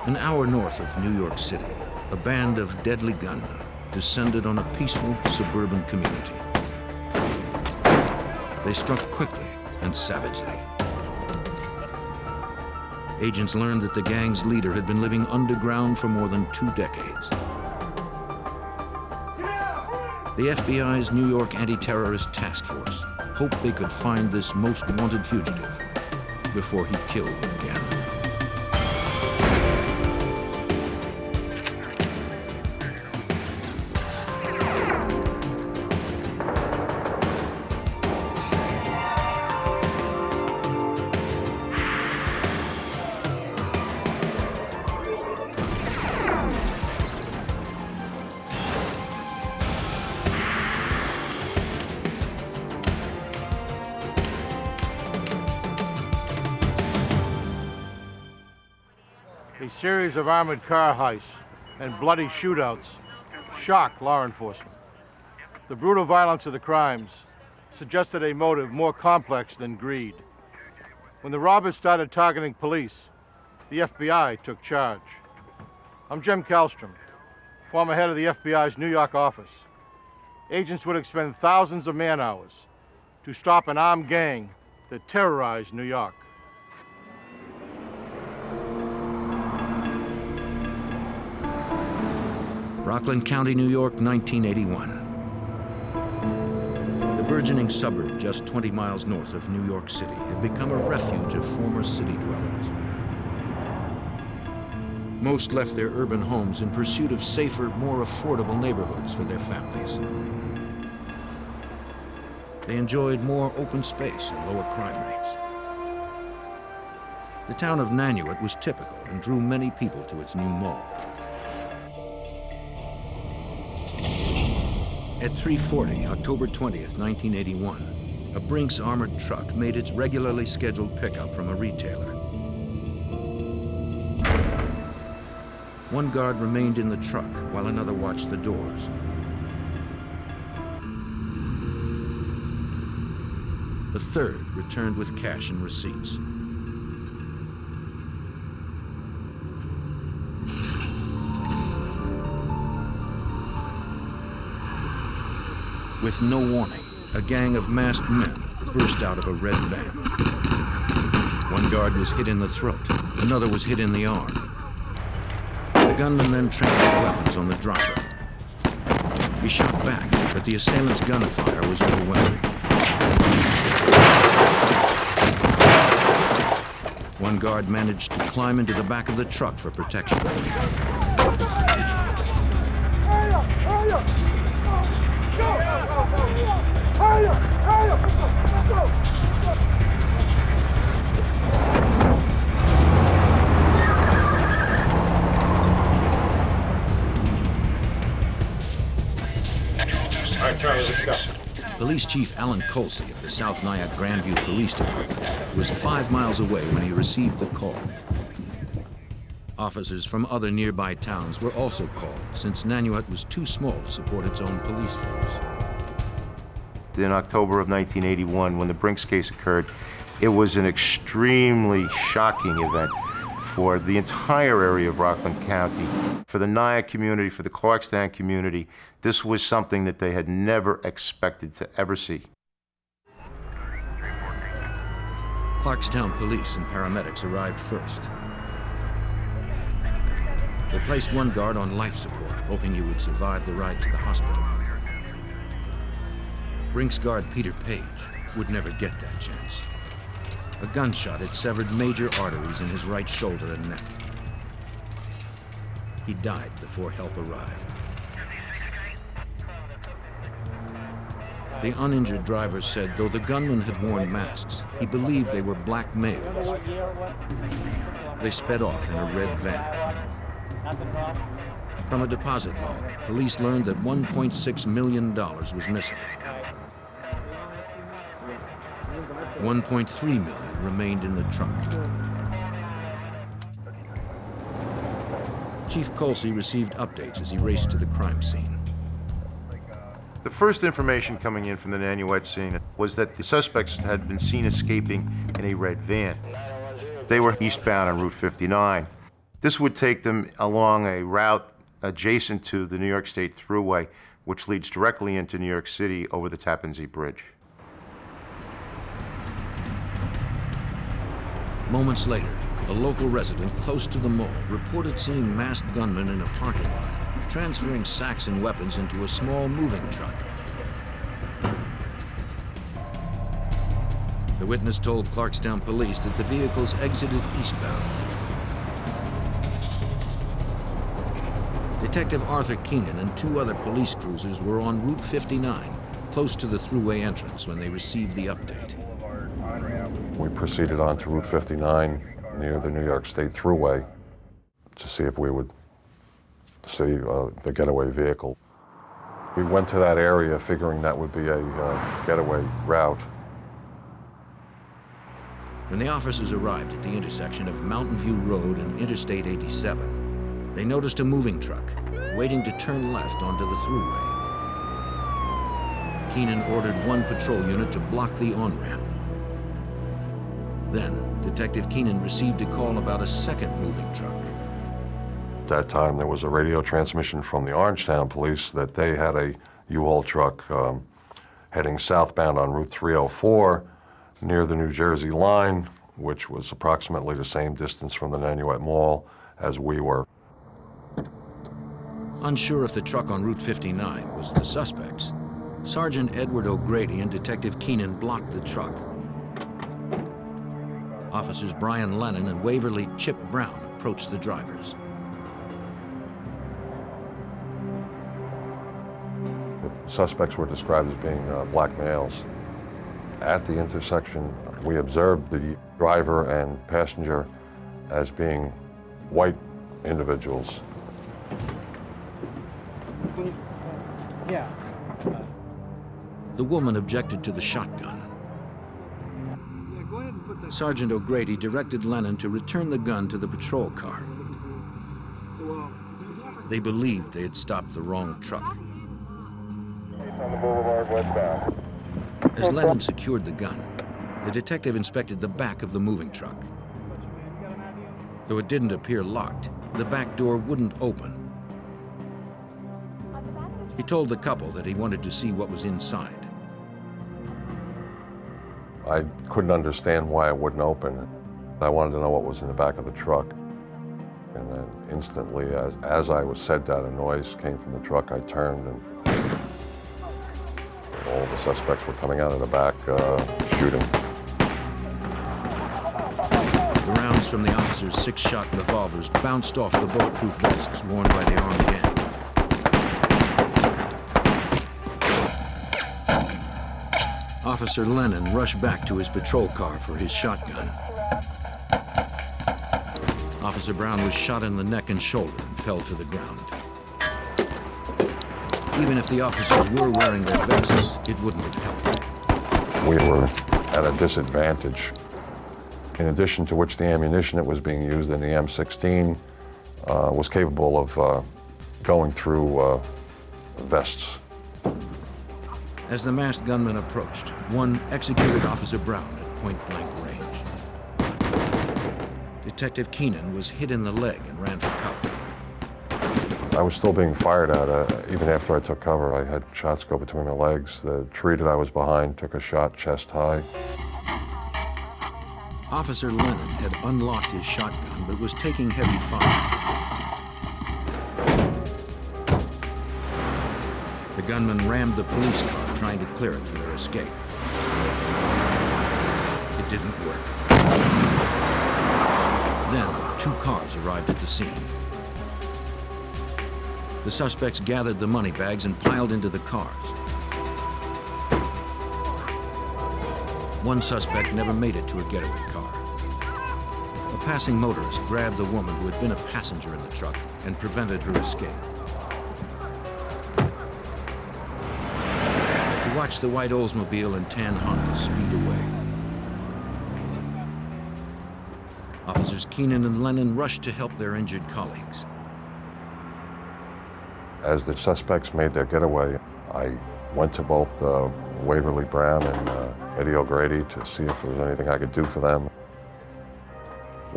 An hour north of New York City, a band of deadly gunmen descended on a peaceful suburban community. They struck quickly and savagely. Agents learned that the gang's leader had been living underground for more than 2 decades. The FBI's New York Anti-Terrorist Task Force hoped they could find this most wanted fugitive before he killed again. A series of armored car heists and bloody shootouts shocked law enforcement. The brutal violence of the crimes suggested a motive more complex than greed. When the robbers started targeting police, the FBI took charge. I'm Jim Kallstrom, former head of the FBI's New York office. Agents would expend thousands of man-hours to stop an armed gang that terrorized New York. Rockland County, New York, 1981. The burgeoning suburb just 20 miles north of New York City had become a refuge of former city dwellers. Most left their urban homes in pursuit of safer, more affordable neighborhoods for their families. They enjoyed more open space and lower crime rates. The town of Nanuet was typical and drew many people to its new mall. At 3:40, October 20th, 1981, a Brinks armored truck made its regularly scheduled pickup from a retailer. One guard remained in the truck while another watched the doors. The third returned with cash and receipts. With no warning, a gang of masked men burst out of a red van. One guard was hit in the throat, another was hit in the arm. The gunman then trained their weapons on the driver. He shot back, but the assailant's gunfire was overwhelming. One guard managed to climb into the back of the truck for protection. All right, Charlie, let's go. Police Chief Alan Colsey of the South Nyack Grandview Police Department was 5 miles away when he received the call. Officers from other nearby towns were also called, since Nanuet was too small to support its own police force. In October of 1981, when the Brinks case occurred, it was an extremely shocking event for the entire area of Rockland County. For the Nyack community, for the Clarkstown community, this was something that they had never expected to ever see. Clarkstown police and paramedics arrived first. They placed one guard on life support, hoping he would survive the ride to the hospital. Brinks guard Peter Page would never get that chance. A gunshot had severed major arteries in his right shoulder and neck. He died before help arrived. The uninjured driver said though the gunman had worn masks, he believed they were black males. They sped off in a red van. From a deposit log, police learned that $1.6 million was missing. $1.3 million remained in the truck. Chief Colsey received updates as he raced to the crime scene. The first information coming in from the Nanuet scene was that the suspects had been seen escaping in a red van. They were eastbound on Route 59. This would take them along a route adjacent to the New York State Thruway, which leads directly into New York City over the Tappan Zee Bridge. Moments later, a local resident close to the mall reported seeing masked gunmen in a parking lot, transferring sacks and weapons into a small moving truck. The witness told Clarkstown police that the vehicles exited eastbound. Detective Arthur Keenan and 2 other police cruisers were on Route 59, close to the Thruway entrance when they received the update. We proceeded on to Route 59 near the New York State Thruway to see if we would see the getaway vehicle. We went to that area figuring that would be a getaway route. When the officers arrived at the intersection of Mountain View Road and Interstate 87, they noticed a moving truck waiting to turn left onto the Thruway. Keenan ordered 1 patrol unit to block the on-ramp. Then, Detective Keenan received a call about a second moving truck. At that time, there was a radio transmission from the Orangetown police that they had a U-Haul truck heading southbound on Route 304 near the New Jersey line, which was approximately the same distance from the Nanuet Mall as we were. Unsure if the truck on Route 59 was the suspects, Sergeant Edward O'Grady and Detective Keenan blocked the truck. Officers Brian Lennon and Waverly Chip Brown approached the drivers. The suspects were described as being black males. At the intersection, we observed the driver and passenger as being white individuals. Yeah. The woman objected to the shotgun. Sergeant O'Grady directed Lennon to return the gun to the patrol car. They believed they had stopped the wrong truck. On the boulevard westbound. As Lennon secured the gun, the detective inspected the back of the moving truck. Though it didn't appear locked, the back door wouldn't open. He told the couple that he wanted to see what was inside. I couldn't understand why it wouldn't open. I wanted to know what was in the back of the truck. And then instantly, as I was said that, a noise came from the truck. I turned and all the suspects were coming out of the back, shooting. The rounds from the officers' 6-shot revolvers bounced off the bulletproof vests worn by the armed gang. Officer Lennon rushed back to his patrol car for his shotgun. Officer Brown was shot in the neck and shoulder and fell to the ground. Even if the officers were wearing their vests, it wouldn't have helped. We were at a disadvantage. In addition to which, the ammunition that was being used in the M16 was capable of going through vests. As the masked gunman approached, one executed Officer Brown at point-blank range. Detective Keenan was hit in the leg and ran for cover. I was still being fired at. Even after I took cover, I had shots go between my legs. The tree that I was behind took a shot chest high. Officer Lennon had unlocked his shotgun but was taking heavy fire. The gunman rammed the police car, trying to clear it for their escape. It didn't work. Then, 2 cars arrived at the scene. The suspects gathered the money bags and piled into the cars. One suspect never made it to a getaway car. A passing motorist grabbed the woman who had been a passenger in the truck and prevented her escape. He watched the white Oldsmobile and tan Honda speed away. Officers Keenan and Lennon rushed to help their injured colleagues. As the suspects made their getaway, I went to both Waverly Brown and Eddie O'Grady to see if there was anything I could do for them.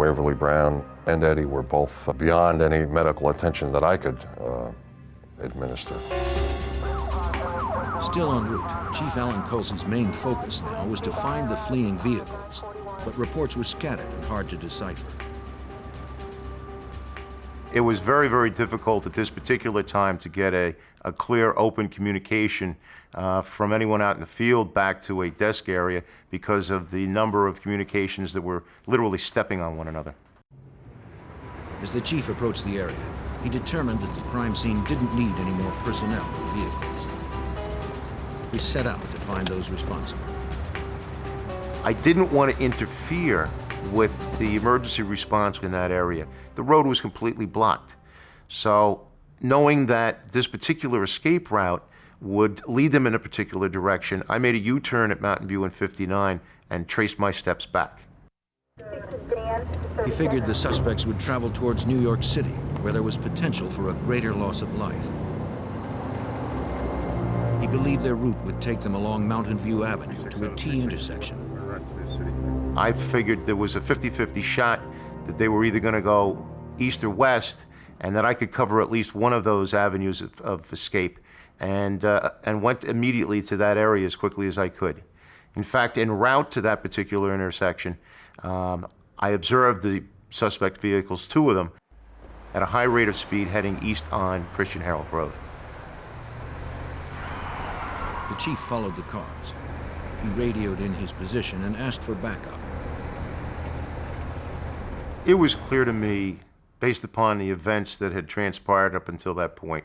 Waverly Brown and Eddie were both beyond any medical attention that I could administer. Still en route, Chief Alan Colsey's main focus now was to find the fleeing vehicles, but reports were scattered and hard to decipher. It was very, very difficult at this particular time to get a clear, open communication from anyone out in the field back to a desk area because of the number of communications that were literally stepping on one another. As the chief approached the area, he determined that the crime scene didn't need any more personnel or vehicles. He set out to find those responsible. I didn't want to interfere with the emergency response in that area. The road was completely blocked. So knowing that this particular escape route would lead them in a particular direction, I made a U-turn at Mountain View and 59 and traced my steps back. He figured the suspects would travel towards New York City, where there was potential for a greater loss of life. He believed their route would take them along Mountain View Avenue to a T intersection. I figured there was a 50-50 shot that they were either going to go east or west, and that I could cover at least one of those avenues of escape, and went immediately to that area as quickly as I could. In fact, en route to that particular intersection, I observed the suspect vehicles, two of them, at a high rate of speed heading east on Christian Herald Road. The chief followed the cars. He radioed in his position and asked for backup. It was clear to me, based upon the events that had transpired up until that point,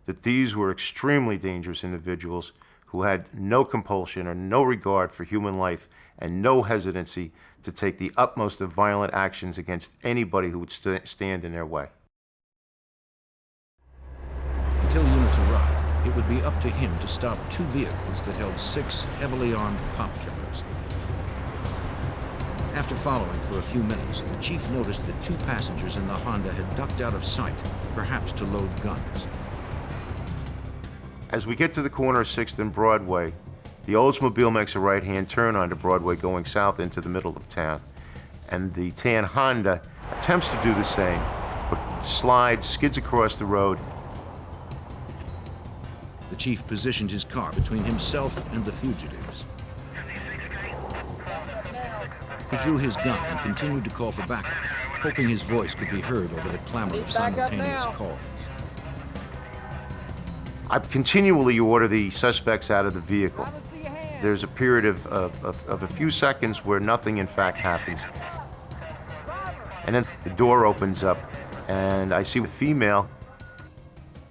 that these were extremely dangerous individuals who had no compulsion or no regard for human life and no hesitancy to take the utmost of violent actions against anybody who would stand in their way. Until units arrived, it would be up to him to stop two vehicles that held 6 heavily armed cop killers. After following for a few minutes, the chief noticed that 2 passengers in the Honda had ducked out of sight, perhaps to load guns. As we get to the corner of 6th and Broadway, the Oldsmobile makes a right-hand turn onto Broadway going south into the middle of town, and the tan Honda attempts to do the same, but slides, skids across the road. The chief positioned his car between himself and the fugitives. He drew his gun and continued to call for backup, hoping his voice could be heard over the clamor of simultaneous calls. I continually order the suspects out of the vehicle. There's a period of a few seconds where nothing in fact happens. And then the door opens up and I see a female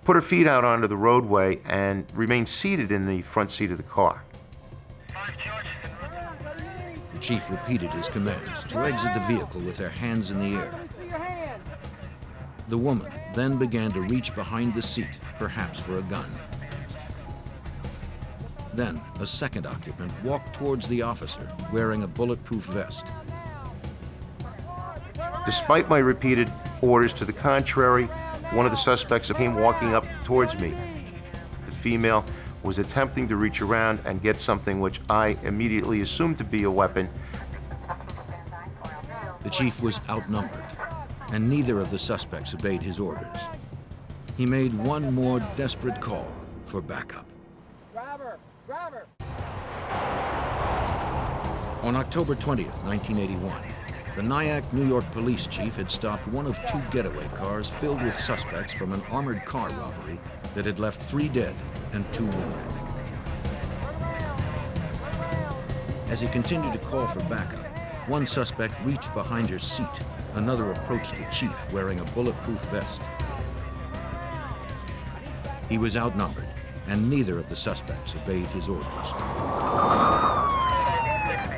put her feet out onto the roadway and remain seated in the front seat of the car. The chief repeated his commands to exit the vehicle with their hands in the air. The woman then began to reach behind the seat, perhaps for a gun. Then a second occupant walked towards the officer wearing a bulletproof vest. Despite my repeated orders to the contrary, one of the suspects came walking up towards me. The female was attempting to reach around and get something which I immediately assumed to be a weapon. The chief was outnumbered, and neither of the suspects obeyed his orders. He made one more desperate call for backup. Driver! On October 20th, 1981, the Nyack, New York police chief had stopped one of 2 getaway cars filled with suspects from an armored car robbery that had left 3 dead and 2 wounded. As he continued to call for backup, one suspect reached behind her seat. Another approached the chief wearing a bulletproof vest. He was outnumbered, and neither of the suspects obeyed his orders.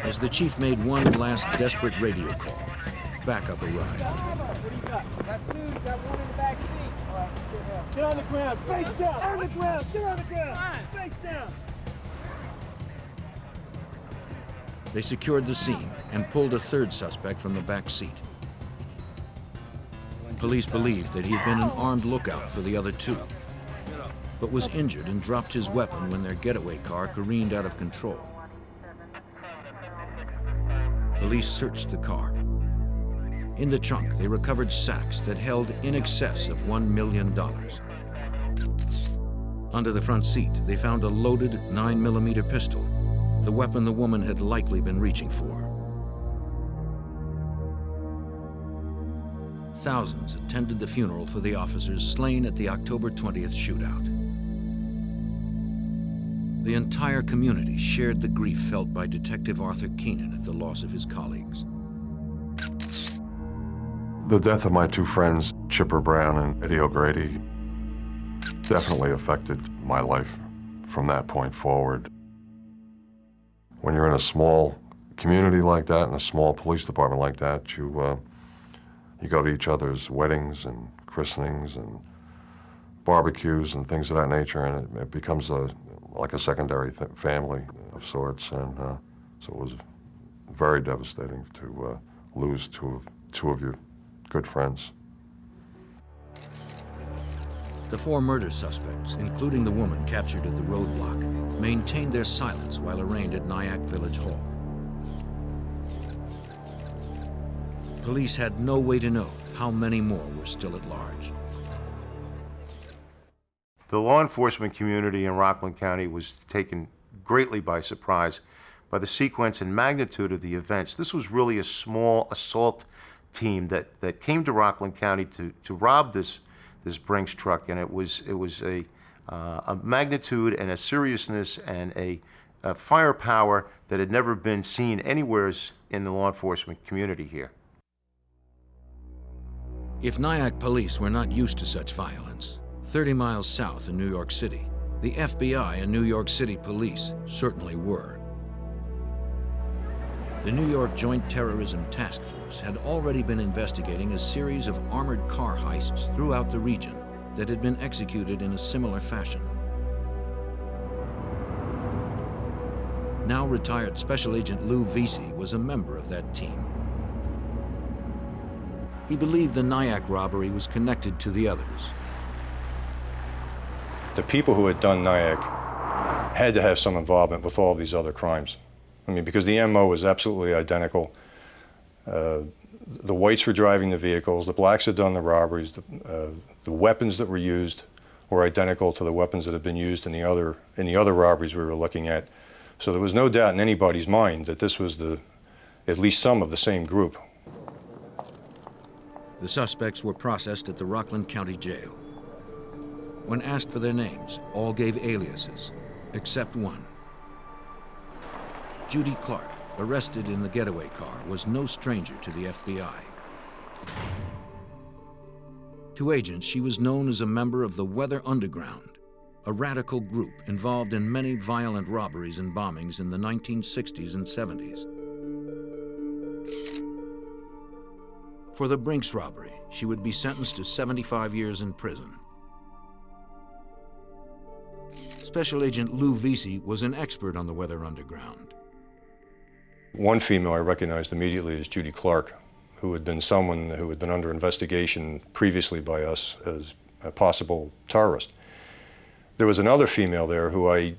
As the chief made one last desperate radio call, backup arrived. What do you got? Got 2, got 1 in the back seat. All right, get on the ground, face down, on the ground, get on the ground, face down. They secured the scene and pulled a 3rd suspect from the back seat. Police believed that he had been an armed lookout for the other 2, but was injured and dropped his weapon when their getaway car careened out of control. Police searched the car. In the trunk, they recovered sacks that held in excess of $1 million. Under the front seat, they found a loaded 9mm pistol, the weapon the woman had likely been reaching for. Thousands attended the funeral for the officers slain at the October 20th shootout. The entire community shared the grief felt by Detective Arthur Keenan at the loss of his colleagues. The death of my two friends, Chipper Brown and Eddie O'Grady, definitely affected my life from that point forward. When you're in a small community like that, in a small police department like that, you go to each other's weddings and christenings and barbecues and things of that nature, and it becomes like a secondary family of sorts. And so it was very devastating to lose two of your good friends. The four murder suspects, including the woman captured at the roadblock, maintained their silence while arraigned at Nyack Village Hall. Police had no way to know how many more were still at large. The law enforcement community in Rockland County was taken greatly by surprise by the sequence and magnitude of the events. This was really a small assault team that came to Rockland County to rob this Brinks truck, and it was a magnitude and a seriousness and a firepower that had never been seen anywhere in the law enforcement community here. If Nyack police were not used to such violence, 30 miles south in New York City, the FBI and New York City police certainly were. The New York Joint Terrorism Task Force had already been investigating a series of armored car heists throughout the region that had been executed in a similar fashion. Now retired Special Agent Lou Vesey was a member of that team. He believed the Nyack robbery was connected to the others. The people who had done Nyack had to have some involvement with all these other crimes. I mean, because the MO was absolutely identical. The whites were driving the vehicles, the blacks had done the robberies, the weapons that were used were identical to the weapons that had been used in the other robberies we were looking at. So there was no doubt in anybody's mind that this was at least some of the same group. The suspects were processed at the Rockland County Jail. When asked for their names, all gave aliases, except one. Judy Clark, arrested in the getaway car, was no stranger to the FBI. To agents, she was known as a member of the Weather Underground, a radical group involved in many violent robberies and bombings in the 1960s and 70s. For the Brinks robbery, she would be sentenced to 75 years in prison. Special Agent Lou Vesey was an expert on the Weather Underground. One female I recognized immediately as Judy Clark, who had been someone who had been under investigation previously by us as a possible terrorist. There was another female there who I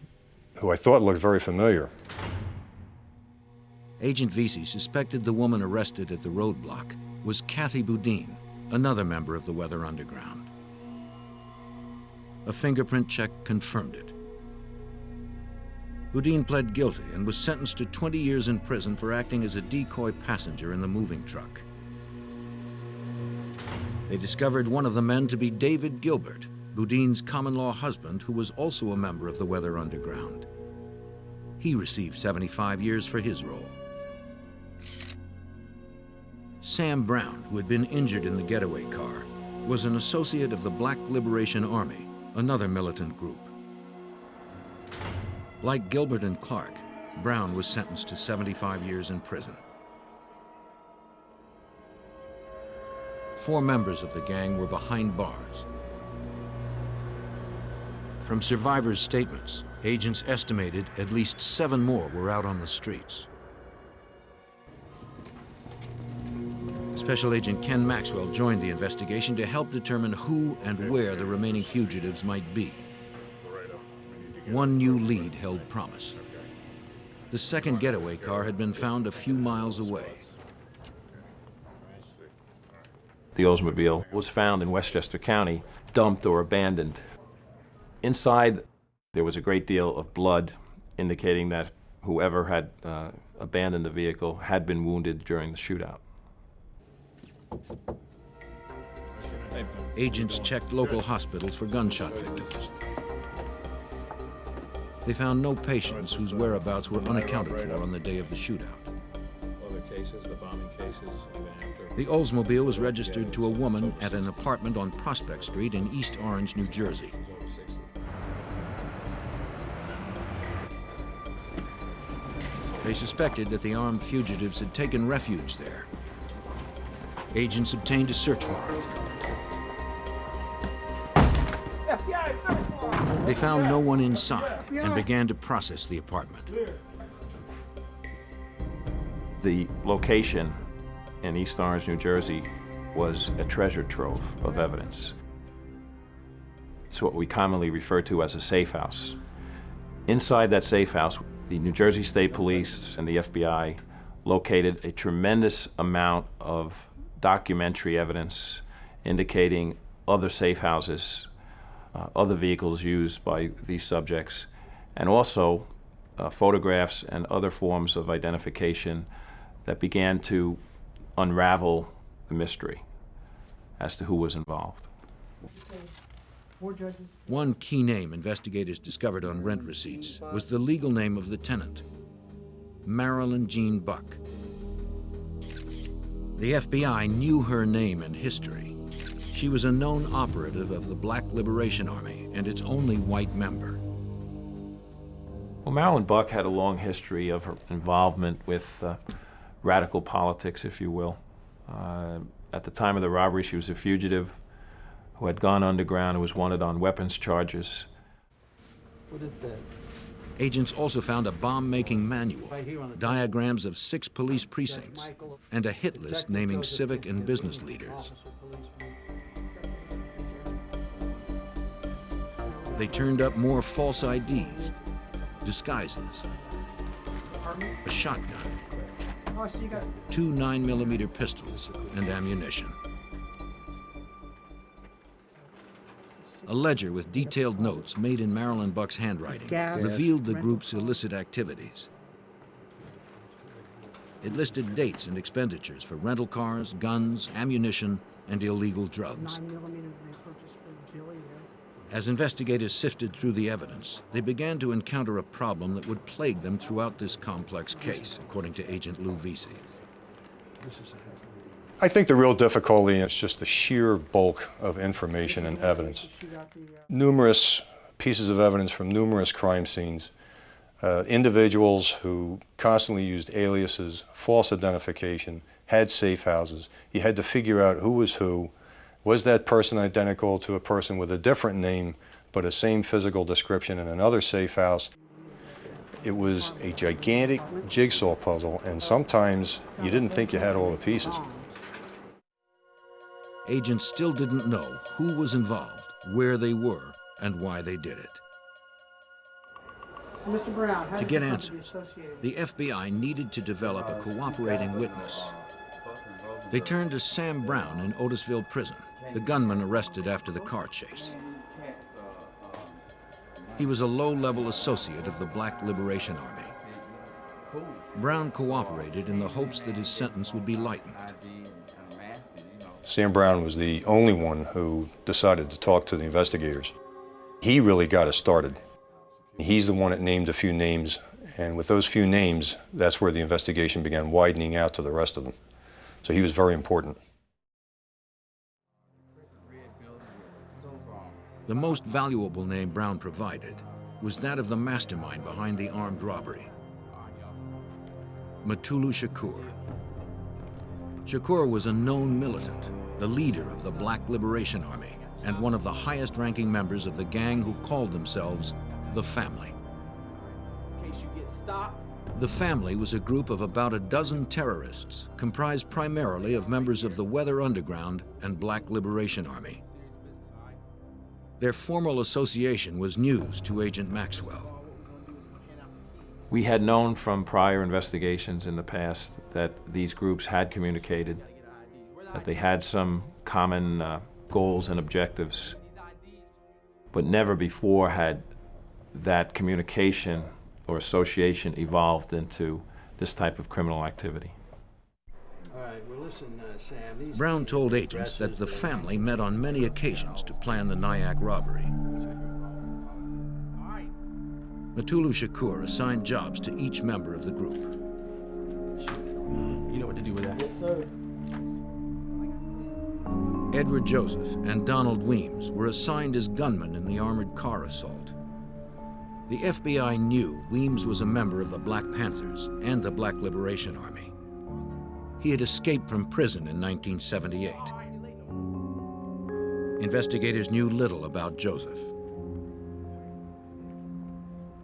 thought looked very familiar. Agent Vesey suspected the woman arrested at the roadblock was Kathy Boudin, another member of the Weather Underground. A fingerprint check confirmed it. Boudin pled guilty and was sentenced to 20 years in prison for acting as a decoy passenger in the moving truck. They discovered one of the men to be David Gilbert, Boudin's common-law husband, who was also a member of the Weather Underground. He received 75 years for his role. Sam Brown, who had been injured in the getaway car, was an associate of the Black Liberation Army, another militant group. Like Gilbert and Clark, Brown was sentenced to 75 years in prison. 4 members of the gang were behind bars. From survivors' statements, agents estimated at least 7 more were out on the streets. Special Agent Ken Maxwell joined the investigation to help determine who and where the remaining fugitives might be. One new lead held promise. The second getaway car had been found a few miles away. The Oldsmobile was found in Westchester County, dumped or abandoned. Inside, there was a great deal of blood, indicating that whoever had abandoned the vehicle had been wounded during the shootout. Agents checked local hospitals for gunshot victims. They found no patients whose whereabouts were unaccounted for on the day of the shootout. Other cases, the bombing cases, even after. The Oldsmobile was registered to a woman at an apartment on Prospect Street in East Orange, New Jersey. They suspected that the armed fugitives had taken refuge there. Agents obtained a search warrant. They found no one inside and began to process the apartment. The location in East Orange, New Jersey was a treasure trove of evidence. It's what we commonly refer to as a safe house. Inside that safe house, the New Jersey State Police and the FBI located a tremendous amount of documentary evidence indicating other safe houses, other vehicles used by these subjects, and also photographs and other forms of identification that began to unravel the mystery as to who was involved. One key name investigators discovered on rent receipts was the legal name of the tenant, Marilyn Jean Buck. The FBI knew her name and history. She was a known operative of the Black Liberation Army and its only white member. Well, Marilyn Buck had a long history of her involvement with radical politics, if you will. At the time of the robbery, she was a fugitive who had gone underground and was wanted on weapons charges. What is that? Agents also found a bomb-making manual, diagrams of 6 police precincts, and a hit list naming civic and business leaders. They turned up more false IDs, disguises, a shotgun, 2 9mm pistols, and ammunition. A ledger with detailed notes made in Marilyn Buck's handwriting revealed the group's illicit activities. It listed dates and expenditures for rental cars, guns, ammunition, and illegal drugs. As investigators sifted through the evidence, they began to encounter a problem that would plague them throughout this complex case, according to Agent Lou Vesey. I think the real difficulty is just the sheer bulk of information and evidence. Numerous pieces of evidence from numerous crime scenes, individuals who constantly used aliases, false identification, had safe houses. You had to figure out who was who. Was that person identical to a person with a different name, but a same physical description in another safe house? It was a gigantic jigsaw puzzle, and sometimes you didn't think you had all the pieces. Agents still didn't know who was involved, where they were, and why they did it. Mr. Brown, to get answers, the FBI needed to develop a cooperating witness. They turned to Sam Brown in Otisville Prison, the gunman arrested after the car chase. He was a low-level associate of the Black Liberation Army. Brown cooperated in the hopes that his sentence would be lightened. Sam Brown was the only one who decided to talk to the investigators. He really got us started. He's the one that named a few names, and with those few names, that's where the investigation began widening out to the rest of them. So he was very important. The most valuable name Brown provided was that of the mastermind behind the armed robbery, Matulu Shakur. Shakur was a known militant, the leader of the Black Liberation Army, and one of the highest-ranking members of the gang who called themselves the Family. In case you get stopped. The Family was a group of about a dozen terrorists, comprised primarily of members of the Weather Underground and Black Liberation Army. Their formal association was news to Agent Maxwell. We had known from prior investigations in the past that these groups had communicated. that they had some common goals and objectives, but never before had that communication or association evolved into this type of criminal activity. Brown told agents that the family met on many occasions to plan the Nyack robbery. Matulu Shakur assigned jobs to each member of the group. You know what to do with that? Yes, sir. Edward Joseph and Donald Weems were assigned as gunmen in the armored car assault. The FBI knew Weems was a member of the Black Panthers and the Black Liberation Army. He had escaped from prison in 1978. Investigators knew little about Joseph.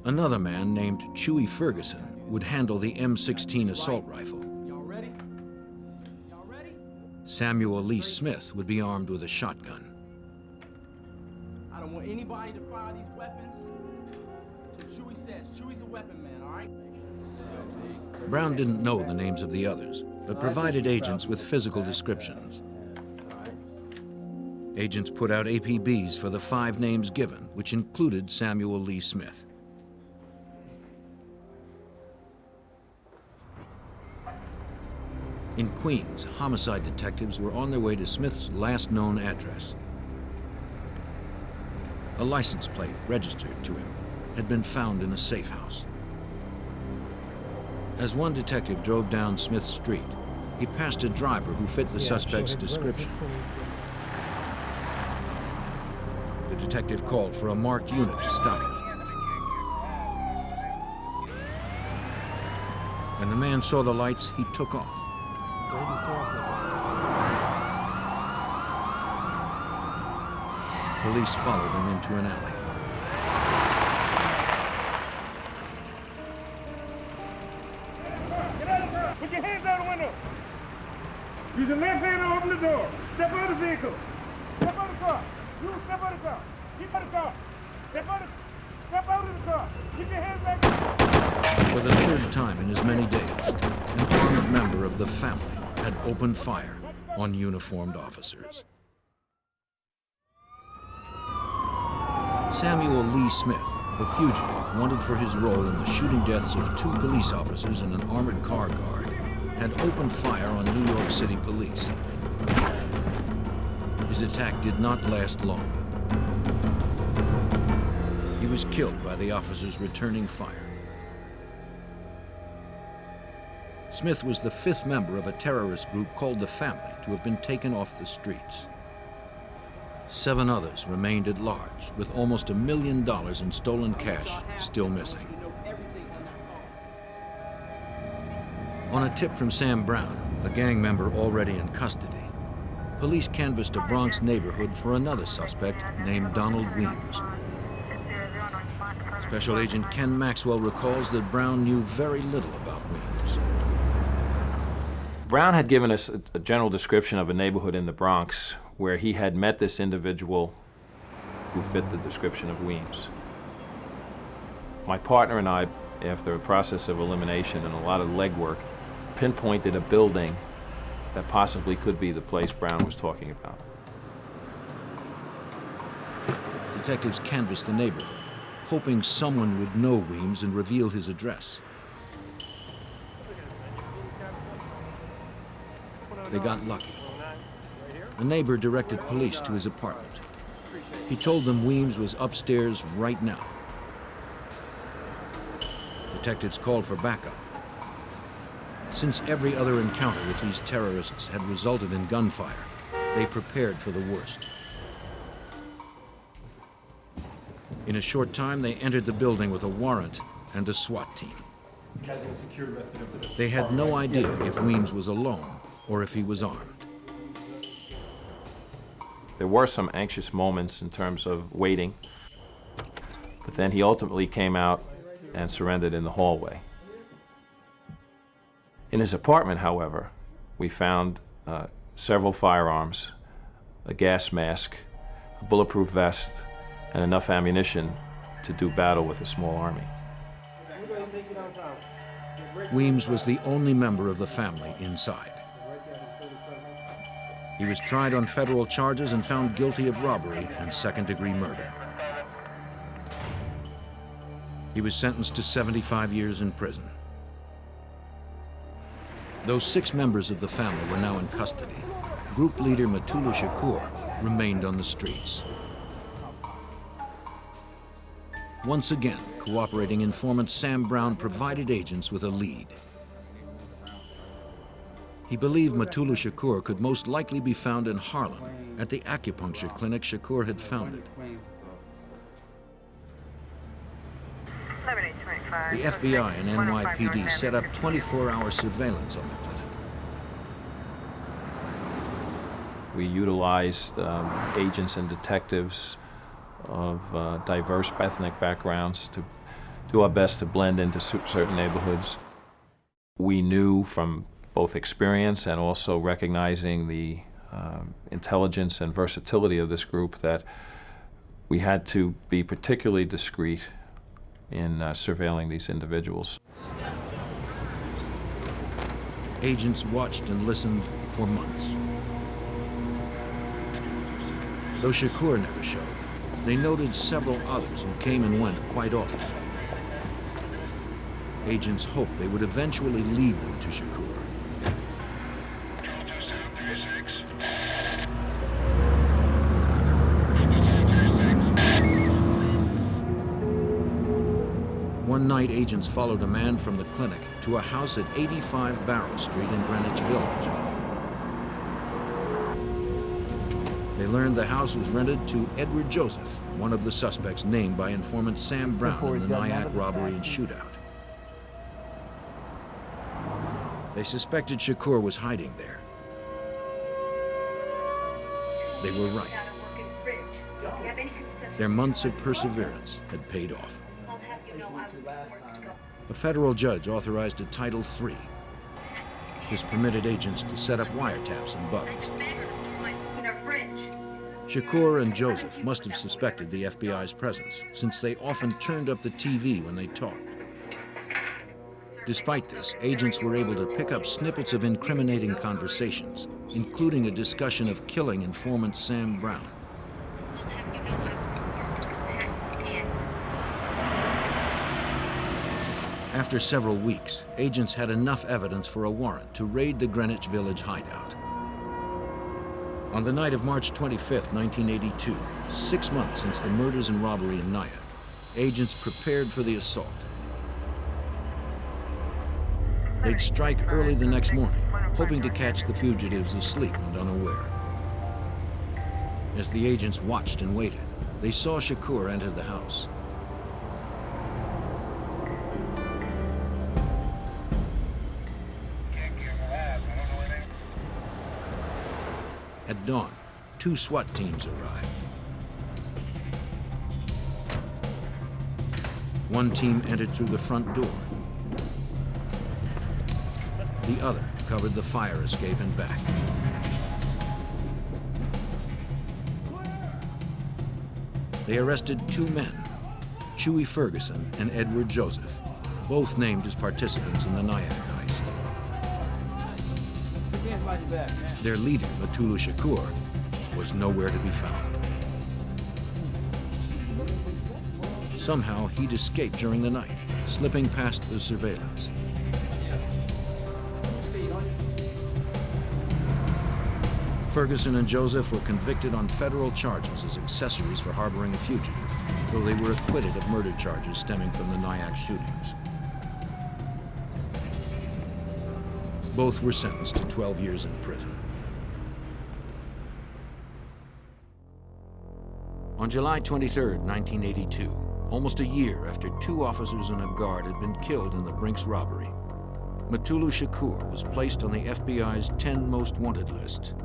Another man named Chewy Ferguson would handle the M16 assault rifle. Samuel Lee Smith would be armed with a shotgun. I don't want anybody to fire these weapons. So Chewy says, Chewy's a weapon man, all right? Brown didn't know the names of the others, but provided agents with physical descriptions. Agents put out APBs for the 5 names given, which included Samuel Lee Smith. In Queens, homicide detectives were on their way to Smith's last known address. A license plate registered to him had been found in a safe house. As one detective drove down Smith Street, he passed a driver who fit the suspect's description. The detective called for a marked unit to stop him. When the man saw the lights, he took off. Police followed him into an alley. Put your hands out the window. Use your left hand to open the door. Step out of the vehicle. Step out of the car. You step out of the car. Keep out of the car. Step out of the car. Keep your hands back. For the 3rd time in as many days, an armed member of the family had opened fire on uniformed officers. Samuel Lee Smith, the fugitive wanted for his role in the shooting deaths of 2 police officers and an armored car guard, had opened fire on New York City police. His attack did not last long. He was killed by the officers returning fire. Smith was the 5th member of a terrorist group called the Family to have been taken off the streets. 7 others remained at large, with almost $1 million in stolen cash still missing. On a tip from Sam Brown, a gang member already in custody, police canvassed a Bronx neighborhood for another suspect named Donald Weems. Special Agent Ken Maxwell recalls that Brown knew very little about Weems. Brown had given us a general description of a neighborhood in the Bronx where he had met this individual who fit the description of Weems. My partner and I, after a process of elimination and a lot of legwork, pinpointed a building that possibly could be the place Brown was talking about. Detectives canvassed the neighborhood, hoping someone would know Weems and reveal his address. They got lucky. A neighbor directed police to his apartment. He told them Weems was upstairs right now. Detectives called for backup. Since every other encounter with these terrorists had resulted in gunfire, they prepared for the worst. In a short time, they entered the building with a warrant and a SWAT team. They had no idea if Weems was alone or if he was armed. There were some anxious moments in terms of waiting, but then he ultimately came out and surrendered in the hallway. In his apartment, however, we found several firearms, a gas mask, a bulletproof vest, and enough ammunition to do battle with a small army. Weems was the only member of the family inside. He was tried on federal charges and found guilty of robbery and second-degree murder. He was sentenced to 75 years in prison. Though 6 members of the family were now in custody, group leader Matulu Shakur remained on the streets. Once again, cooperating informant Sam Brown provided agents with a lead. He believed Matulu Shakur could most likely be found in Harlem at the acupuncture clinic Shakur had founded. The FBI and NYPD set up 24-hour surveillance on the clinic. We utilized agents and detectives of diverse ethnic backgrounds to do our best to blend into certain neighborhoods. We knew from both experience and also recognizing the intelligence and versatility of this group that we had to be particularly discreet in surveilling these individuals. Agents watched and listened for months. Though Shakur never showed, they noted several others who came and went quite often. Agents hoped they would eventually lead them to Shakur. One night, agents followed a man from the clinic to a house at 85 Barrow Street in Greenwich Village. They learned the house was rented to Edward Joseph, one of the suspects named by informant Sam Brown in the Nyack robbery and shootout. They suspected Shakur was hiding there. They were right. Their months of perseverance had paid off. A federal judge authorized a Title III. This permitted agents to set up wiretaps and bugs. Shakur and Joseph must have suspected the FBI's presence, since they often turned up the TV when they talked. Despite this, agents were able to pick up snippets of incriminating conversations, including a discussion of killing informant Sam Brown. After several weeks, agents had enough evidence for a warrant to raid the Greenwich Village hideout. On the night of March 25, 1982, 6 months since the murders and robbery in Nyack, agents prepared for the assault. They'd strike early the next morning, hoping to catch the fugitives asleep and unaware. As the agents watched and waited, they saw Shakur enter the house. At dawn, 2 SWAT teams arrived. One team entered through the front door. The other covered the fire escape and back. They arrested 2 men, Chewy Ferguson and Edward Joseph, both named as participants in the Nyack heist. Their leader, Matulu Shakur, was nowhere to be found. Somehow, he'd escaped during the night, slipping past the surveillance. Ferguson and Joseph were convicted on federal charges as accessories for harboring a fugitive, though they were acquitted of murder charges stemming from the Nyack shootings. Both were sentenced to 12 years in prison. On July 23, 1982, almost a year after 2 officers and a guard had been killed in the Brinks robbery, Matulu Shakur was placed on the FBI's 10 most wanted list.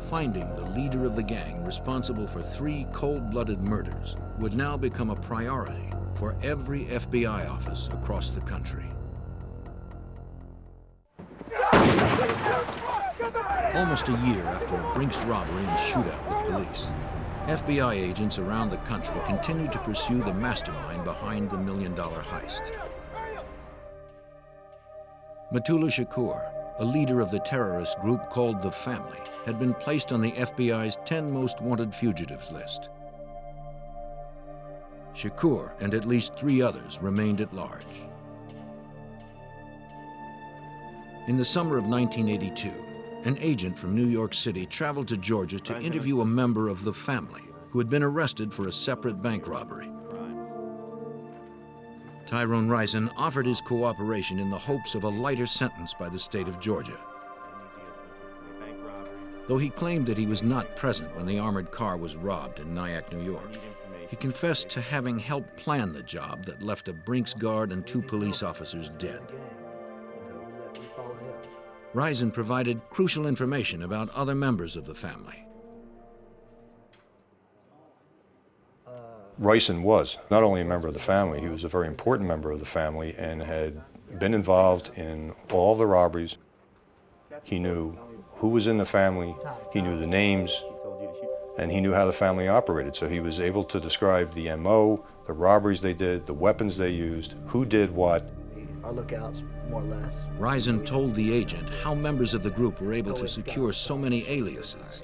Finding the leader of the gang responsible for 3 cold-blooded murders would now become a priority for every FBI office across the country. Almost a year after a Brinks robbery and shootout with police, FBI agents around the country continued to pursue the mastermind behind the $1 million heist. Matulu Shakur, a leader of the terrorist group called the Family, had been placed on the FBI's 10 most wanted fugitives list. Shakur and at least 3 others remained at large. In the summer of 1982, an agent from New York City traveled to Georgia to interview a member of the Family who had been arrested for a separate bank robbery. Tyrone Risen offered his cooperation in the hopes of a lighter sentence by the state of Georgia. Though he claimed that he was not present when the armored car was robbed in Nyack, New York, he confessed to having helped plan the job that left a Brinks guard and 2 police officers dead. Risen provided crucial information about other members of the Family. Risen was not only a member of the Family, he was a very important member of the Family and had been involved in all the robberies. He knew who was in the Family, he knew the names, and he knew how the Family operated. So he was able to describe the MO, the robberies they did, the weapons they used, who did what. Our lookouts, more or less. Risen told the agent how members of the group were able to secure so many aliases.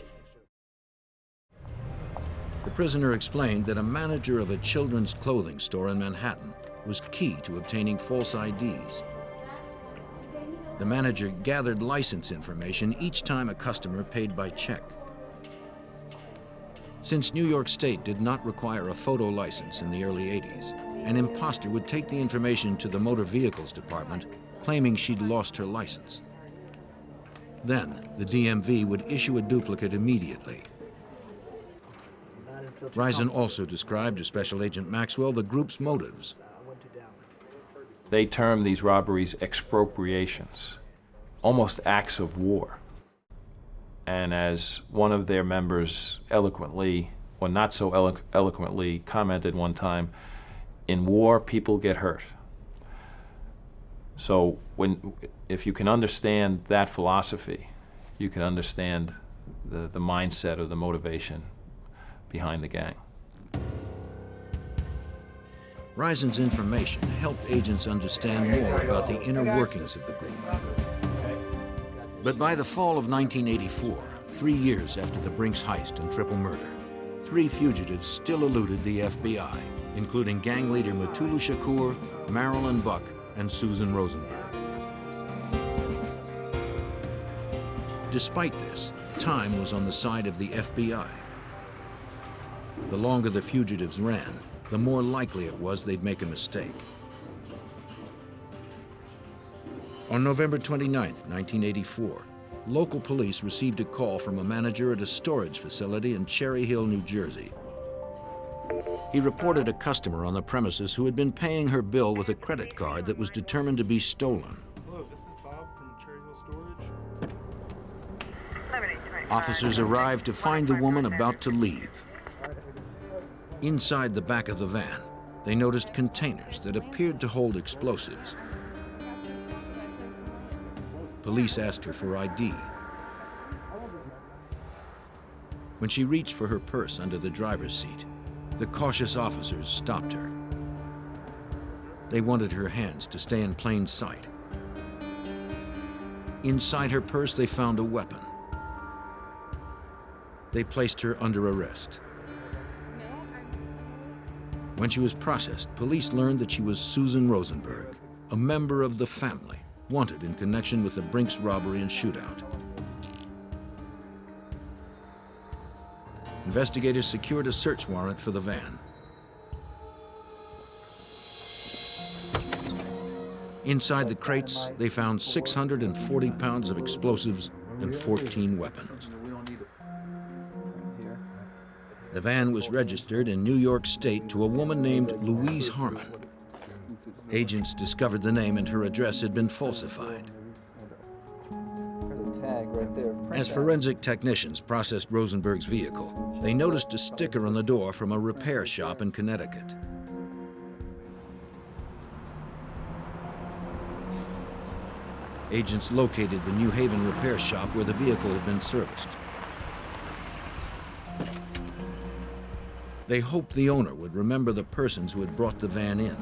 The prisoner explained that a manager of a children's clothing store in Manhattan was key to obtaining false IDs. The manager gathered license information each time a customer paid by check. Since New York State did not require a photo license in the early 80s, an imposter would take the information to the Motor Vehicles Department, claiming she'd lost her license. Then, the DMV would issue a duplicate immediately. Risen also described to Special Agent Maxwell the group's motives. They termed these robberies expropriations, almost acts of war. And as one of their members eloquently, or not so eloquently, commented one time, in war, people get hurt. So if you can understand that philosophy, you can understand the mindset or the motivation behind the gang. Risen's information helped agents understand more about the inner workings of the group. But by the fall of 1984, 3 years after the Brinks heist and triple murder, 3 fugitives still eluded the FBI, including gang leader Mutulu Shakur, Marilyn Buck, and Susan Rosenberg. Despite this, time was on the side of the FBI. The longer the fugitives ran, the more likely it was they'd make a mistake. On November 29, 1984, local police received a call from a manager at a storage facility in Cherry Hill, New Jersey. He reported a customer on the premises who had been paying her bill with a credit card that was determined to be stolen. Hello, this is Bob from Cherry Hill Storage. Officers arrived to find the woman about to leave. Inside the back of the van, they noticed containers that appeared to hold explosives. Police asked her for ID. When she reached for her purse under the driver's seat, the cautious officers stopped her. They wanted her hands to stay in plain sight. Inside her purse, they found a weapon. They placed her under arrest. When she was processed, police learned that she was Susan Rosenberg, a member of the Family, wanted in connection with the Brinks robbery and shootout. Investigators secured a search warrant for the van. Inside the crates, they found 640 pounds of explosives and 14 weapons. The van was registered in New York State to a woman named Louise Harmon. Agents discovered the name and her address had been falsified. As forensic technicians processed Rosenberg's vehicle, they noticed a sticker on the door from a repair shop in Connecticut. Agents located the New Haven repair shop where the vehicle had been serviced. They hoped the owner would remember the persons who had brought the van in.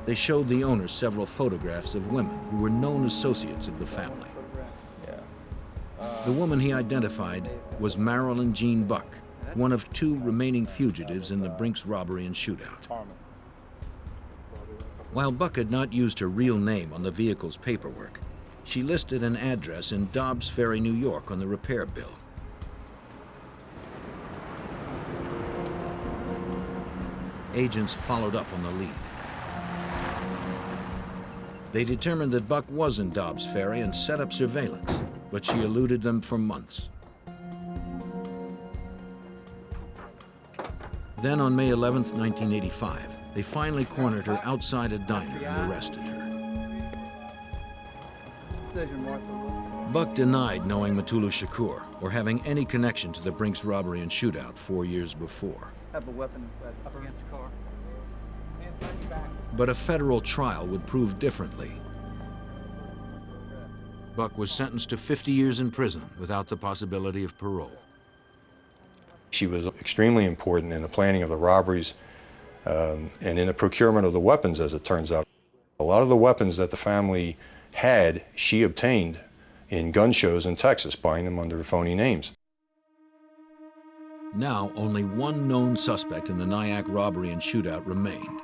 They showed the owner several photographs of women who were known associates of the family. The woman he identified was Marilyn Jean Buck, one of 2 remaining fugitives in the Brinks robbery and shootout. While Buck had not used her real name on the vehicle's paperwork, she listed an address in Dobbs Ferry, New York on the repair bill. Agents followed up on the lead. They determined that Buck was in Dobbs Ferry and set up surveillance, but she eluded them for months. Then on May 11th, 1985, they finally cornered her outside a diner and arrested her. Buck denied knowing Mutulu Shakur or having any connection to the Brinks robbery and shootout 4 years before. Have a weapon up against the car. But a federal trial would prove differently. Buck was sentenced to 50 years in prison without the possibility of parole. She was extremely important in the planning of the robberies and in the procurement of the weapons, as it turns out. A lot of the weapons that the family had, she obtained in gun shows in Texas, buying them under phony names. Now, only one known suspect in the Nyack robbery and shootout remained: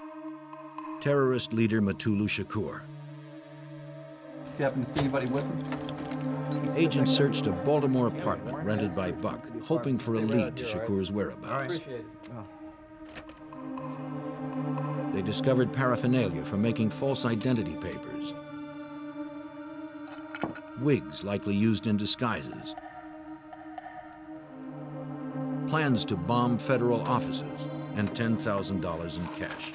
terrorist leader Mutulu Shakur. Do you happen to see anybody with him? Agents searched a Baltimore apartment rented by Buck, hoping for a lead to Shakur's whereabouts. They discovered paraphernalia for making false identity papers, wigs likely used in disguises, plans to bomb federal offices, and $10,000 in cash.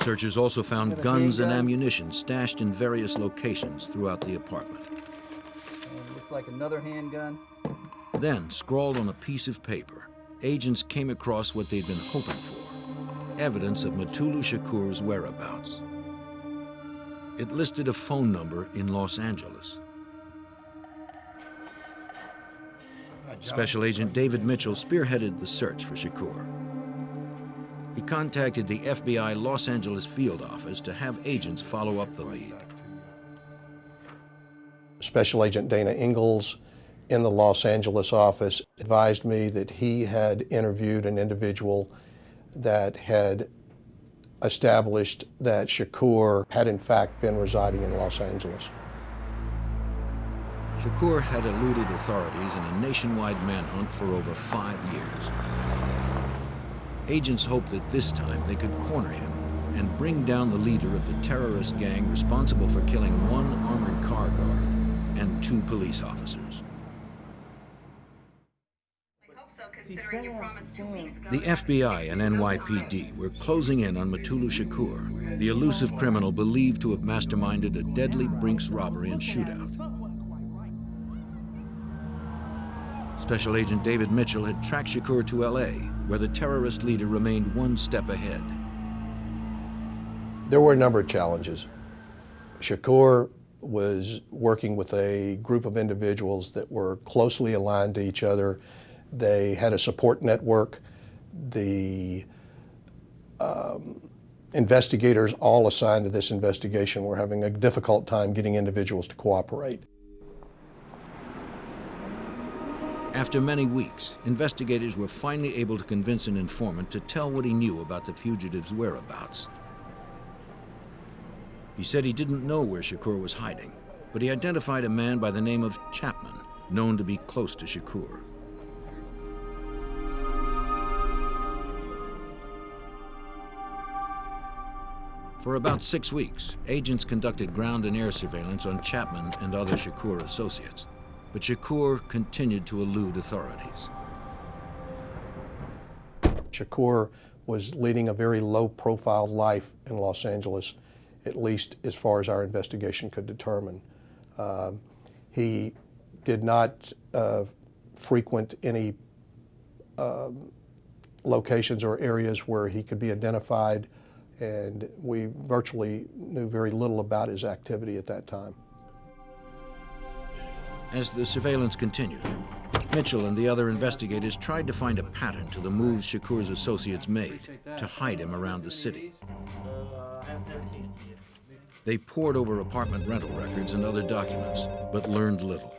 Searchers also found guns and ammunition stashed in various locations throughout the apartment. Looks like another handgun. Then, scrawled on a piece of paper, agents came across what they'd been hoping for: evidence of Mutulu Shakur's whereabouts. It listed a phone number in Los Angeles. Special Agent David Mitchell spearheaded the search for Shakur. He contacted the FBI Los Angeles field office to have agents follow up the lead. Special Agent Dana Ingalls in the Los Angeles office advised me that he had interviewed an individual that had established that Shakur had in fact been residing in Los Angeles. Shakur had eluded authorities in a nationwide manhunt for over 5 years. Agents hoped that this time they could corner him and bring down the leader of the terrorist gang responsible for killing 1 armored car guard and 2 police officers. The FBI and NYPD were closing in on Mutulu Shakur, the elusive criminal believed to have masterminded a deadly Brinks robbery and shootout. Special Agent David Mitchell had tracked Shakur to LA, where the terrorist leader remained 1 step ahead. There were a number of challenges. Shakur was working with a group of individuals that were closely aligned to each other. They had a support network. The investigators all assigned to this investigation were having a difficult time getting individuals to cooperate. After many weeks, investigators were finally able to convince an informant to tell what he knew about the fugitive's whereabouts. He said he didn't know where Shakur was hiding, but he identified a man by the name of Chapman, known to be close to Shakur. For about 6 weeks, agents conducted ground and air surveillance on Chapman and other Shakur associates, but Shakur continued to elude authorities. Shakur was leading a very low-profile life in Los Angeles, at least as far as our investigation could determine. He did not frequent any locations or areas where he could be identified, and we virtually knew very little about his activity at that time. As the surveillance continued, Mitchell and the other investigators tried to find a pattern to the moves Shakur's associates made to hide him around the city. They pored over apartment rental records and other documents, but learned little.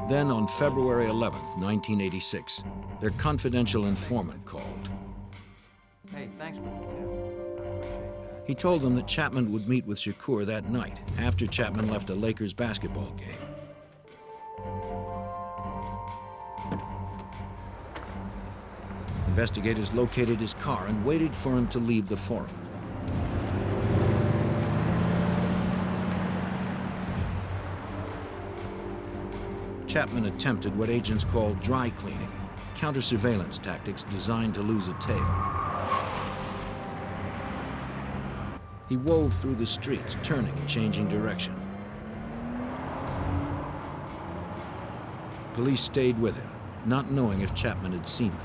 Then on February 11th, 1986, their confidential informant called. Hey, thanks for the tip. He told them that Chapman would meet with Shakur that night after Chapman left a Lakers basketball game. Investigators located his car and waited for him to leave the forum. Chapman attempted what agents call dry cleaning, counter-surveillance tactics designed to lose a tail. He wove through the streets, turning and changing direction. Police stayed with him, not knowing if Chapman had seen them.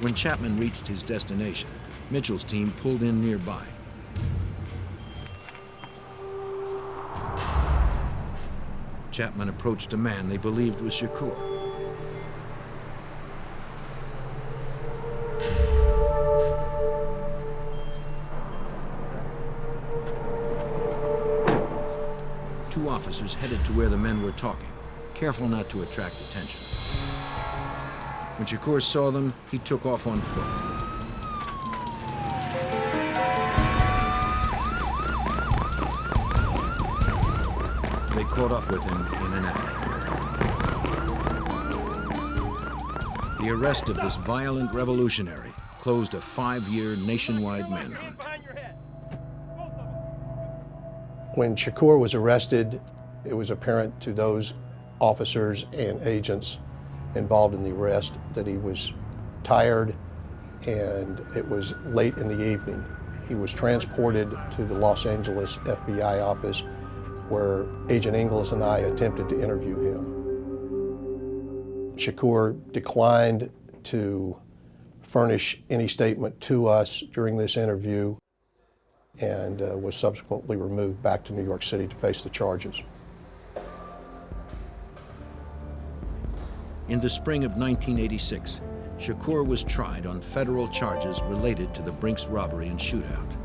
When Chapman reached his destination, Mitchell's team pulled in nearby. Chapman approached a man they believed was Shakur. Two officers headed to where the men were talking, careful not to attract attention. When Shakur saw them, he took off on foot. They caught up with him in an alley. The arrest of this violent revolutionary closed a 5-year nationwide manhunt. When Shakur was arrested, it was apparent to those officers and agents involved in the arrest that he was tired, and it was late in the evening. He was transported to the Los Angeles FBI office where Agent Ingalls and I attempted to interview him. Shakur declined to furnish any statement to us during this interview and was subsequently removed back to New York City to face the charges. In the spring of 1986, Shakur was tried on federal charges related to the Brinks robbery and shootout.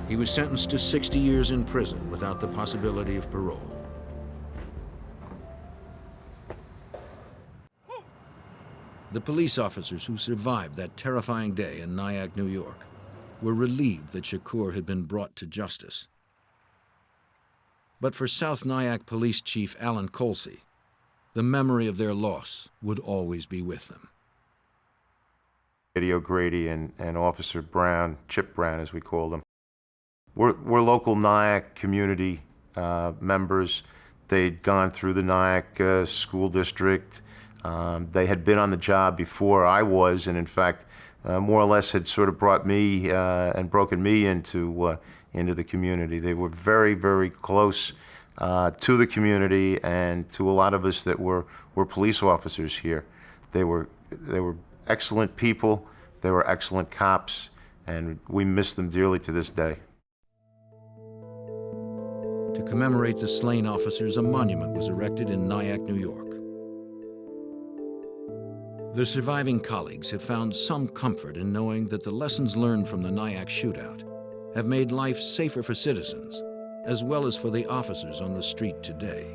He was sentenced to 60 years in prison without the possibility of parole. The police officers who survived that terrifying day in Nyack, New York, were relieved that Shakur had been brought to justice. But for South Nyack Police Chief Alan Colsey, the memory of their loss would always be with them. Eddie O'Grady and Officer Brown, Chip Brown as we call them, we're local Nyack community members. They'd gone through the Nyack school district. They had been on the job before I was, and in fact, more or less had sort of brought me and broken me into the community. They were very, very close to the community and to a lot of us that were police officers here. They were excellent people. They were excellent cops, and we miss them dearly to this day. To commemorate the slain officers, a monument was erected in Nyack, New York. The surviving colleagues have found some comfort in knowing that the lessons learned from the Nyack shootout have made life safer for citizens, as well as for the officers on the street today.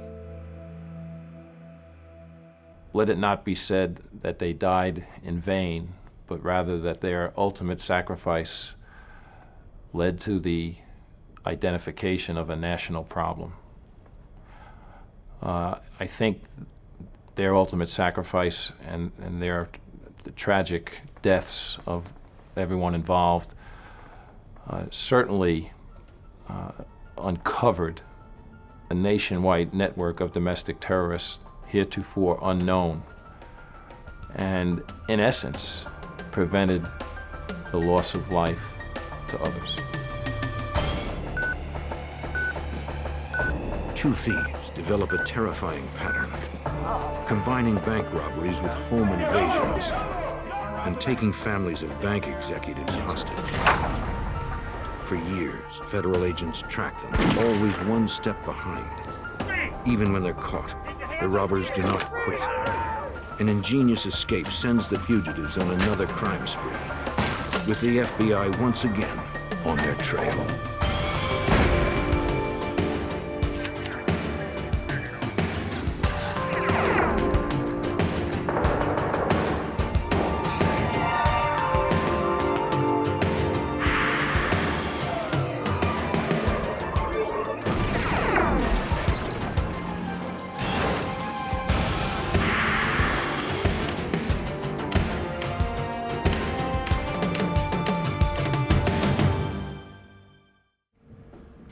Let it not be said that they died in vain, but rather that their ultimate sacrifice led to the identification of a national problem. I think their ultimate sacrifice and the tragic deaths of everyone involved certainly uncovered a nationwide network of domestic terrorists heretofore unknown, and in essence prevented the loss of life to others. Two thieves develop a terrifying pattern, combining bank robberies with home invasions and taking families of bank executives hostage. For years, federal agents track them, always one step behind. Even when they're caught, the robbers do not quit. An ingenious escape sends the fugitives on another crime spree, with the FBI once again on their trail.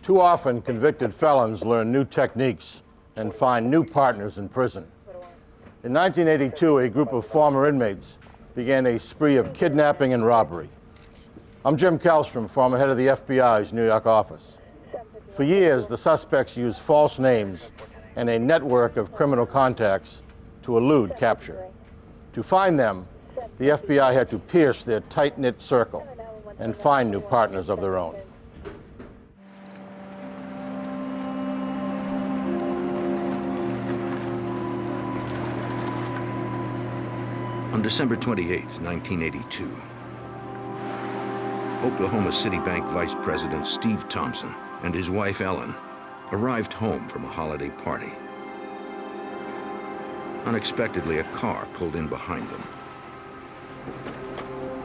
Too often, convicted felons learn new techniques and find new partners in prison. In 1982, a group of former inmates began a spree of kidnapping and robbery. I'm Jim Kallstrom, former head of the FBI's New York office. For years, the suspects used false names and a network of criminal contacts to elude capture. To find them, the FBI had to pierce their tight-knit circle and find new partners of their own. On December 28, 1982, Oklahoma City Bank Vice President Steve Thompson and his wife Ellen arrived home from a holiday party. Unexpectedly, a car pulled in behind them.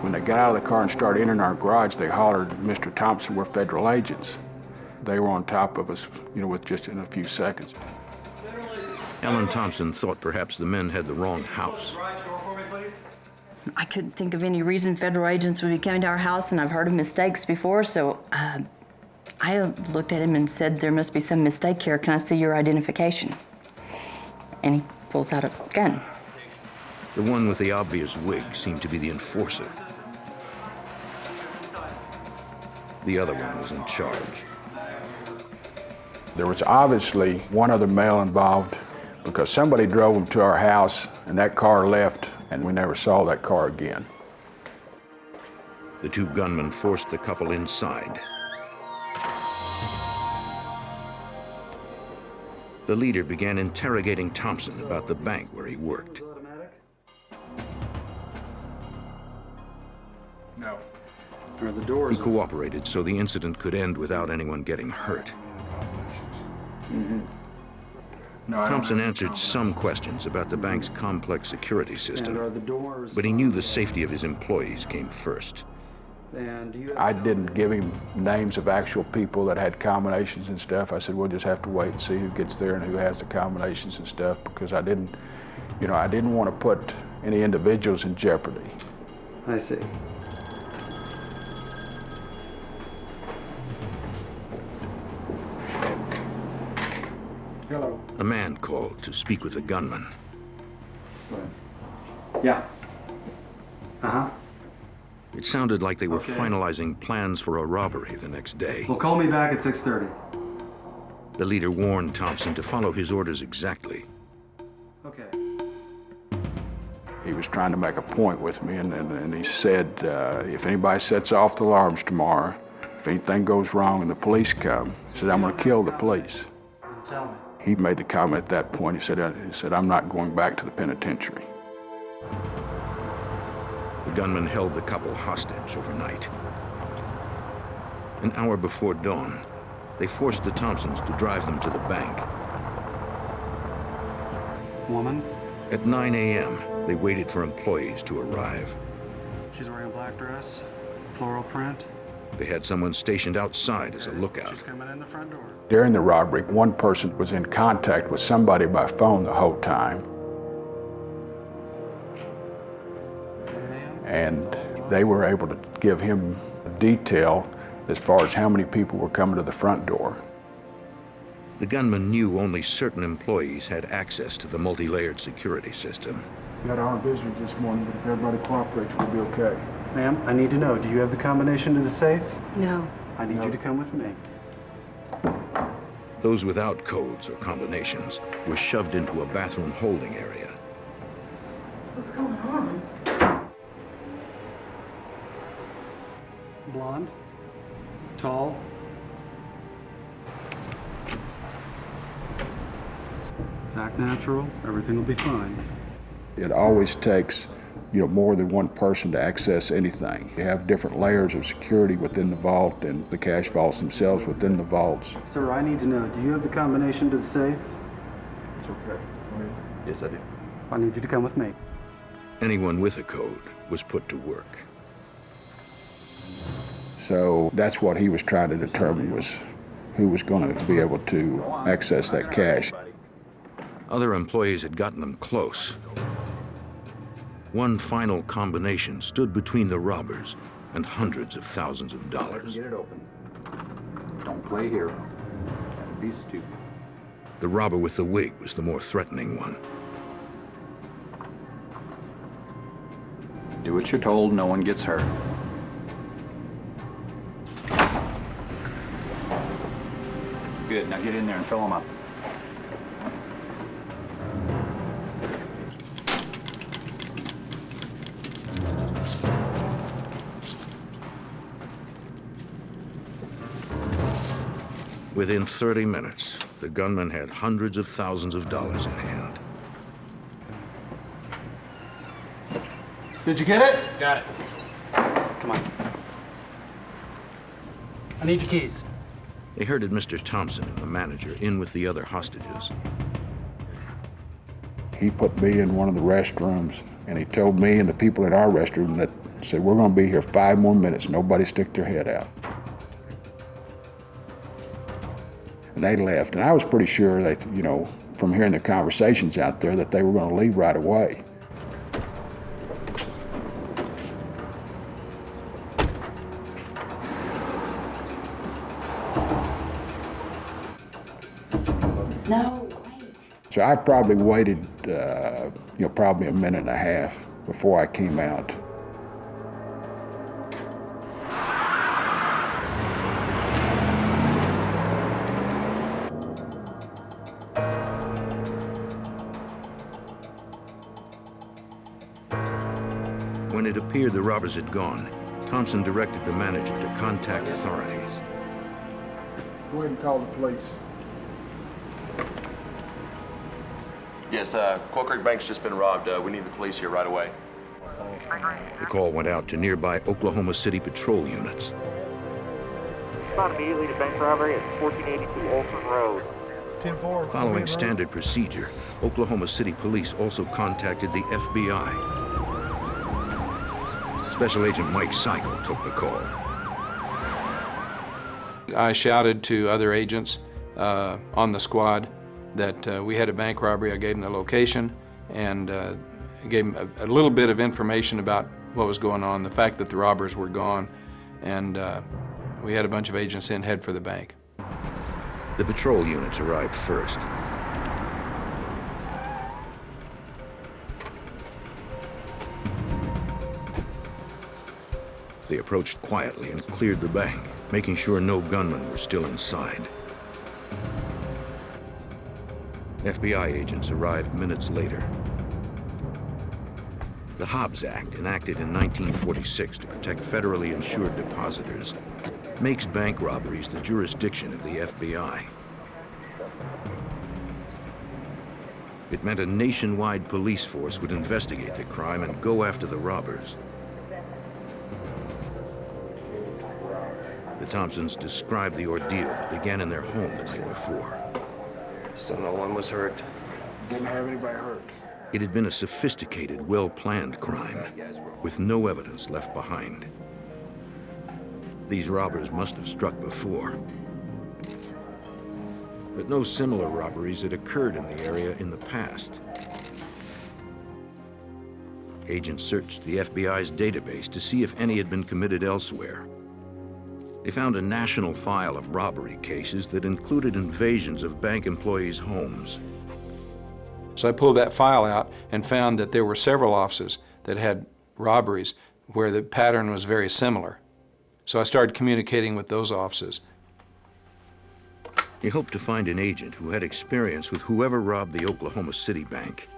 When they got out of the car and started entering our garage, they hollered, "Mr. Thompson, we're federal agents." They were on top of us, with just in a few seconds. Ellen Thompson thought perhaps the men had the wrong house. I couldn't think of any reason federal agents would be coming to our house, and I've heard of mistakes before, so I looked at him and said, "There must be some mistake here. Can I see your identification?" And he pulls out a gun. The one with the obvious wig seemed to be the enforcer. The other one was in charge. There was obviously one other male involved because somebody drove him to our house and that car left and we never saw that car again. The two gunmen forced the couple inside. The leader began interrogating Thompson about the bank where he worked. No. He cooperated so the incident could end without anyone getting hurt. Thompson answered some questions about the bank's complex security system, but he knew the safety of his employees came first. I didn't give him names of actual people that had combinations and stuff. I said, we'll just have to wait and see who gets there and who has the combinations and stuff, because I didn't want to put any individuals in jeopardy. I see. Hello. A man called to speak with the gunman. Yeah. Uh-huh. It sounded like they were finalizing plans for a robbery the next day. Well, call me back at 6:30. The leader warned Thompson to follow his orders exactly. Okay. He was trying to make a point with me, and he said, if anybody sets off the alarms tomorrow, if anything goes wrong and the police come, he said, I'm going to kill the police. Tell me. He made the comment at that point. He said, I'm not going back to the penitentiary. The gunman held the couple hostage overnight. An hour before dawn, they forced the Thompsons to drive them to the bank. Woman? At 9 a.m., they waited for employees to arrive. She's wearing a black dress, floral print. They had someone stationed outside as a lookout. She's coming in the front door. During the robbery, one person was in contact with somebody by phone the whole time. And they were able to give him detail as far as how many people were coming to the front door. The gunman knew only certain employees had access to the multi-layered security system. We had armed visitors this morning, but if everybody cooperates, we'll be okay. Ma'am, I need to know, do you have the combination to the safe? No. I need you to come with me. Those without codes or combinations were shoved into a bathroom holding area. What's going on? Blonde, tall, act natural, everything will be fine. It always takes, more than one person to access anything. You have different layers of security within the vault and the cash vaults themselves within the vaults. Sir, I need to know, do you have the combination to the safe? It's okay. Yes, I do. I need you to come with me. Anyone with a code was put to work. So that's what he was trying to determine, was who was going to be able to access that cash. Other employees had gotten them close. One final combination stood between the robbers and hundreds of thousands of dollars. Get it open. Don't play hero. Be stupid. The robber with the wig was the more threatening one. Do what you're told, no one gets hurt. Good, now get in there and fill them up. Within 30 minutes, the gunman had hundreds of thousands of dollars in hand. Did you get it? Got it. Come on. I need your keys. They herded Mr. Thompson and the manager in with the other hostages. He put me in one of the restrooms, and he told me and the people in our restroom that said, we're going to be here 5 more minutes. Nobody stick their head out. And they left. And I was pretty sure that, from hearing the conversations out there, that they were going to leave right away. No, wait. So I probably waited, probably a minute and a half before I came out. When it appeared the robbers had gone, Thompson directed the manager to contact authorities. Go ahead and call the police. Yes, Quail Creek Bank's just been robbed. We need the police here right away. The call went out to nearby Oklahoma City patrol units. Respond immediately to bank robbery at 1482 Olson Road. 10-4. Following standard procedure, Oklahoma City police also contacted the FBI. Special Agent Mike Cycle took the call. I shouted to other agents on the squad that we had a bank robbery. I gave them the location and gave them a little bit of information about what was going on, the fact that the robbers were gone, and we had a bunch of agents in head for the bank. The patrol units arrived first. They approached quietly and cleared the bank, making sure no gunmen were still inside. FBI agents arrived minutes later. The Hobbs Act, enacted in 1946 to protect federally insured depositors, makes bank robberies the jurisdiction of the FBI. It meant a nationwide police force would investigate the crime and go after the robbers. The Thompsons described the ordeal that began in their home the night before. So no one was hurt. Didn't have anybody hurt. It had been a sophisticated, well-planned crime, with no evidence left behind. These robbers must have struck before. But no similar robberies had occurred in the area in the past. Agents searched the FBI's database to see if any had been committed elsewhere. They found a national file of robbery cases that included invasions of bank employees' homes. So I pulled that file out and found that there were several offices that had robberies where the pattern was very similar. So I started communicating with those offices. He hoped to find an agent who had experience with whoever robbed the Oklahoma City bank,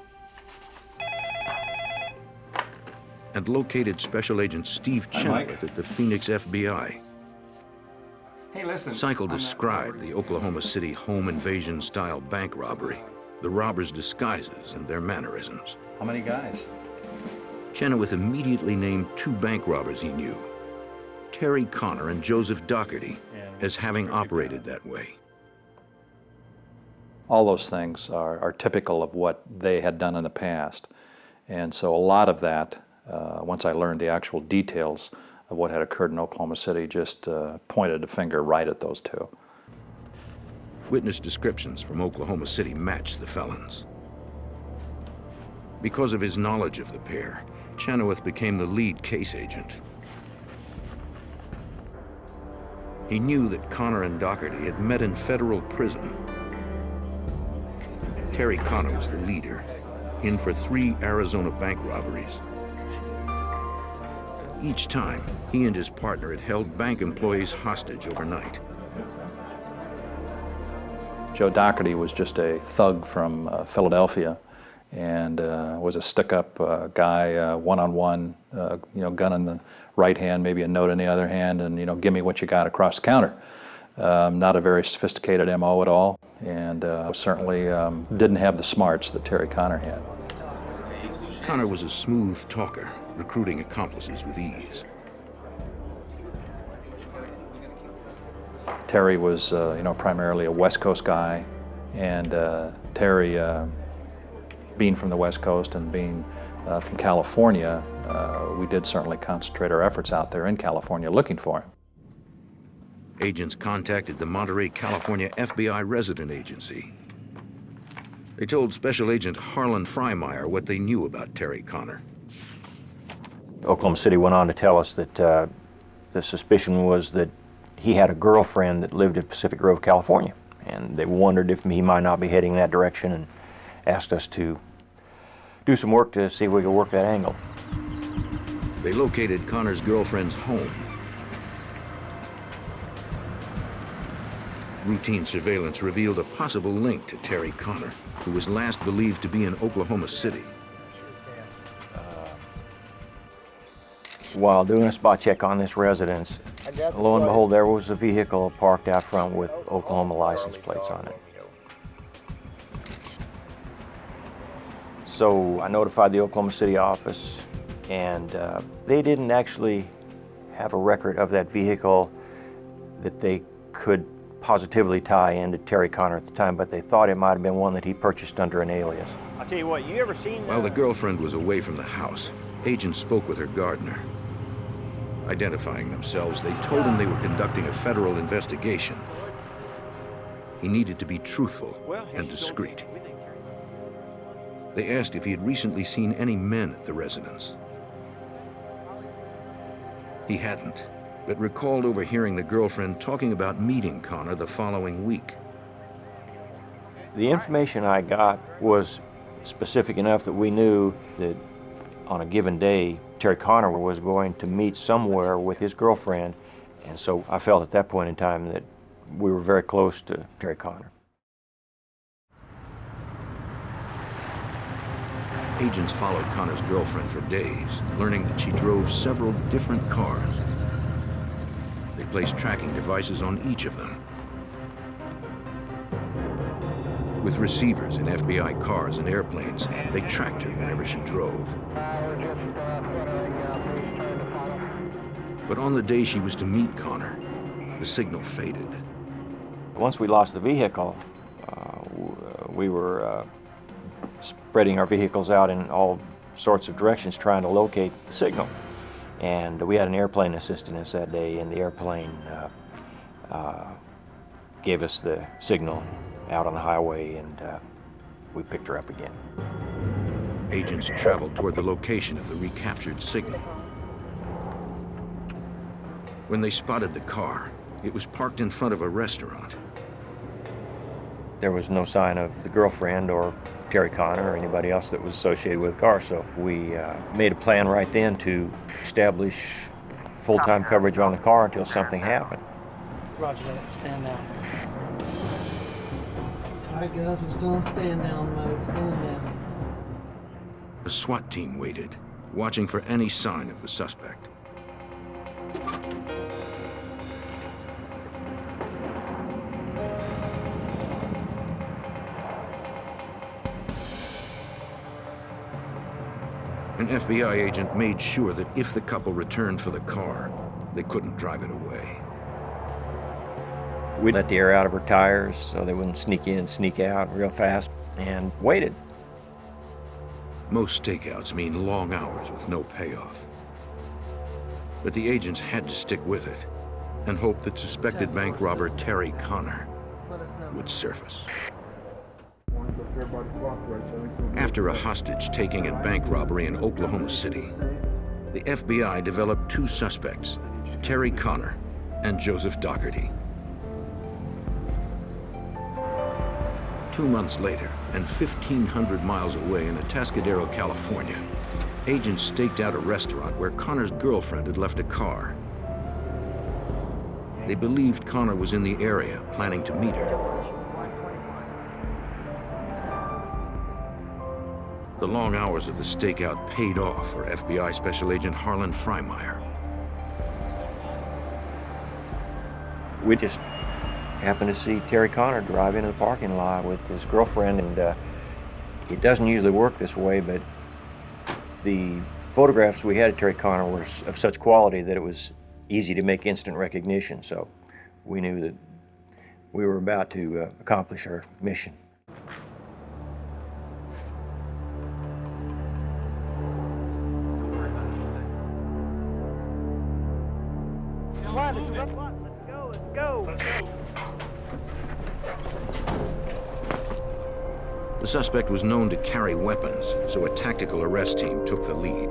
and located Special Agent Steve Chenoweth at the Phoenix FBI. Hey, listen. Cycle described the Oklahoma City home invasion-style bank robbery. the robbers' disguises and their mannerisms. How many guys? Chenoweth immediately named 2 bank robbers he knew, Terry Connor and Joseph Dougherty, as having operated that way. All those things are typical of what they had done in the past. And so a lot of that, once I learned the actual details of what had occurred in Oklahoma City, just pointed a finger right at those 2. Witness descriptions from Oklahoma City matched the felons. Because of his knowledge of the pair, Chenoweth became the lead case agent. He knew that Connor and Dougherty had met in federal prison. Terry Connor was the leader, in for 3 Arizona bank robberies. Each time, he and his partner had held bank employees hostage overnight. Joe Dougherty was just a thug from Philadelphia, and was a stick-up guy, one-on-one, gun in the right hand, maybe a note in the other hand, and give me what you got across the counter. Not a very sophisticated MO at all, and certainly didn't have the smarts that Terry Connor had. Connor was a smooth talker, recruiting accomplices with ease. Terry was, primarily a West Coast guy, and Terry, being from the West Coast and being from California, we did certainly concentrate our efforts out there in California looking for him. Agents contacted the Monterey, California FBI resident agency. They told Special Agent Harlan Freimeyer what they knew about Terry Connor. Oklahoma City went on to tell us that the suspicion was that he had a girlfriend that lived in Pacific Grove, California, and they wondered if he might not be heading that direction and asked us to do some work to see if we could work that angle. They located Connor's girlfriend's home. Routine surveillance revealed a possible link to Terry Connor, who was last believed to be in Oklahoma City. While doing a spot check on this residence, lo and behold, there was a vehicle parked out front with Oklahoma license plates on it. So I notified the Oklahoma City office, and they didn't actually have a record of that vehicle that they could positively tie into Terry Connor at the time, but they thought it might have been one that he purchased under an alias. I'll tell you what, you ever seen While the girlfriend was away from the house, agents spoke with her gardener. Identifying themselves, they told him they were conducting a federal investigation. He needed to be truthful and discreet. They asked if he had recently seen any men at the residence. He hadn't, but recalled overhearing the girlfriend talking about meeting Connor the following week. The information I got was specific enough that we knew that on a given day, Terry Connor was going to meet somewhere with his girlfriend, and so I felt at that point in time that we were very close to Terry Connor. Agents followed Connor's girlfriend for days, learning that she drove several different cars. They placed tracking devices on each of them. With receivers in FBI cars and airplanes, they tracked her whenever she drove. But on the day she was to meet Connor, the signal faded. Once we lost the vehicle, we were spreading our vehicles out in all sorts of directions trying to locate the signal. And we had an airplane assisting us that day, and the airplane gave us the signal out on the highway, and we picked her up again. Agents traveled toward the location of the recaptured signal. When they spotted the car, it was parked in front of a restaurant. There was no sign of the girlfriend or Terry Connor or anybody else that was associated with the car, so we made a plan right then to establish full-time coverage on the car until something happened. Roger that. Stand down. All right, guys, we're still in stand down mode. Stand down. A SWAT team waited, watching for any sign of the suspect. An FBI agent made sure that if the couple returned for the car, they couldn't drive it away. We let the air out of her tires so they wouldn't sneak in, sneak out real fast, and waited. Most stakeouts mean long hours with no payoff. But the agents had to stick with it and hope that suspected bank robber Terry Connor would surface. After a hostage-taking and bank robbery in Oklahoma City, the FBI developed two suspects, Terry Connor and Joseph Dougherty. 2 months later, and 1,500 miles away in Atascadero, California, agents staked out a restaurant where Connor's girlfriend had left a car. They believed Connor was in the area, planning to meet her. The long hours of the stakeout paid off for FBI Special Agent Harlan Freimeyer. We just happened to see Terry Connor drive into the parking lot with his girlfriend, and it doesn't usually work this way, but the photographs we had of Terry Connor were of such quality that it was easy to make instant recognition, so we knew that we were about to accomplish our mission. Let's go. The suspect was known to carry weapons, so a tactical arrest team took the lead.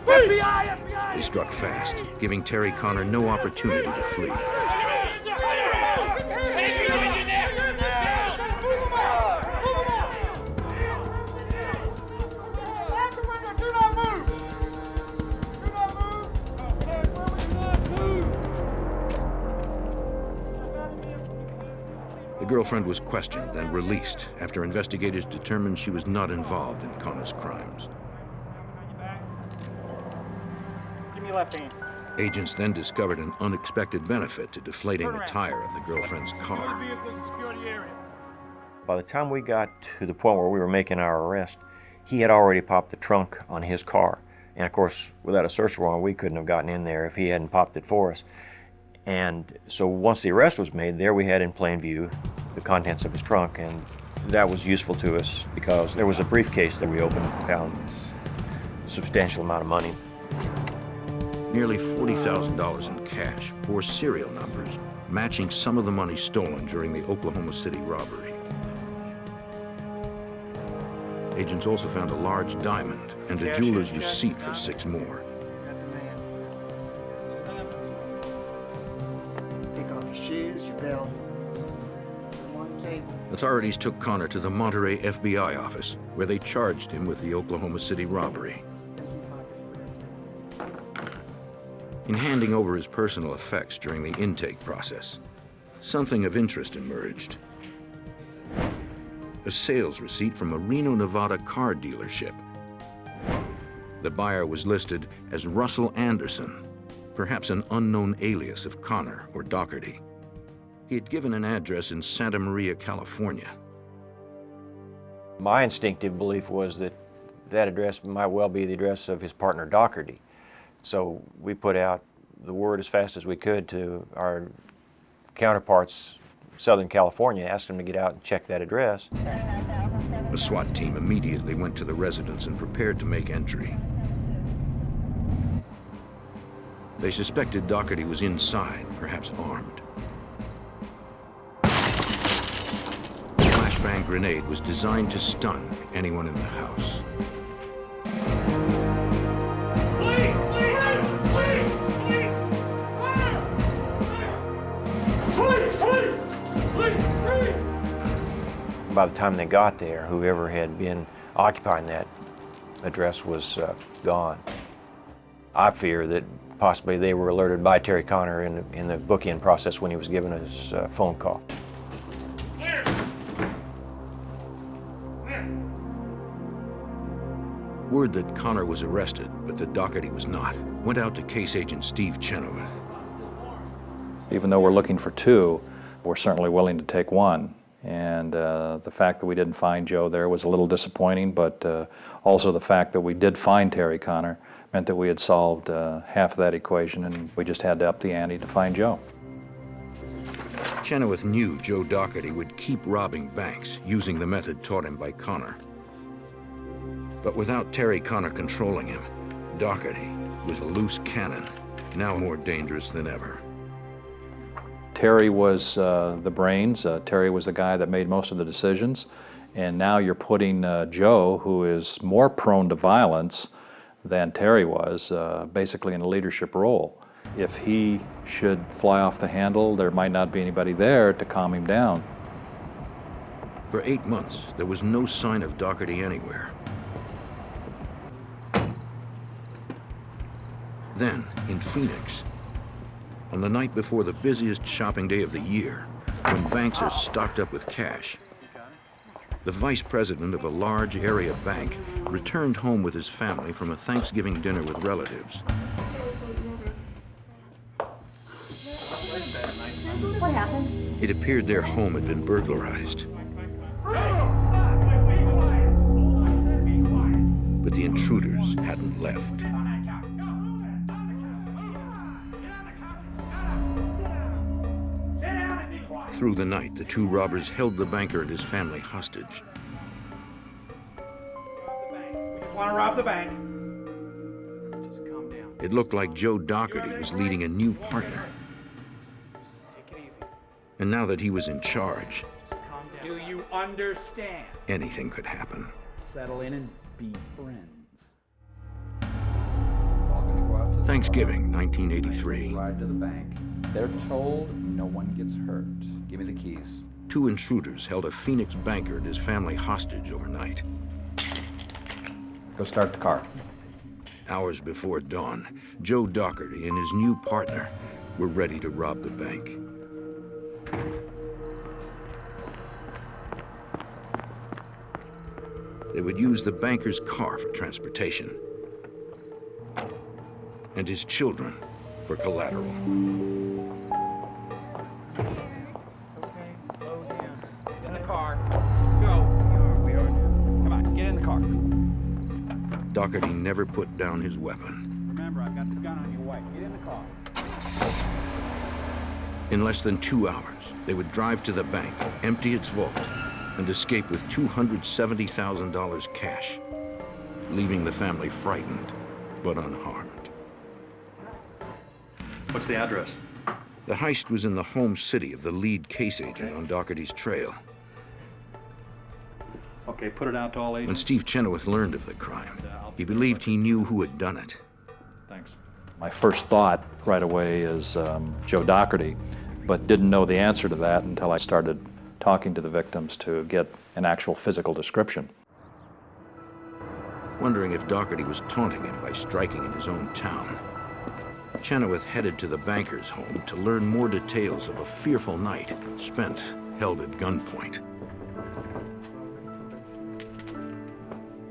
FBI! They struck fast, giving Terry Connor no opportunity to flee. The girlfriend was questioned, then released after investigators determined she was not involved in Connor's crimes. Give me your left hand. Agents then discovered an unexpected benefit to deflating the tire of the girlfriend's car. By the time we got to the point where we were making our arrest, he had already popped the trunk on his car. And of course, without a search warrant, we couldn't have gotten in there if he hadn't popped it for us. And so once the arrest was made, there we had in plain view the contents of his trunk, and that was useful to us because there was a briefcase that we opened and found a substantial amount of money. Nearly $40,000 in cash bore serial numbers matching some of the money stolen during the Oklahoma City robbery. Agents also found a large diamond and a jeweler's receipt for 6 more. Take off your shoes, your belt. Authorities took Connor to the Monterey FBI office, where they charged him with the Oklahoma City robbery. In handing over his personal effects during the intake process, something of interest emerged. A sales receipt from a Reno, Nevada car dealership. The buyer was listed as Russell Anderson, perhaps an unknown alias of Connor or Dougherty. He had given an address in Santa Maria, California. My instinctive belief was that that address might well be the address of his partner Dougherty. So we put out the word as fast as we could to our counterparts in Southern California, asked them to get out and check that address. A SWAT team immediately went to the residence and prepared to make entry. They suspected Dougherty was inside, perhaps armed. The flashbang grenade was designed to stun anyone in the house. By the time they got there, whoever had been occupying that address was gone. I fear that possibly they were alerted by Terry Connor in the book-in process when he was given his phone call. Word that Connor was arrested, but that Doherty was not, went out to case agent Steve Chenoweth. Even though we're looking for two, we're certainly willing to take one. And the fact that we didn't find Joe there was a little disappointing, but also the fact that we did find Terry Connor meant that we had solved half of that equation, and we just had to up the ante to find Joe. Chenoweth knew Joe Doherty would keep robbing banks using the method taught him by Connor. But without Terry Connor controlling him, Doherty was a loose cannon, now more dangerous than ever. Terry was the brains. Terry was the guy that made most of the decisions. And now you're putting Joe, who is more prone to violence than Terry was, basically in a leadership role. If he should fly off the handle, there might not be anybody there to calm him down. For 8 months, there was no sign of Doherty anywhere. Then, in Phoenix, on the night before the busiest shopping day of the year, when banks are stocked up with cash, the vice president of a large area bank returned home with his family from a Thanksgiving dinner with relatives. What happened? It appeared their home had been burglarized. But the intruders hadn't left. Through the night, the two robbers held the banker and his family hostage. We just want to rob the bank. Just calm down. It looked like Joe Doherty was leading a new partner. Take it easy. And now that he was in charge, Do you understand? anything could happen. Settle in and be friends. Thanksgiving, 1983. Ride to the bank. They're told no one gets hurt. Give me the keys. Two intruders held a Phoenix banker and his family hostage overnight. Go start the car. Hours before dawn, Joe Doherty and his new partner were ready to rob the bank. They would use the banker's car for transportation and his children for collateral. In the car. Go. We are. Come on, get in the car. Doherty never put down his weapon. Remember, I've got the gun on your wife. Get in the car. In less than 2 hours, they would drive to the bank, empty its vault, and escape with $270,000 cash, leaving the family frightened but unharmed. What's the address? The heist was in the home city of the lead case agent on Doherty's trail. Okay, put it out to all agents. When Steve Chenoweth learned of the crime, he believed he knew who had done it. Thanks. My first thought right away is Joe Doherty, but didn't know the answer to that until I started talking to the victims to get an actual physical description. Wondering if Doherty was taunting him by striking in his own town, Chenoweth headed to the banker's home to learn more details of a fearful night spent held at gunpoint.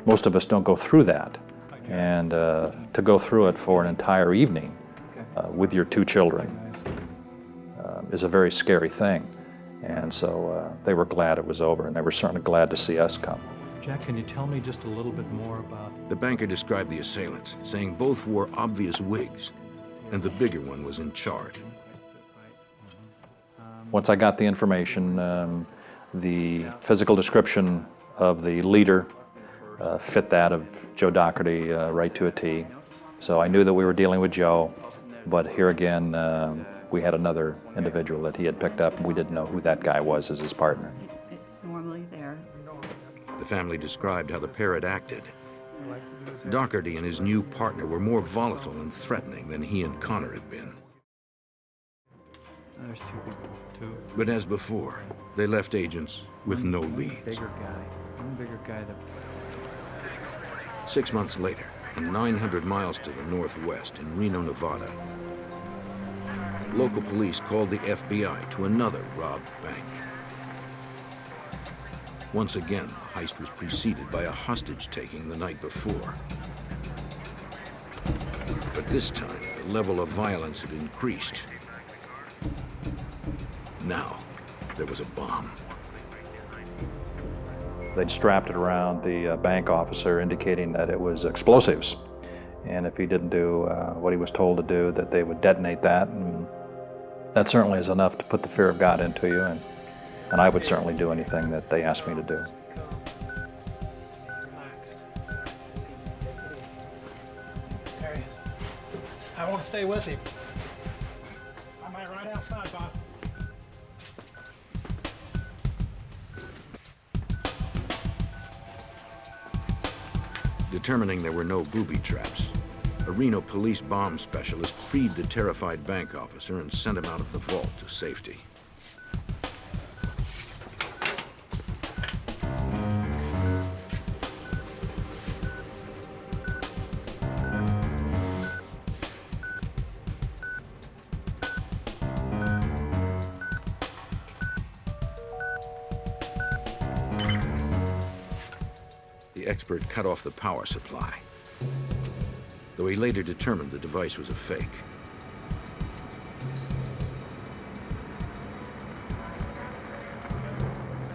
Most of us don't go through that, and to go through it for an entire evening with your two children is a very scary thing. And so they were glad it was over, and they were certainly glad to see us come. Jack, can you tell me just a little bit more about... The banker described the assailants, saying both wore obvious wigs, and the bigger one was in charge. Once I got the information, the physical description of the leader fit that of Joe Doherty right to a T. So I knew that we were dealing with Joe, but here again, we had another individual that he had picked up, and we didn't know who that guy was as his partner. It's normally there. The family described how the pair had acted. Doherty and his new partner were more volatile and threatening than he and Connor had been. There's two people, two. But as before, they left agents with no leads. One bigger guy that... 6 months later, and 900 miles to the northwest in Reno, Nevada, local police called the FBI to another robbed bank. Once again, the heist was preceded by a hostage-taking the night before. But this time, the level of violence had increased. Now, there was a bomb. They'd strapped it around the bank officer, indicating that it was explosives. And if he didn't do what he was told to do, that they would detonate that. And that certainly is enough to put the fear of God into you. And I would certainly do anything that they asked me to do. I want to stay with him. I might right outside, Bob. Determining there were no booby traps, a Reno police bomb specialist freed the terrified bank officer and sent him out of the vault to safety. The expert cut off the power supply, though he later determined the device was a fake.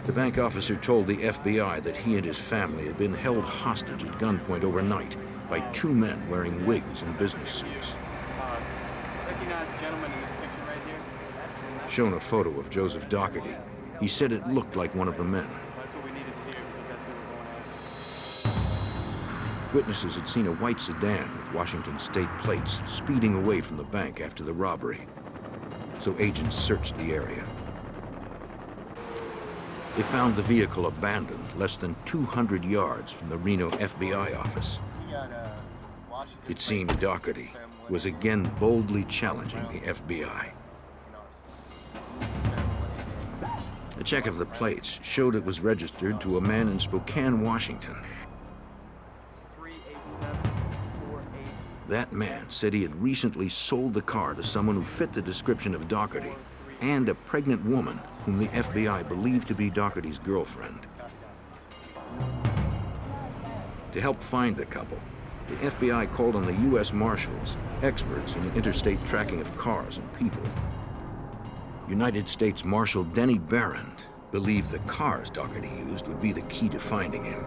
The bank officer told the FBI that he and his family had been held hostage at gunpoint overnight by two men wearing wigs and business suits. Recognize the gentleman in this picture right here? That's him. Shown a photo of Joseph Dougherty, he said it looked like one of the men. That's what we needed to hear because that's who we're going after. Witnesses had seen a white sedan with Washington state plates speeding away from the bank after the robbery, so agents searched the area. They found the vehicle abandoned less than 200 yards from the Reno FBI office. It seemed Dougherty was again boldly challenging the FBI. A check of the plates showed it was registered to a man in Spokane, Washington. That man said he had recently sold the car to someone who fit the description of Dougherty and a pregnant woman whom the FBI believed to be Dougherty's girlfriend. To help find the couple, the FBI called on the U.S. Marshals, experts in interstate tracking of cars and people. United States Marshal Denny Barrand believed the cars Dougherty used would be the key to finding him.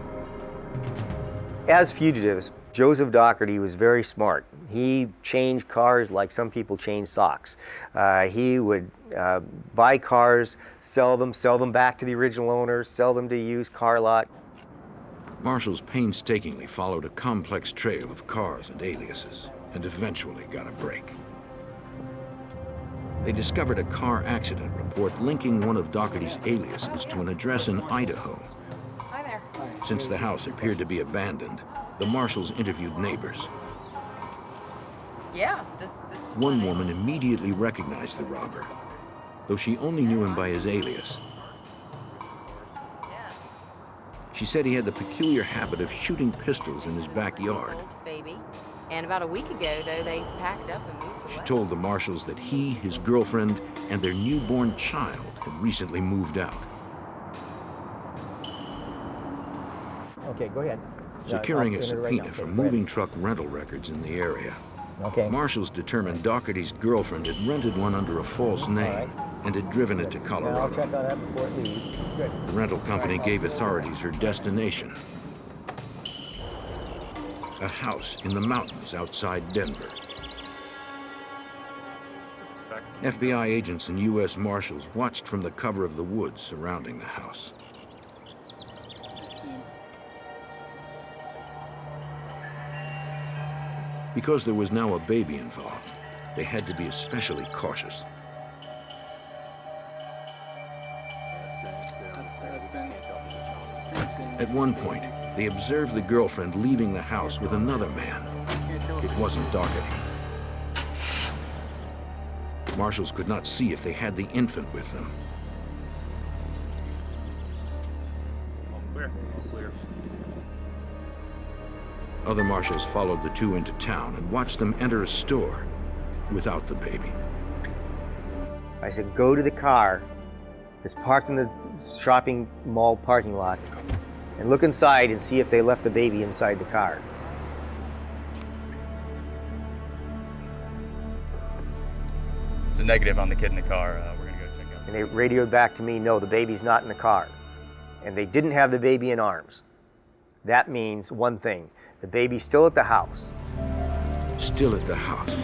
As fugitives, Joseph Dougherty was very smart. He changed cars like some people change socks. He would buy cars, sell them back to the original owners, sell them to a used car lot. Marshals painstakingly followed a complex trail of cars and aliases, and eventually got a break. They discovered a car accident report linking one of Dougherty's aliases to an address in Idaho. Hi there. Since the house appeared to be abandoned, the marshals interviewed neighbors. Yeah, this One woman immediately recognized the robber, though she only knew him by his alias. She said he had the peculiar habit of shooting pistols in his backyard. baby. And about a week ago, though, they packed up and moved away. She told the marshals that he, his girlfriend, and their newborn child had recently moved out. Okay, go ahead. Securing a subpoena for moving truck rental records in the area. Okay. Marshals determined Dougherty's girlfriend had rented one under a false name and had driven it to I'll Colorado. check on that before it leaves. Good. The rental company gave authorities her destination. A house in the mountains outside Denver. FBI agents and U.S. Marshals watched from the cover of the woods surrounding the house. Because there was now a baby involved, they had to be especially cautious. At one point, they observed the girlfriend leaving the house with another man. It wasn't Dougherty. Marshals could not see if they had the infant with them. Other marshals followed the two into town and watched them enter a store without the baby. I said, go to the car is parked in the shopping mall parking lot and look inside and see if they left the baby inside the car. It's a negative on the kid in the car. We're going to go check out. And they radioed back to me, no, the baby's not in the car. And they didn't have the baby in arms. That means one thing, the baby's still at the house. Still at the house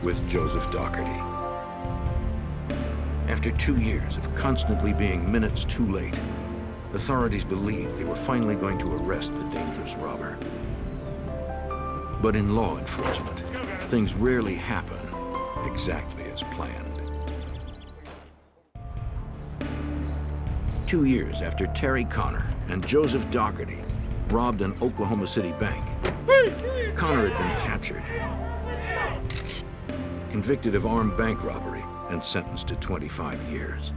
with Joseph Dougherty. After 2 years of constantly being minutes too late, authorities believed they were finally going to arrest the dangerous robber. But in law enforcement, things rarely happen exactly as planned. 2 years after Terry Connor and Joseph Dougherty robbed an Oklahoma City bank, Connor had been captured, convicted of armed bank robbery, and sentenced to 25 years.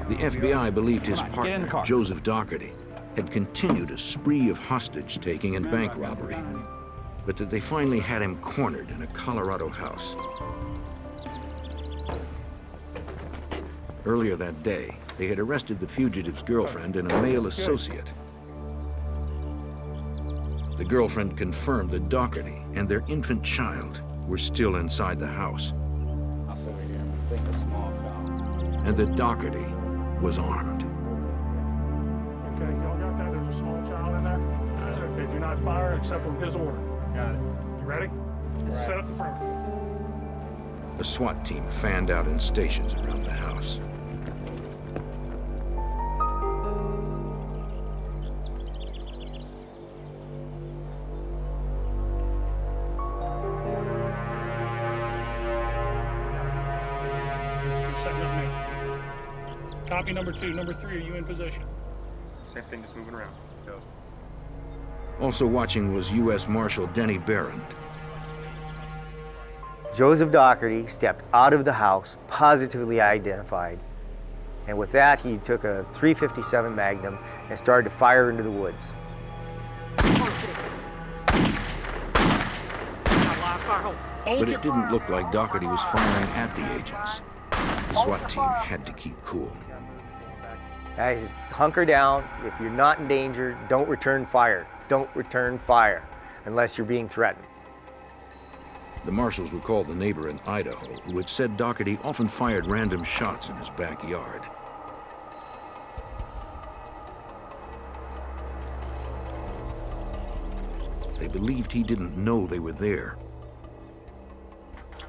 The FBI believed his partner, Joseph Dougherty, had continued a spree of hostage-taking and bank robbery, but that they finally had him cornered in a Colorado house. Earlier that day, they had arrested the fugitive's girlfriend and a male associate. The girlfriend confirmed that Dougherty and their infant child were still inside the house, and that Dougherty was armed. Okay, y'all got that? There's a small child in there? Yes, sir. Okay, do not fire except from his order. Got it. You ready? Right. Set up the front. A SWAT team fanned out in stations around the house. Copy number 2. Number 3, are you in position? Same thing, just moving around. Go. Also watching was U.S. Marshal Denny Barron. Joseph Dougherty stepped out of the house, positively identified, and with that he took a .357 Magnum and started to fire into the woods. But it didn't look like Dougherty was firing at the agents. The SWAT team had to keep cool. Guys, hunker down. If you're not in danger, don't return fire. Don't return fire unless you're being threatened. The marshals recalled the neighbor in Idaho who had said Dougherty often fired random shots in his backyard. They believed he didn't know they were there.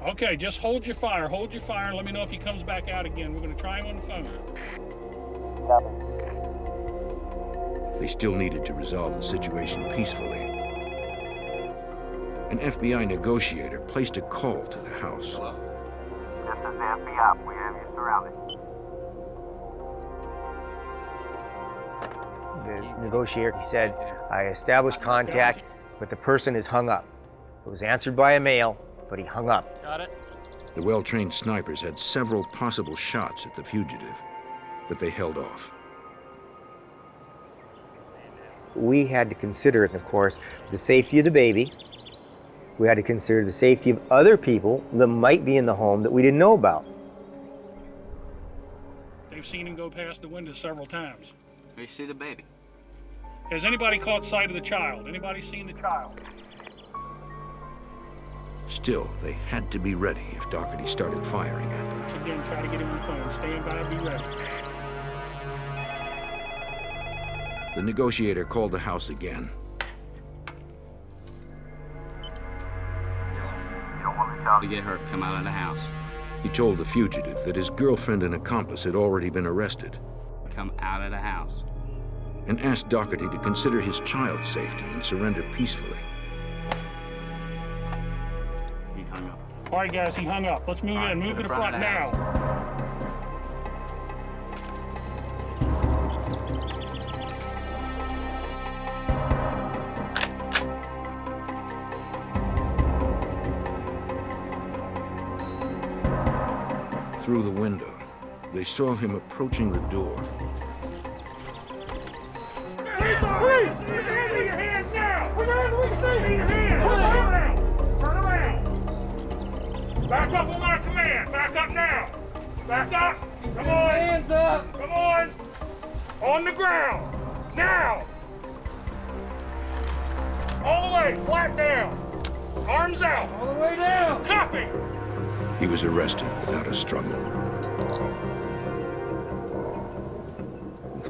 Okay, just hold your fire. Hold your fire and let me know if he comes back out again. We're going to try him on the phone. They still needed to resolve the situation peacefully. An FBI negotiator placed a call to the house. Hello? This is the FBI. We have you surrounded. The negotiator, he said, I established contact, but the person is hung up. It was answered by a male, but he hung up. Got it. The well-trained snipers had several possible shots at the fugitive, but they held off. We had to consider, of course, the safety of the baby. We had to consider the safety of other people that might be in the home that we didn't know about. They've seen him go past the window several times. You see the baby? Has anybody caught sight of the child? Anybody seen the child? Still, they had to be ready if Dougherty started firing at them. So again, try to get him on the phone. Stand by, be ready. The negotiator called the house again. To get her to come out of the house. He told the fugitive that his girlfriend and accomplice had already been arrested. Come out of the house. And asked Dougherty to consider his child's safety and surrender peacefully. He hung up. All right, guys, he hung up. Let's move in. Move to the front now. Through the window, they saw him approaching the door. Freeze! Put your hands in your hands now! Put your hands where you see your hands! Turn around! Back up on my command! Back up now! Back up! Come on, hands up! Come on! On the ground! Now! All the way, flat down! Arms out! All the way down! Copy! He was arrested without a struggle.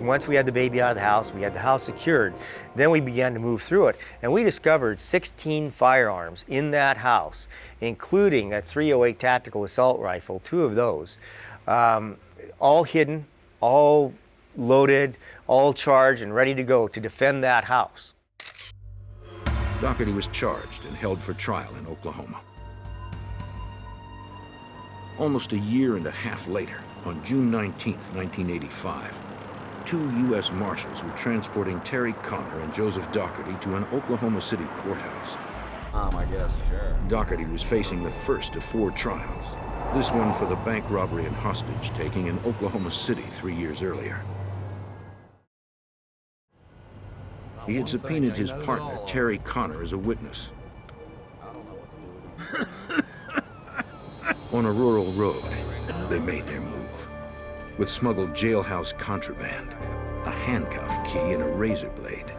Once we had the baby out of the house, we had the house secured, then we began to move through it, and we discovered 16 firearms in that house, including a .308 tactical assault rifle, 2 of those, all hidden, all loaded, all charged and ready to go to defend that house. Doherty was charged and held for trial in Oklahoma. Almost a year and a half later, on June 19, 1985, 2 U.S. Marshals were transporting Terry Conner and Joseph Doherty to an Oklahoma City courthouse. I guess, sure. Doherty was facing the first of 4 trials, this one for the bank robbery and hostage-taking in Oklahoma City 3 years earlier. He had subpoenaed his partner, Terry Conner, as a witness. On a rural road, they made their move. With smuggled jailhouse contraband, a handcuff key and a razor blade.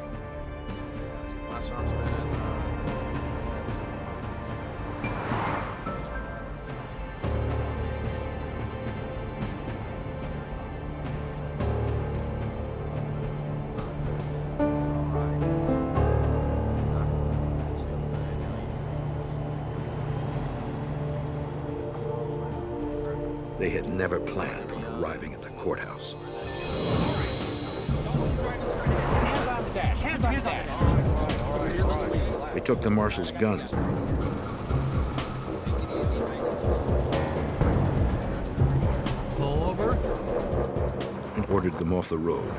They had never planned on arriving at the courthouse. They took the marshal's guns Pull over. and ordered them off the road.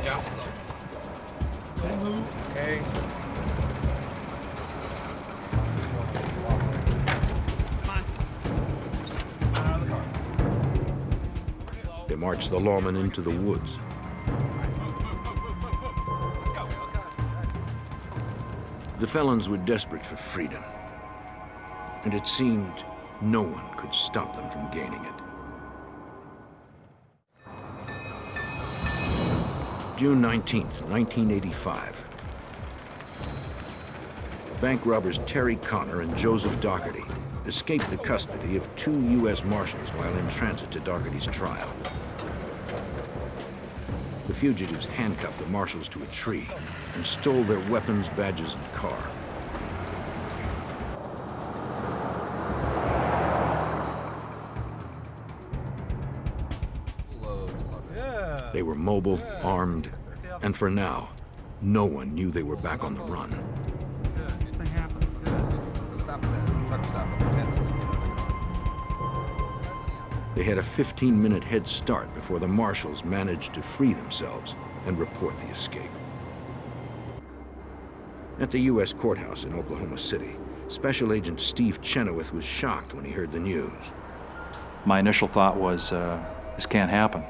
Yeah. Don't move. Okay. They marched the lawman into the woods. The felons were desperate for freedom, and it seemed no one could stop them from gaining it. June 19th, 1985. Bank robbers Terry Conner and Joseph Doherty escaped the custody of 2 U.S. Marshals while in transit to Doherty's trial. The fugitives handcuffed the Marshals to a tree and stole their weapons, badges, and car. They were mobile, armed, and for now, no one knew they were back on the run. Nothing happened. Good. Stop that. Truck stop. They had a 15-minute head start before the Marshals managed to free themselves and report the escape. At the U.S. courthouse in Oklahoma City, Special Agent Steve Chenoweth was shocked when he heard the news. My initial thought was, this can't happen.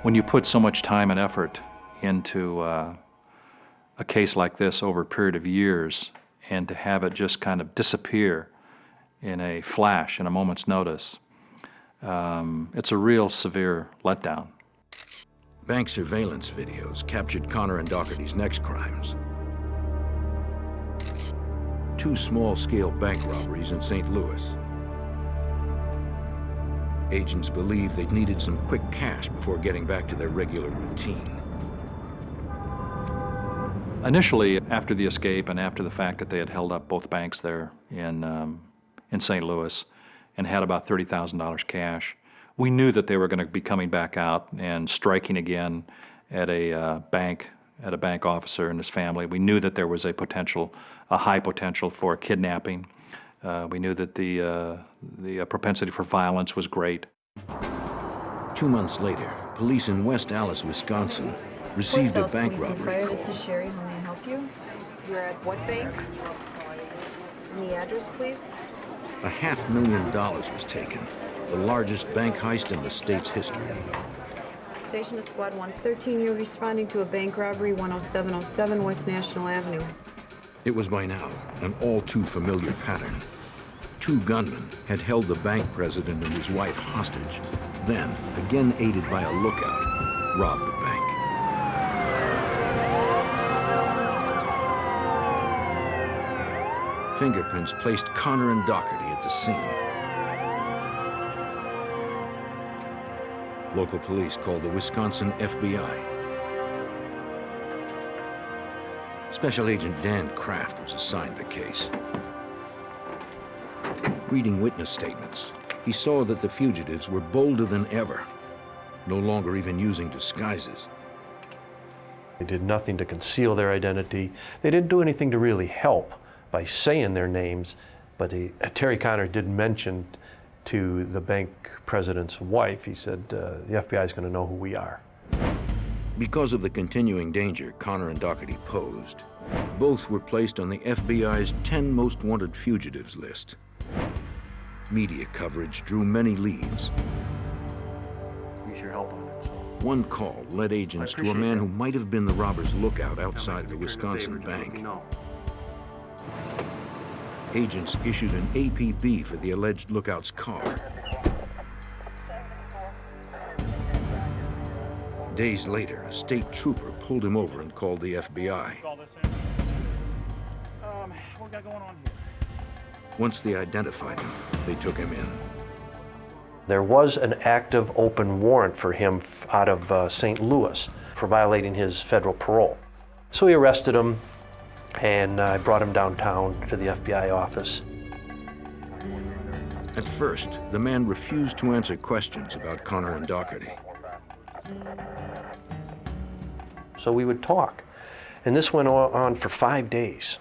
When you put so much time and effort into a case like this over a period of years, and to have it just kind of disappear in a flash, in a moment's notice, it's a real severe letdown. Bank surveillance videos captured Conner and Doherty's next crimes. 2 small-scale bank robberies in St. Louis. Agents believed they'd needed some quick cash before getting back to their regular routine. Initially, after the escape and after the fact that they had held up both banks there in St. Louis and had about $30,000 cash, we knew that they were going to be coming back out and striking again at a bank officer and his family. We knew that there was a high potential for kidnapping. We knew that the propensity for violence was great. 2 months later, police in West Allis, Wisconsin, received a bank robbery call. This is Sherry. How may I help you? You're at what bank? And the address, please? $500,000 was taken, the largest bank heist in the state's history. Station to Squad 113. You're responding to a bank robbery, 10707 West National Avenue. It was by now an all too familiar pattern. two gunmen had held the bank president and his wife hostage, then, again aided by a lookout, robbed the bank. Fingerprints placed Connor and Doherty at the scene. Local police called the Wisconsin FBI. Special Agent Dan Kraft was assigned the case. Reading witness statements, he saw that the fugitives were bolder than ever, no longer even using disguises. They did nothing to conceal their identity. They didn't do anything to really help by saying their names, but Terry Connor did mention to the bank president's wife, he said, the FBI is going to know who we are. Because of the continuing danger Connor and Doherty posed, both were placed on the FBI's 10 most wanted fugitives list. Media coverage drew many leads. Use your help on it. One call led agents to a man who might have been the robber's lookout outside the Wisconsin bank. Agents issued an APB for the alleged lookout's car. Days later, a state trooper pulled him over and called the FBI. What we got going on here? Once they identified him, they took him in. There was an active open warrant for him out of St. Louis for violating his federal parole. So we arrested him, and I brought him downtown to the FBI office. At first, the man refused to answer questions about Connor and Doherty. So we would talk. And this went on for 5 days.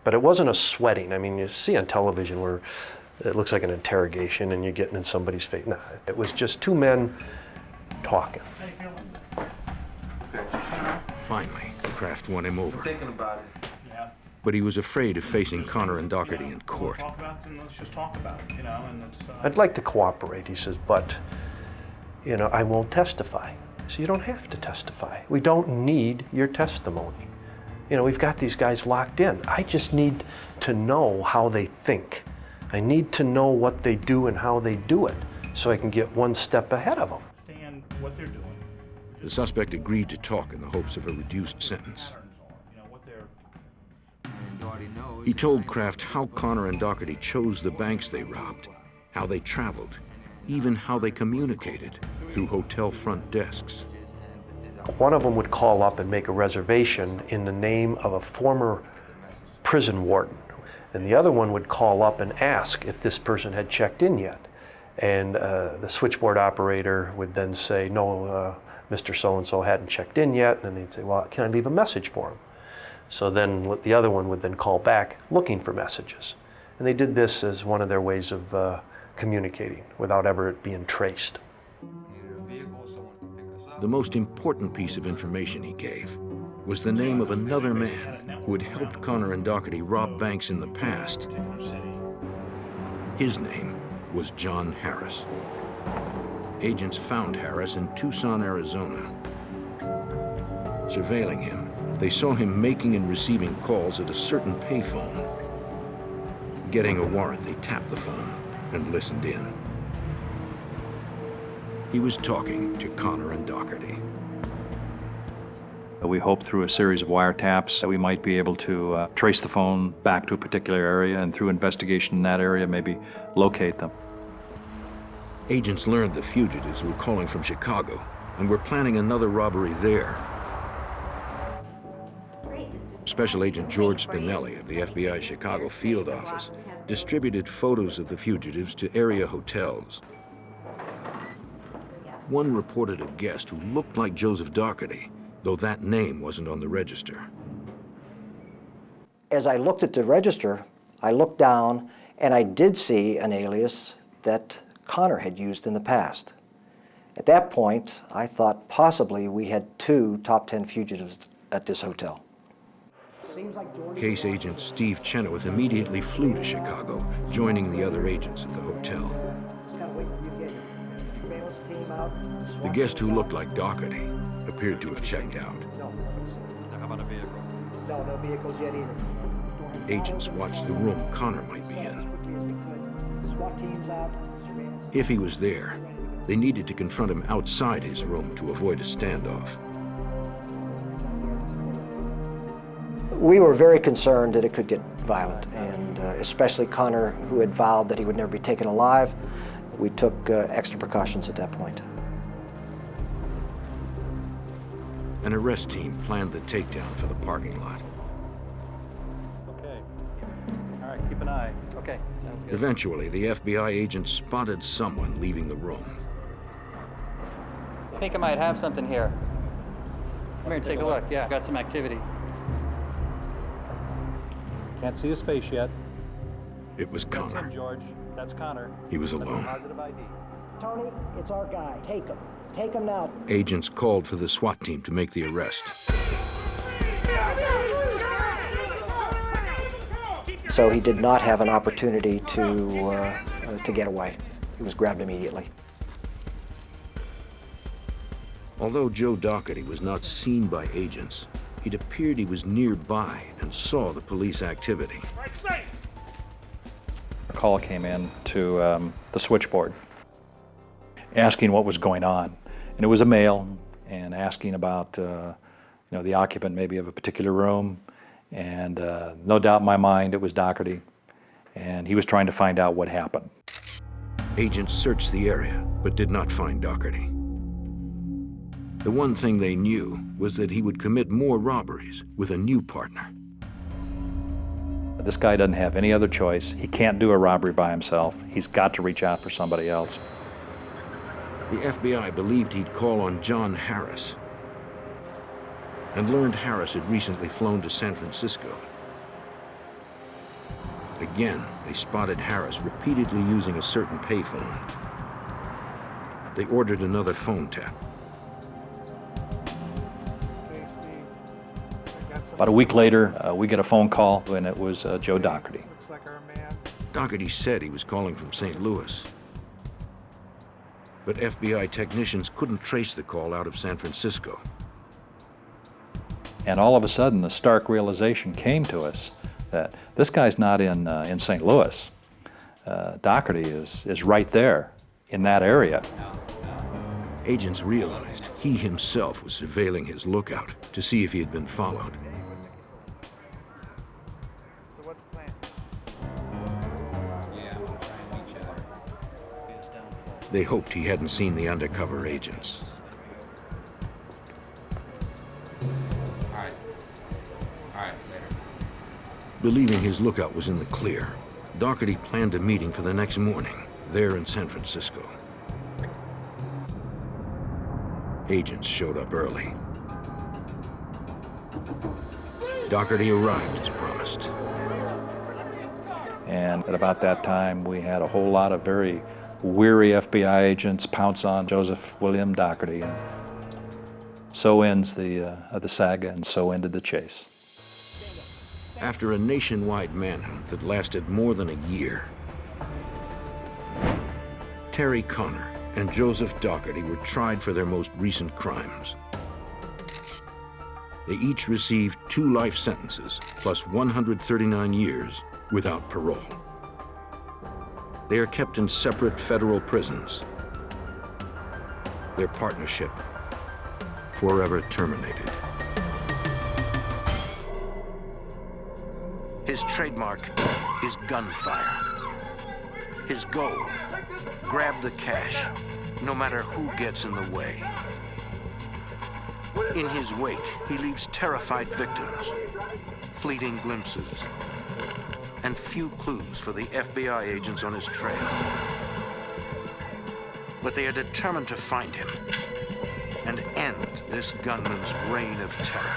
But it wasn't a sweating. I mean, you see on television where it looks like an interrogation and you're getting in somebody's face. No, it was just two men talking. Finally, Kraft won him over. Thinking about it. Yeah. But he was afraid of facing Connor and Doherty in court. Let's just talk about it, you know, and it's, I'd like to cooperate, he says, but, you know, I won't testify. So you don't have to testify. We don't need your testimony. You know, we've got these guys locked in. I just need to know how they think. I need to know what they do and how they do it so I can get one step ahead of them. Understand what they're doing. The suspect agreed to talk in the hopes of a reduced sentence. He told Kraft how Connor and Doherty chose the banks they robbed, how they traveled, even how they communicated through hotel front desks. One of them would call up and make a reservation in the name of a former prison warden. And the other one would call up and ask if this person had checked in yet. And the switchboard operator would then say, no, Mr. So-and-so hadn't checked in yet. And they'd say, well, can I leave a message for him? So then the other one would then call back looking for messages. And they did this as one of their ways of communicating without ever it being traced. The most important piece of information he gave was the name of another man who had helped Connor and Doherty rob banks in the past. His name was John Harris. Agents found Harris in Tucson, Arizona. Surveilling him, they saw him making and receiving calls at a certain payphone. Getting a warrant, they tapped the phone and listened in. He was talking to Connor and Doherty. We hope through a series of wiretaps that we might be able to trace the phone back to a particular area, and through investigation in that area, maybe locate them. Agents learned the fugitives were calling from Chicago and were planning another robbery there. Special Agent George Spinelli of the FBI Chicago field office distributed photos of the fugitives to area hotels. One reported a guest who looked like Joseph Doherty, though that name wasn't on the register. As I looked at the register, I looked down and I did see an alias that Connor had used in the past. At that point, I thought possibly we had two top 10 fugitives at this hotel. Case agent Steve Chenoweth immediately flew to Chicago, joining the other agents at the hotel. The guest who looked like Doherty appeared to have checked out. How about a vehicle? No vehicles yet either. Agents watched the room Connor might be in. teams out. If he was there, they needed to confront him outside his room to avoid a standoff. We were very concerned that it could get violent, and especially Connor, who had vowed that he would never be taken alive. We took extra precautions at that point. An arrest team planned the takedown for the parking lot. Okay. All right, keep an eye. Okay, sounds good. Eventually, the FBI agents spotted someone leaving the room. I think I might have something here. Come here, take a look. Yeah, got some activity. Can't see his face yet. It was That's Connor. him, George. That's Connor. He was That's a alone. positive ID. Tony, it's our guy. Take him. Take him now. Agents called for the SWAT team to make the arrest. So he did not have an opportunity to get away. He was grabbed immediately. Although Joe Doherty was not seen by agents, it appeared he was nearby and saw the police activity. A call came in to the switchboard asking what was going on. And it was a male, and asking about the occupant maybe of a particular room. And no doubt in my mind it was Doherty, and he was trying to find out what happened. Agents searched the area, but did not find Doherty. The one thing they knew was that he would commit more robberies with a new partner. This guy doesn't have any other choice. He can't do a robbery by himself. He's got to reach out for somebody else. The FBI believed he'd call on John Harris, and learned Harris had recently flown to San Francisco. Again, they spotted Harris repeatedly using a certain payphone. They ordered another phone tap. About a week later, we get a phone call, and it was Joe Doherty. Doherty said he was calling from St. Louis. But FBI technicians couldn't trace the call out of San Francisco. And all of a sudden, the stark realization came to us that this guy's not in St. Louis. Doherty is right there in that area. Agents realized he himself was surveilling his lookout to see if he had been followed. They hoped he hadn't seen the undercover agents. All right, later. Believing his lookout was in the clear, Doherty planned a meeting for the next morning, there in San Francisco. Agents showed up early. Doherty arrived as promised. And at about that time, we had a whole lot of very weary FBI agents pounce on Joseph William Doherty. And so ends the saga, and so ended the chase. After a nationwide manhunt that lasted more than a year, Terry Connor and Joseph Doherty were tried for their most recent crimes. They each received 2 life sentences, plus 139 years without parole. They are kept in separate federal prisons. Their partnership forever terminated. His trademark is gunfire. His goal, grab the cash, no matter who gets in the way. In his wake, he leaves terrified victims, fleeting glimpses, and few clues for the FBI agents on his trail. But they are determined to find him and end this gunman's reign of terror.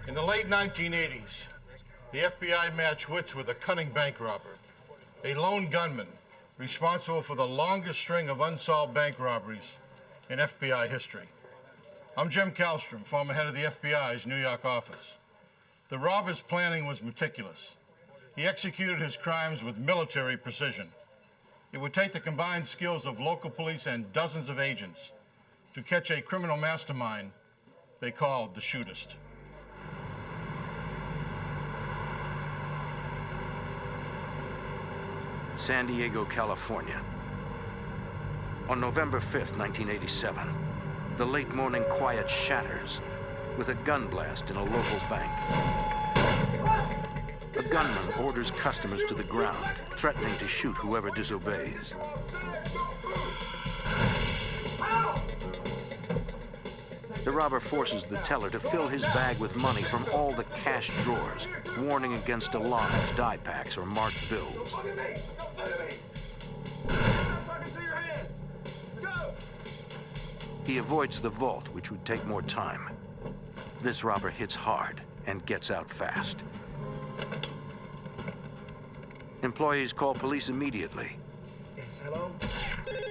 In the late 1980s, The FBI matched wits with a cunning bank robber, a lone gunman responsible for the longest string of unsolved bank robberies in FBI history. I'm Jim Kallstrom, former head of the FBI's New York office. The robber's planning was meticulous. He executed his crimes with military precision. It would take the combined skills of local police and dozens of agents to catch a criminal mastermind they called the Shootist. San Diego, California. On November 5th, 1987, the late morning quiet shatters with a gun blast in a local bank. A gunman orders customers to the ground, threatening to shoot whoever disobeys. The robber forces the teller to fill his bag with money from all the cash drawers, warning against alarms, die packs, or marked bills. He avoids the vault, which would take more time. This robber hits hard and gets out fast. Employees call police immediately. Hello?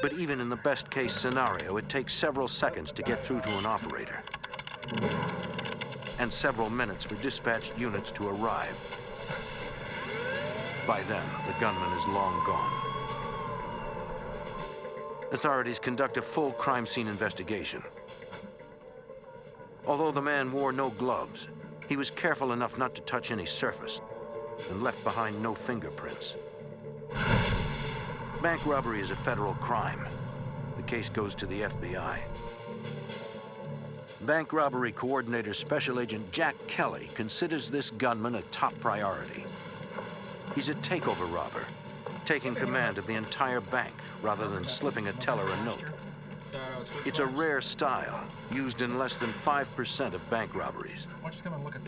But even in the best-case scenario, it takes several seconds to get through to an operator, and several minutes for dispatched units to arrive. By then, the gunman is long gone. Authorities conduct a full crime scene investigation. Although the man wore no gloves, he was careful enough not to touch any surface and left behind no fingerprints. Bank robbery is a federal crime. The case goes to the FBI. Bank robbery coordinator Special Agent Jack Kelly considers this gunman a top priority. He's a takeover robber, taking command of the entire bank rather than slipping a teller a note. It's a rare style, used in less than 5% of bank robberies.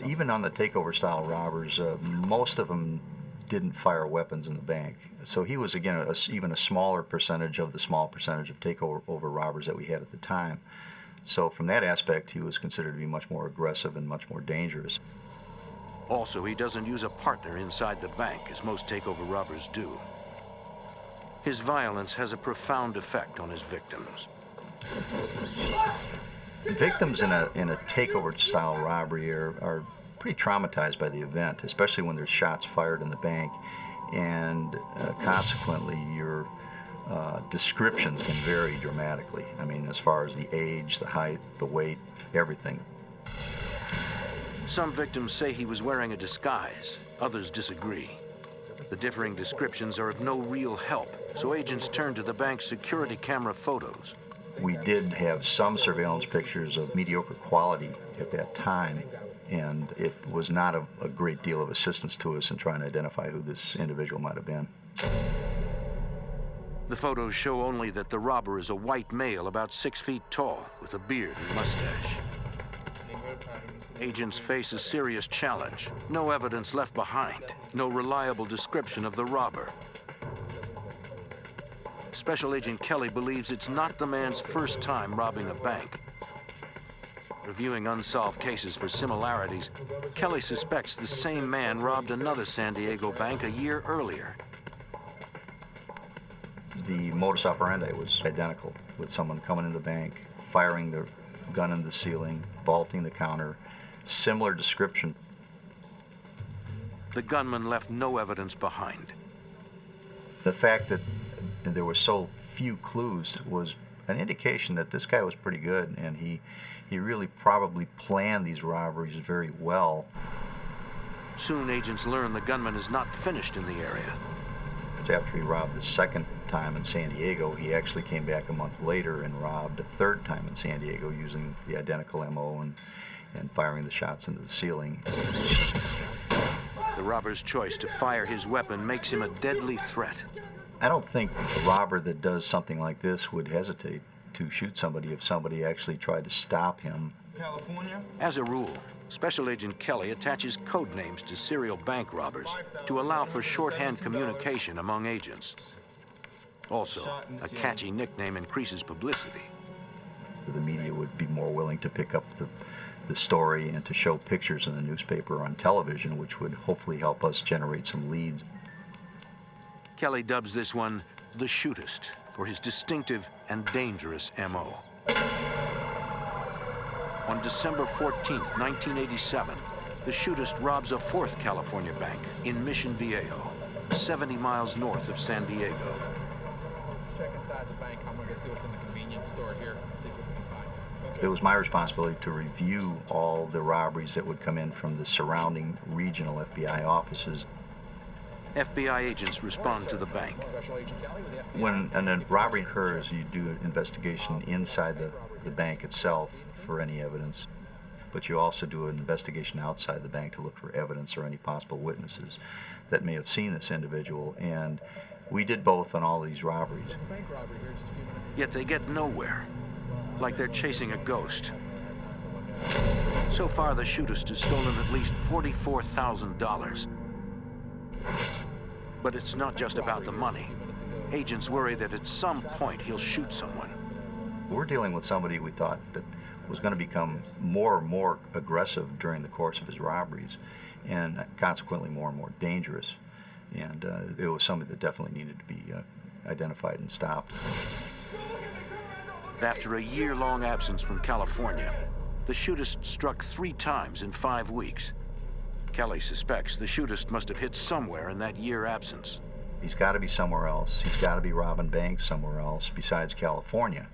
Even on the takeover style robbers, most of them didn't fire weapons in the bank. So he was, again, even a smaller percentage of the small percentage of takeover robbers that we had at the time. So from that aspect, he was considered to be much more aggressive and much more dangerous. Also, he doesn't use a partner inside the bank, as most takeover robbers do. His violence has a profound effect on his victims. Victims in a takeover-style robbery are pretty traumatized by the event, especially when there's shots fired in the bank, and consequently your descriptions can vary dramatically. I mean, as far as the age, the height, the weight, everything. Some victims say he was wearing a disguise. Others disagree. The differing descriptions are of no real help, so agents turn to the bank's security camera photos. We did have some surveillance pictures of mediocre quality at that time, and it was not a great deal of assistance to us in trying to identify who this individual might have been. The photos show only that the robber is a white male about 6 feet tall with a beard and mustache. Agents face a serious challenge. No evidence left behind. No reliable description of the robber. Special Agent Kelly believes it's not the man's first time robbing a bank. Reviewing unsolved cases for similarities, Kelly suspects the same man robbed another San Diego bank a year earlier. The modus operandi was identical, with someone coming into the bank, firing their gun in the ceiling, vaulting the counter. Similar description. The gunman left no evidence behind. The fact that there were so few clues was an indication that this guy was pretty good, and he really probably planned these robberies very well. Soon agents learn the gunman is not finished in the area. After he robbed the second time in San Diego, he actually came back a month later and robbed a third time in San Diego using the identical MO and firing the shots into the ceiling. The robber's choice to fire his weapon makes him a deadly threat. I don't think a robber that does something like this would hesitate to shoot somebody if somebody actually tried to stop him. California? As a rule, Special Agent Kelly attaches code names to serial bank robbers to allow for shorthand communication among agents. Also, a catchy nickname increases publicity. The media would be more willing to pick up the story and to show pictures in the newspaper or on television, which would hopefully help us generate some leads. Kelly dubs this one the shootist for his distinctive and dangerous MO. On December 14th, 1987, the shootist robs a fourth California bank in Mission Viejo, 70 miles north of San Diego. Check inside the bank. I'm gonna go see what's in the convenience store here. See what we can find. It was my responsibility to review all the robberies that would come in from the surrounding regional FBI offices. FBI agents respond to the bank. When a robbery occurs, you do an investigation inside the bank itself for any evidence, but you also do an investigation outside the bank to look for evidence or any possible witnesses that may have seen this individual, and we did both on all these robberies. Yet they get nowhere, like they're chasing a ghost. So far, the shootist has stolen at least $44,000. But it's not just about the money. Agents worry that at some point he'll shoot someone. We're dealing with somebody we thought that was going to become more and more aggressive during the course of his robberies, and consequently more and more dangerous. And it was somebody that definitely needed to be identified and stopped. After a year-long absence from California, the shootist struck 3 times in 5 weeks. Kelly suspects the shootist must have hit somewhere in that year absence. He's got to be somewhere else. He's got to be robbing banks somewhere else besides California.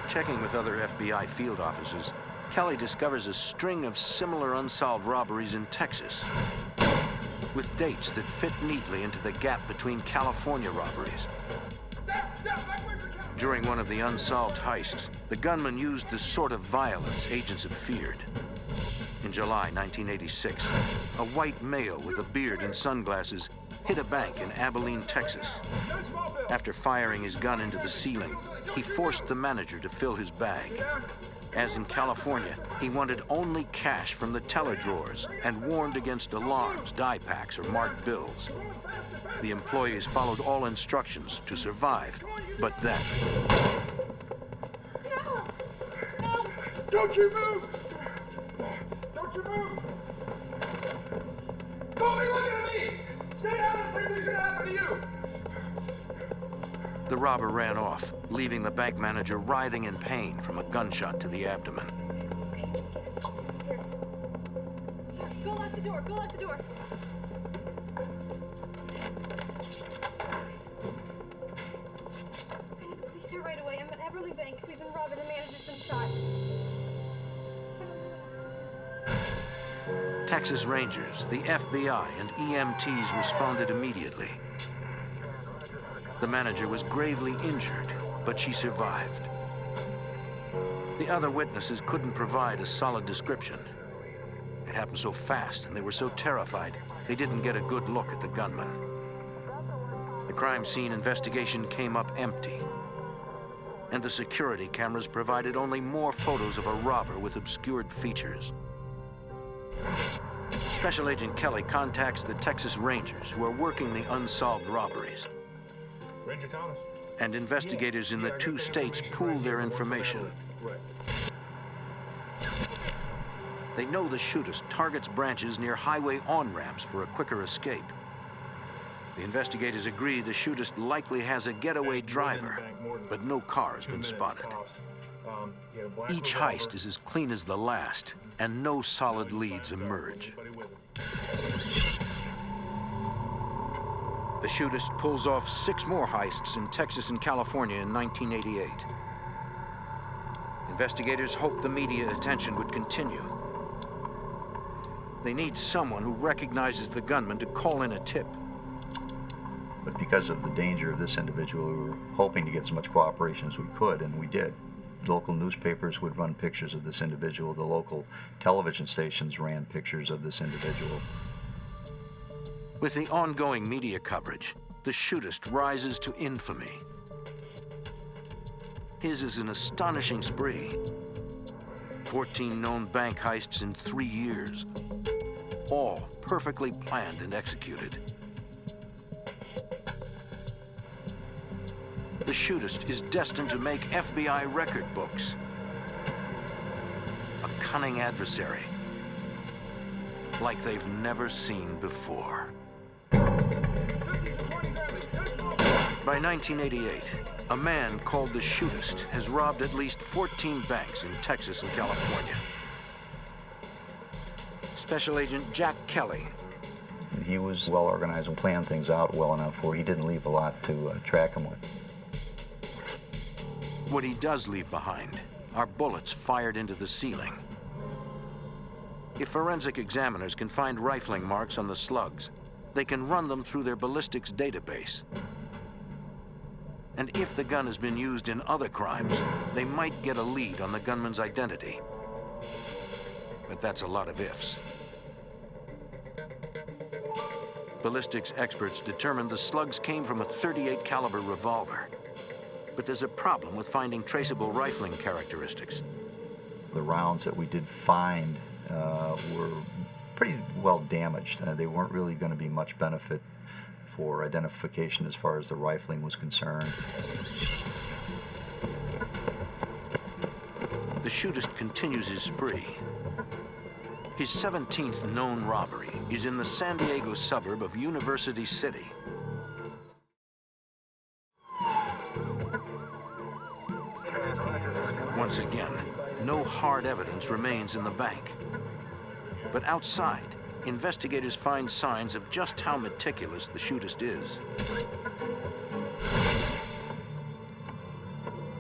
Checking with other FBI field offices, Kelly discovers a string of similar unsolved robberies in Texas, with dates that fit neatly into the gap between California robberies. During one of the unsolved heists, the gunman used the sort of violence agents have feared. In July 1986, a white male with a beard and sunglasses hit a bank in Abilene, Texas. After firing his gun into the ceiling, he forced the manager to fill his bag. As in California, he wanted only cash from the teller drawers and warned against alarms, die packs, or marked bills. The employees followed all instructions to survive, but then... No! No! Don't you move! Don't you move! Don't be looking at me! Stay out and see what's gonna happen to you! The robber ran off, leaving the bank manager writhing in pain from a gunshot to the abdomen. Go lock the door, go lock the door. I need the police here right away. I'm at Everly Bank. We've been robbed and the manager's been shot. Texas Rangers, the FBI, and EMTs responded immediately. The manager was gravely injured, but she survived. The other witnesses couldn't provide a solid description. It happened so fast, and they were so terrified, they didn't get a good look at the gunman. The crime scene investigation came up empty, and the security cameras provided only more photos of a robber with obscured features. Special Agent Kelly contacts the Texas Rangers, who are working the unsolved robberies. Ranger Thomas. And investigators in the 2 states pool their information. They know the shootist targets branches near highway on-ramps for a quicker escape. The investigators agree the shootist likely has a getaway driver, but no car has been spotted. Each heist is as clean as the last, and no solid leads emerge. The shootist pulls off 6 more heists in Texas and California in 1988. Investigators hope the media attention would continue. They need someone who recognizes the gunman to call in a tip. But because of the danger of this individual, we were hoping to get as much cooperation as we could, and we did. Local newspapers would run pictures of this individual. The local television stations ran pictures of this individual. With the ongoing media coverage, the shootist rises to infamy. His is an astonishing spree. 14 known bank heists in 3 years, all perfectly planned and executed. The shootist is destined to make FBI record books. A cunning adversary like they've never seen before. By 1988, a man called the Shootist has robbed at least 14 banks in Texas and California. Special Agent Jack Kelly. He was well organized and planned things out well enough where he didn't leave a lot to track him with. What he does leave behind are bullets fired into the ceiling. If forensic examiners can find rifling marks on the slugs, they can run them through their ballistics database. And if the gun has been used in other crimes, they might get a lead on the gunman's identity. But that's a lot of ifs. Ballistics experts determined the slugs came from a .38 caliber revolver. But there's a problem with finding traceable rifling characteristics. The rounds that we did find were pretty well damaged. They weren't really going to be much benefit for identification as far as the rifling was concerned. The Shootist continues his spree. His 17th known robbery is in the San Diego suburb of University City. Once again, no hard evidence remains in the bank. But outside, investigators find signs of just how meticulous the Shootist is.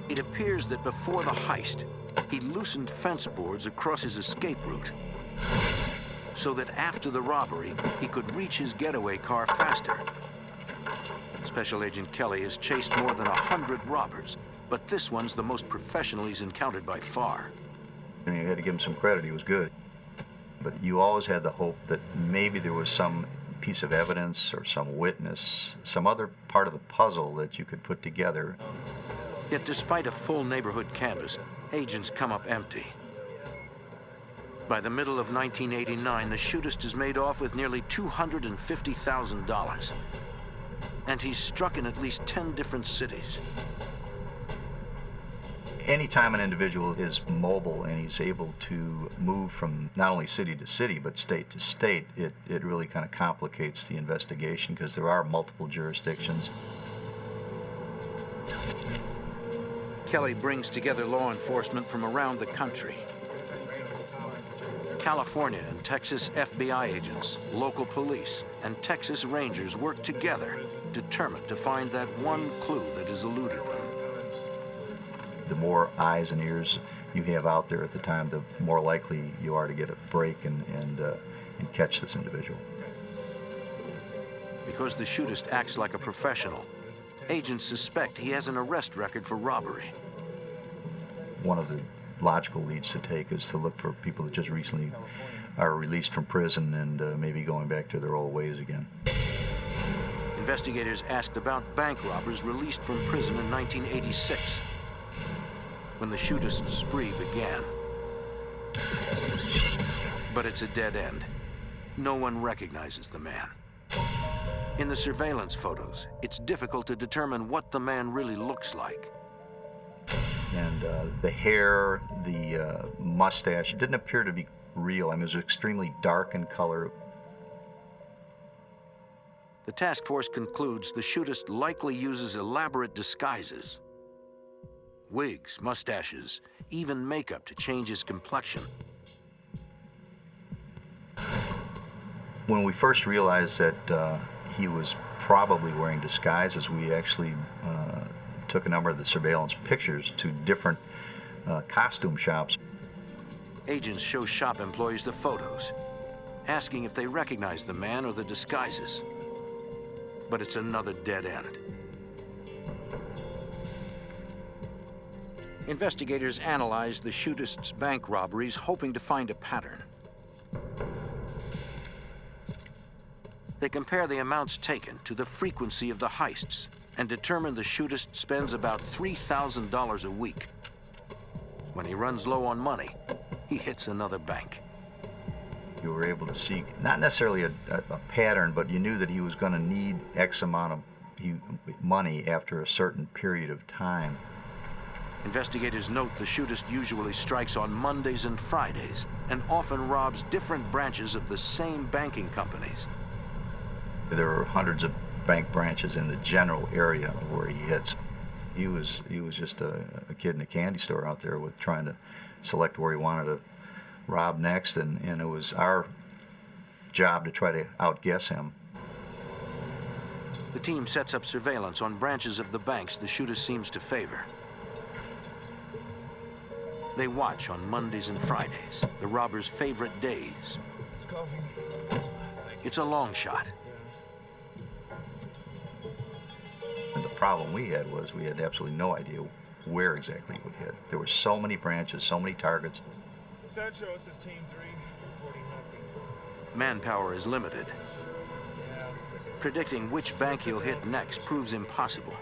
It appears that before the heist, he loosened fence boards across his escape route so that after the robbery, he could reach his getaway car faster. Special Agent Kelly has chased more than 100 robbers, but this one's the most professional he's encountered by far. And you had to give him some credit, he was good. But you always had the hope that maybe there was some piece of evidence or some witness, some other part of the puzzle that you could put together. Yet despite a full neighborhood canvass, agents come up empty. By the middle of 1989, the Shootist has made off with nearly $250,000. And he's struck in at least 10 different cities. Anytime an individual is mobile and he's able to move from not only city to city, but state to state, it really kind of complicates the investigation because there are multiple jurisdictions. Kelly brings together law enforcement from around the country. California and Texas FBI agents, local police, and Texas Rangers work together, determined to find that one clue that has eluded them. The more eyes and ears you have out there at the time, the more likely you are to get a break and catch this individual. Because the Shootist acts like a professional, agents suspect he has an arrest record for robbery. One of the logical leads to take is to look for people that just recently are released from prison and maybe going back to their old ways again. Investigators asked about bank robbers released from prison in 1986, when the Shootist spree began. But it's a dead end. No one recognizes the man. In the surveillance photos, it's difficult to determine what the man really looks like. And the hair, the mustache, it didn't appear to be real. I mean, it was extremely dark in color. The task force concludes the Shootist likely uses elaborate disguises. Wigs, mustaches, even makeup to change his complexion. When we first realized that he was probably wearing disguises, we actually took a number of the surveillance pictures to different costume shops. Agents show shop employees the photos, asking if they recognize the man or the disguises. But it's another dead end. Investigators analyzed the Shootist's bank robberies, hoping to find a pattern. They compare the amounts taken to the frequency of the heists and determine the Shootist spends about $3,000 a week. When he runs low on money, he hits another bank. You were able to see, not necessarily a pattern, but you knew that he was going to need X amount of money after a certain period of time. Investigators note the shootist usually strikes on Mondays and Fridays and often robs different branches of the same banking companies. There are hundreds of bank branches in the general area where he hits. He was just a kid in a candy store out there with trying to select where he wanted to rob next, and it was our job to try to outguess him. The team sets up surveillance on branches of the banks the shooter seems to favor. They watch on Mondays and Fridays, the robber's favorite days. It's a long shot. And the problem we had was we had absolutely no idea where exactly it would hit. There were so many branches, so many targets. Sancho, this is Team 3, reporting nothing. Manpower is limited. Predicting which bank he'll hit next proves impossible.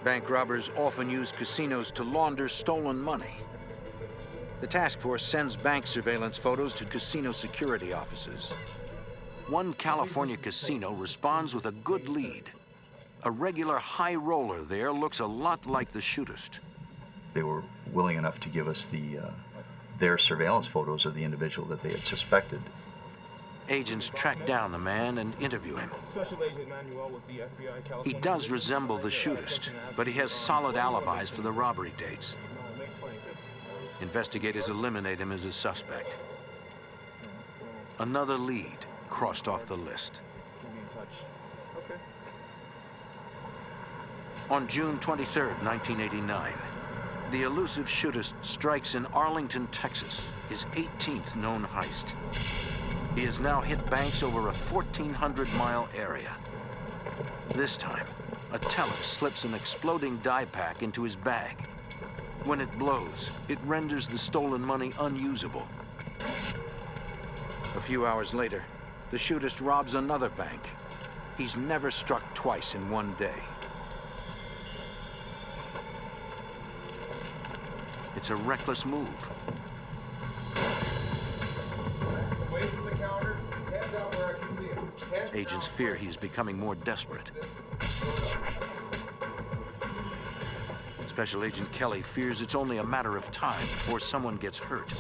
Bank robbers often use casinos to launder stolen money. The task force sends bank surveillance photos to casino security offices. One California casino responds with a good lead. A regular high roller there looks a lot like the shootist. They were willing enough to give us their surveillance photos of the individual that they had suspected. Agents track down the man and interview him. Special Agent Manuel with the FBI California. He does resemble the shootist, but he has solid alibis for the robbery dates. Investigators eliminate him as a suspect. Another lead crossed off the list. We'll be in touch. Okay. On June 23, 1989, the elusive shootist strikes in Arlington, Texas, his 18th known heist. He has now hit banks over a 1,400-mile area. This time, a teller slips an exploding dye pack into his bag. When it blows, it renders the stolen money unusable. A few hours later, the shootist robs another bank. He's never struck twice in one day. It's a reckless move. Agents fear he's becoming more desperate. Special Agent Kelly fears it's only a matter of time before someone gets hurt.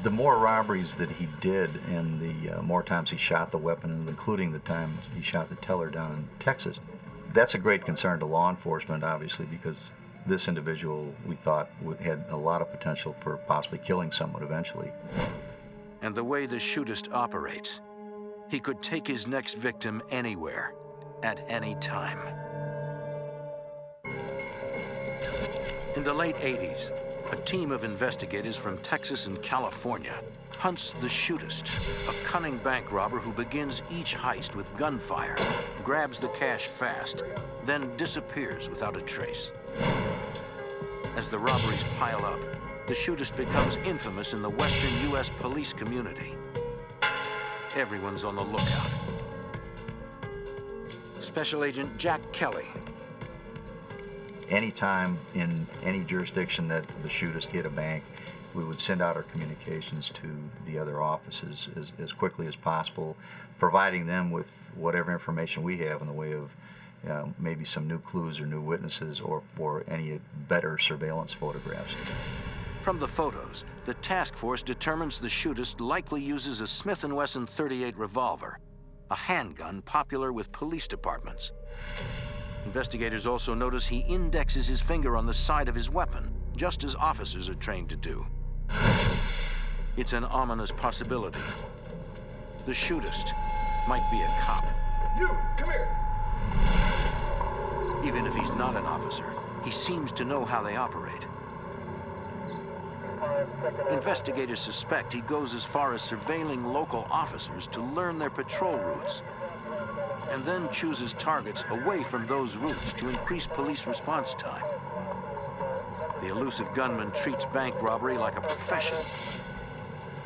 The more robberies that he did and the more times he shot the weapon, including the time he shot the teller down in Texas, that's a great concern to law enforcement, obviously, because this individual, we thought, had a lot of potential for possibly killing someone eventually. And the way the shootist operates, he could take his next victim anywhere, at any time. In the late 80s, a team of investigators from Texas and California hunts the shootist, a cunning bank robber who begins each heist with gunfire, grabs the cash fast, then disappears without a trace. As the robberies pile up, the shootist becomes infamous in the western U.S. police community. Everyone's on the lookout. Special Agent Jack Kelly. Anytime in any jurisdiction that the shootist hit a bank, we would send out our communications to the other offices as quickly as possible, providing them with whatever information we have in the way of maybe some new clues or new witnesses or any better surveillance photographs. From the photos, the task force determines the shootist likely uses a Smith & Wesson .38 revolver, a handgun popular with police departments. Investigators also notice he indexes his finger on the side of his weapon, just as officers are trained to do. It's an ominous possibility. The shootist might be a cop. You, come here. Even if he's not an officer, he seems to know how they operate. Investigators suspect he goes as far as surveilling local officers to learn their patrol routes, and then chooses targets away from those routes to increase police response time. The elusive gunman treats bank robbery like a profession,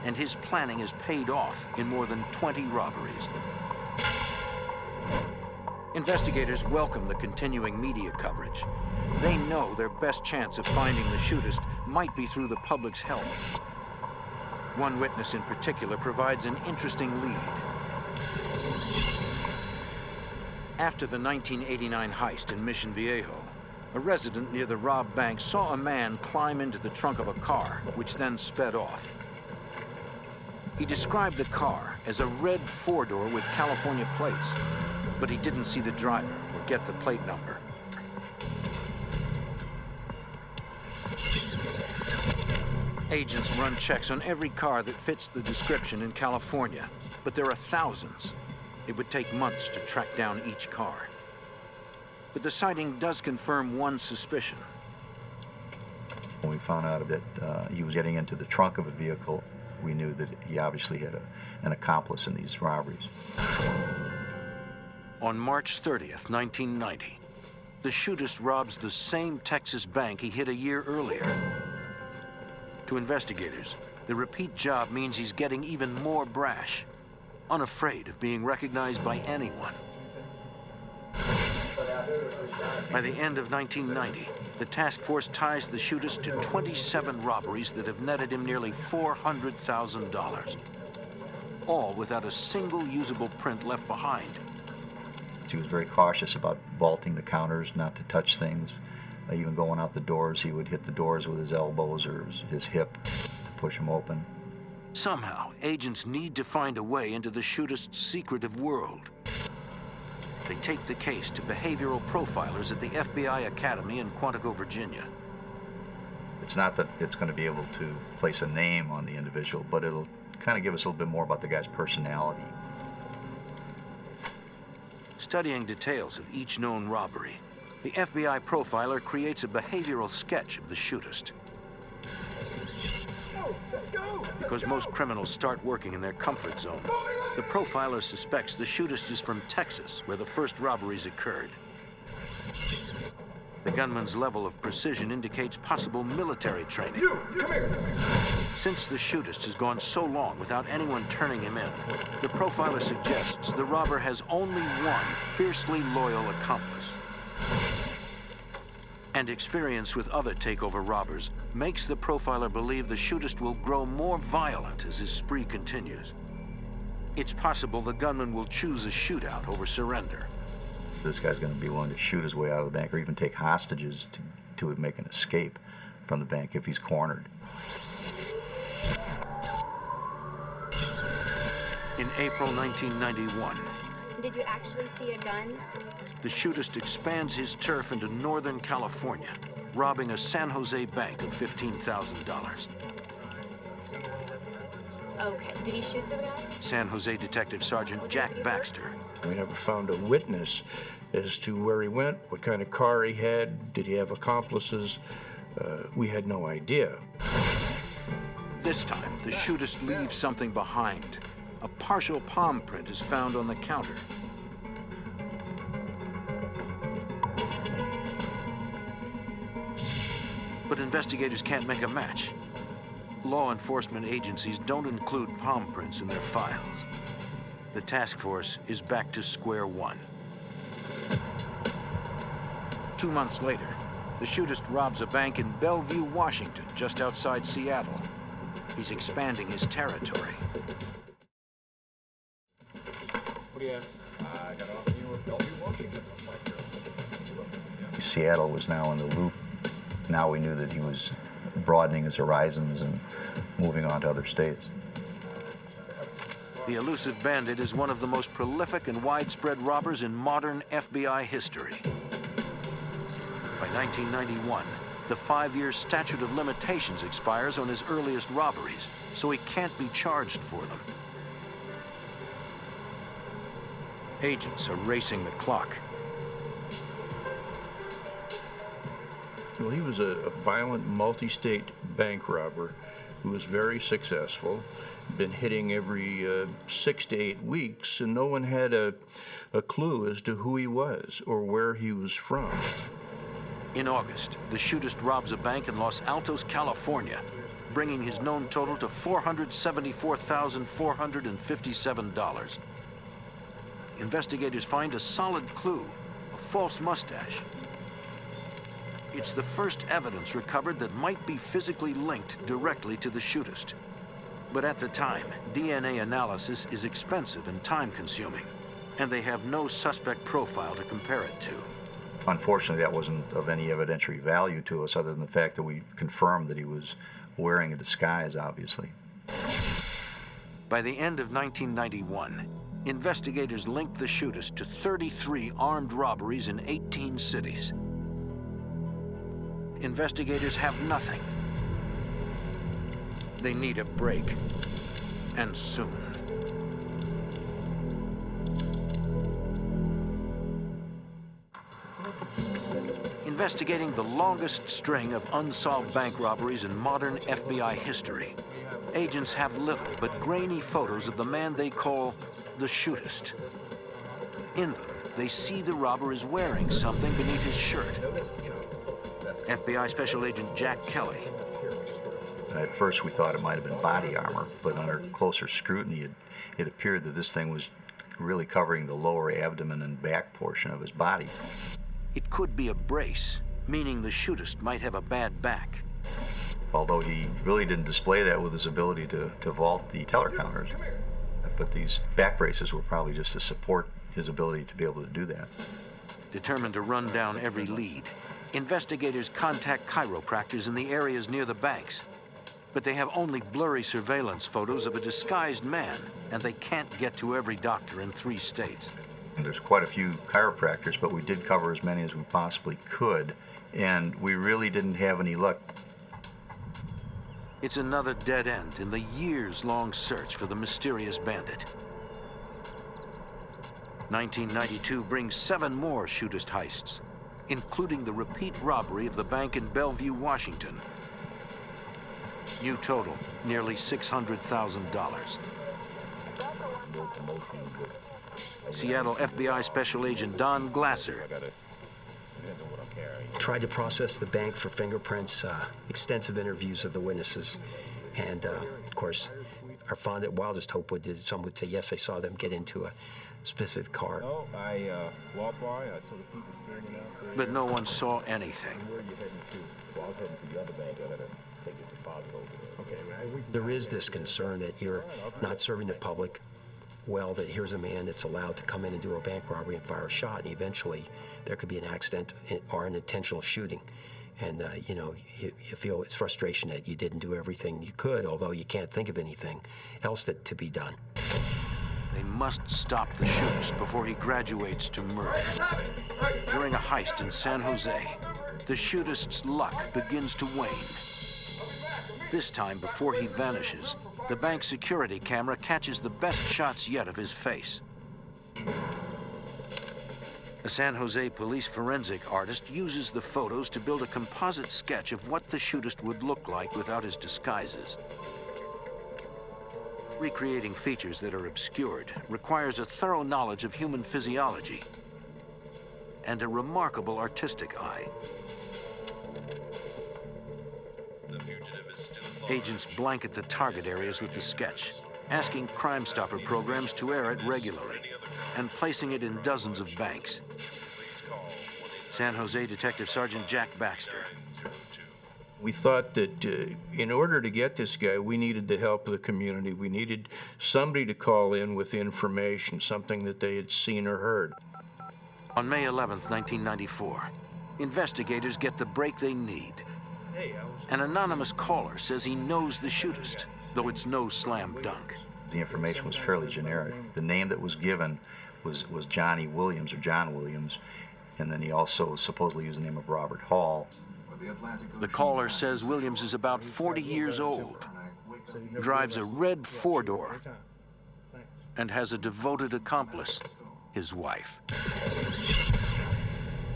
and his planning has paid off in more than 20 robberies. Investigators welcome the continuing media coverage. They know their best chance of finding the shootist might be through the public's help. One witness in particular provides an interesting lead. After the 1989 heist in Mission Viejo, a resident near the robbed bank saw a man climb into the trunk of a car, which then sped off. He described the car as a red four-door with California plates, but he didn't see the driver or get the plate number. Agents run checks on every car that fits the description in California, but there are thousands. It would take months to track down each car. But the sighting does confirm one suspicion. When we found out that he was getting into the trunk of a vehicle, we knew that he obviously had an accomplice in these robberies. On March 30th, 1990, the shootist robs the same Texas bank he hit a year earlier. To investigators, the repeat job means he's getting even more brash, unafraid of being recognized by anyone. By the end of 1990, the task force ties the shootist to 27 robberies that have netted him nearly $400,000, all without a single usable print left behind. He was very cautious about vaulting the counters, not to touch things. Even going out the doors, he would hit the doors with his elbows or his hip to push them open. Somehow, agents need to find a way into the shootist's secretive world. They take the case to behavioral profilers at the FBI Academy in Quantico, Virginia. It's not that it's going to be able to place a name on the individual, but it'll kind of give us a little bit more about the guy's personality. Studying details of each known robbery, the FBI profiler creates a behavioral sketch of the shootist. Because most criminals start working in their comfort zone, the profiler suspects the shootist is from Texas, where the first robberies occurred. The gunman's level of precision indicates possible military training. Come here. Since the shootist has gone so long without anyone turning him in, the profiler suggests the robber has only one fiercely loyal accomplice. And experience with other takeover robbers makes the profiler believe the shootist will grow more violent as his spree continues. It's possible the gunman will choose a shootout over surrender. This guy's going to be willing to shoot his way out of the bank or even take hostages to make an escape from the bank if he's cornered. In April 1991, Did you actually see a gun? the shootist expands his turf into Northern California, robbing a San Jose bank of $15,000. Okay. Did he shoot the guy? San Jose Detective Sergeant Jack Baxter. We never found a witness as to where he went, what kind of car he had, did he have accomplices. We had no idea. This time, the shootist leaves something behind. A partial palm print is found on the counter. But investigators can't make a match. Law enforcement agencies don't include palm prints in their files. The task force is back to square one. 2 months later, the shootist robs a bank in Bellevue, Washington, just outside Seattle. He's expanding his territory. What do you have? I got off you in Bellevue, Washington. Seattle was now in the loop. Now we knew that he was broadening his horizons and moving on to other states. The elusive bandit is one of the most prolific and widespread robbers in modern FBI history. By 1991, the 5-year statute of limitations expires on his earliest robberies, so he can't be charged for them. Agents are racing the clock. Well, he was a violent multi-state bank robber who was very successful, been hitting every 6 to 8 weeks, and no one had a clue as to who he was or where he was from. In August, the shootist robs a bank in Los Altos, California, bringing his known total to $474,457. Investigators find a solid clue, a false mustache. It's the first evidence recovered that might be physically linked directly to the shootist. But at the time, DNA analysis is expensive and time-consuming, and they have no suspect profile to compare it to. Unfortunately, that wasn't of any evidentiary value to us other than the fact that we confirmed that he was wearing a disguise, obviously. By the end of 1991, investigators linked the shootist to 33 armed robberies in 18 cities. Investigators have nothing. They need a break, and soon. Investigating the longest string of unsolved bank robberies in modern FBI history, agents have little but grainy photos of the man they call the shootist. In them, they see the robber is wearing something beneath his shirt. FBI Special Agent Jack Kelly. At first, we thought it might have been body armor, but under closer scrutiny, it appeared that this thing was really covering the lower abdomen and back portion of his body. It could be a brace, meaning the shootist might have a bad back. Although he really didn't display that with his ability to vault the teller counters. But these back braces were probably just to support his ability to be able to do that. Determined to run down every lead, investigators contact chiropractors in the areas near the banks. But they have only blurry surveillance photos of a disguised man, and they can't get to every doctor in 3 states. And there's quite a few chiropractors, but we did cover as many as we possibly could, and we really didn't have any luck. It's another dead end in the years-long search for the mysterious bandit. 1992 brings 7 more shootist heists, including the repeat robbery of the bank in Bellevue, Washington. New total, nearly $600,000. Seattle FBI Special Agent Don Glasser. Tried to process the bank for fingerprints, extensive interviews of the witnesses, and of course, our wildest hope would is someone would say, yes, I saw them get into a specific car. No, I walked by, I saw the people standing out there. But no one saw anything. Where are you heading to? Well, I was heading to the other bank. I gotta take a deposit over there. Okay, There is this concern that you're not serving the public well, that here's a man that's allowed to come in and do a bank robbery and fire a shot, and eventually there could be an accident or an intentional shooting. And, you know, you feel it's frustration that you didn't do everything you could, although you can't think of anything else to be done. They must stop the shootist before he graduates to murder. During a heist in San Jose, the shootist's luck begins to wane. This time, before he vanishes, the bank security camera catches the best shots yet of his face. A San Jose police forensic artist uses the photos to build a composite sketch of what the shootist would look like without his disguises. Recreating features that are obscured requires a thorough knowledge of human physiology and a remarkable artistic eye. Agents blanket the target areas with the sketch, asking Crime Stopper programs to air it regularly, and placing it in dozens of banks. San Jose Detective Sergeant Jack Baxter. We thought that in order to get this guy, we needed the help of the community. We needed somebody to call in with information, something that they had seen or heard. On May 11th, 1994, investigators get the break they need. An anonymous caller says he knows the shootist, though it's no slam dunk. The information was fairly generic. The name that was given was Johnny Williams, or John Williams, and then he also supposedly used the name of Robert Hall. The caller says Williams is about 40 years old, drives a red 4-door, and has a devoted accomplice, his wife.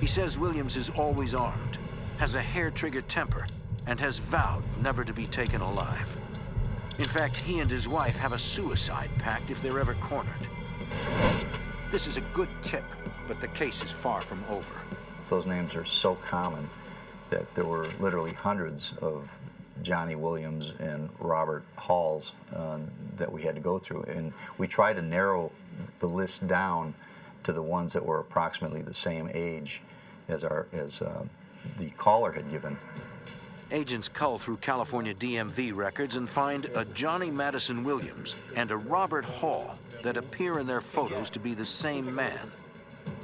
He says Williams is always armed, has a hair-trigger temper, and has vowed never to be taken alive. In fact, he and his wife have a suicide pact if they're ever cornered. This is a good tip, but the case is far from over. Those names are so common that there were literally hundreds of Johnny Williams and Robert Halls that we had to go through. And we tried to narrow the list down to the ones that were approximately the same age as the caller had given. Agents cull through California DMV records and find a Johnny Madison Williams and a Robert Hall that appear in their photos to be the same man.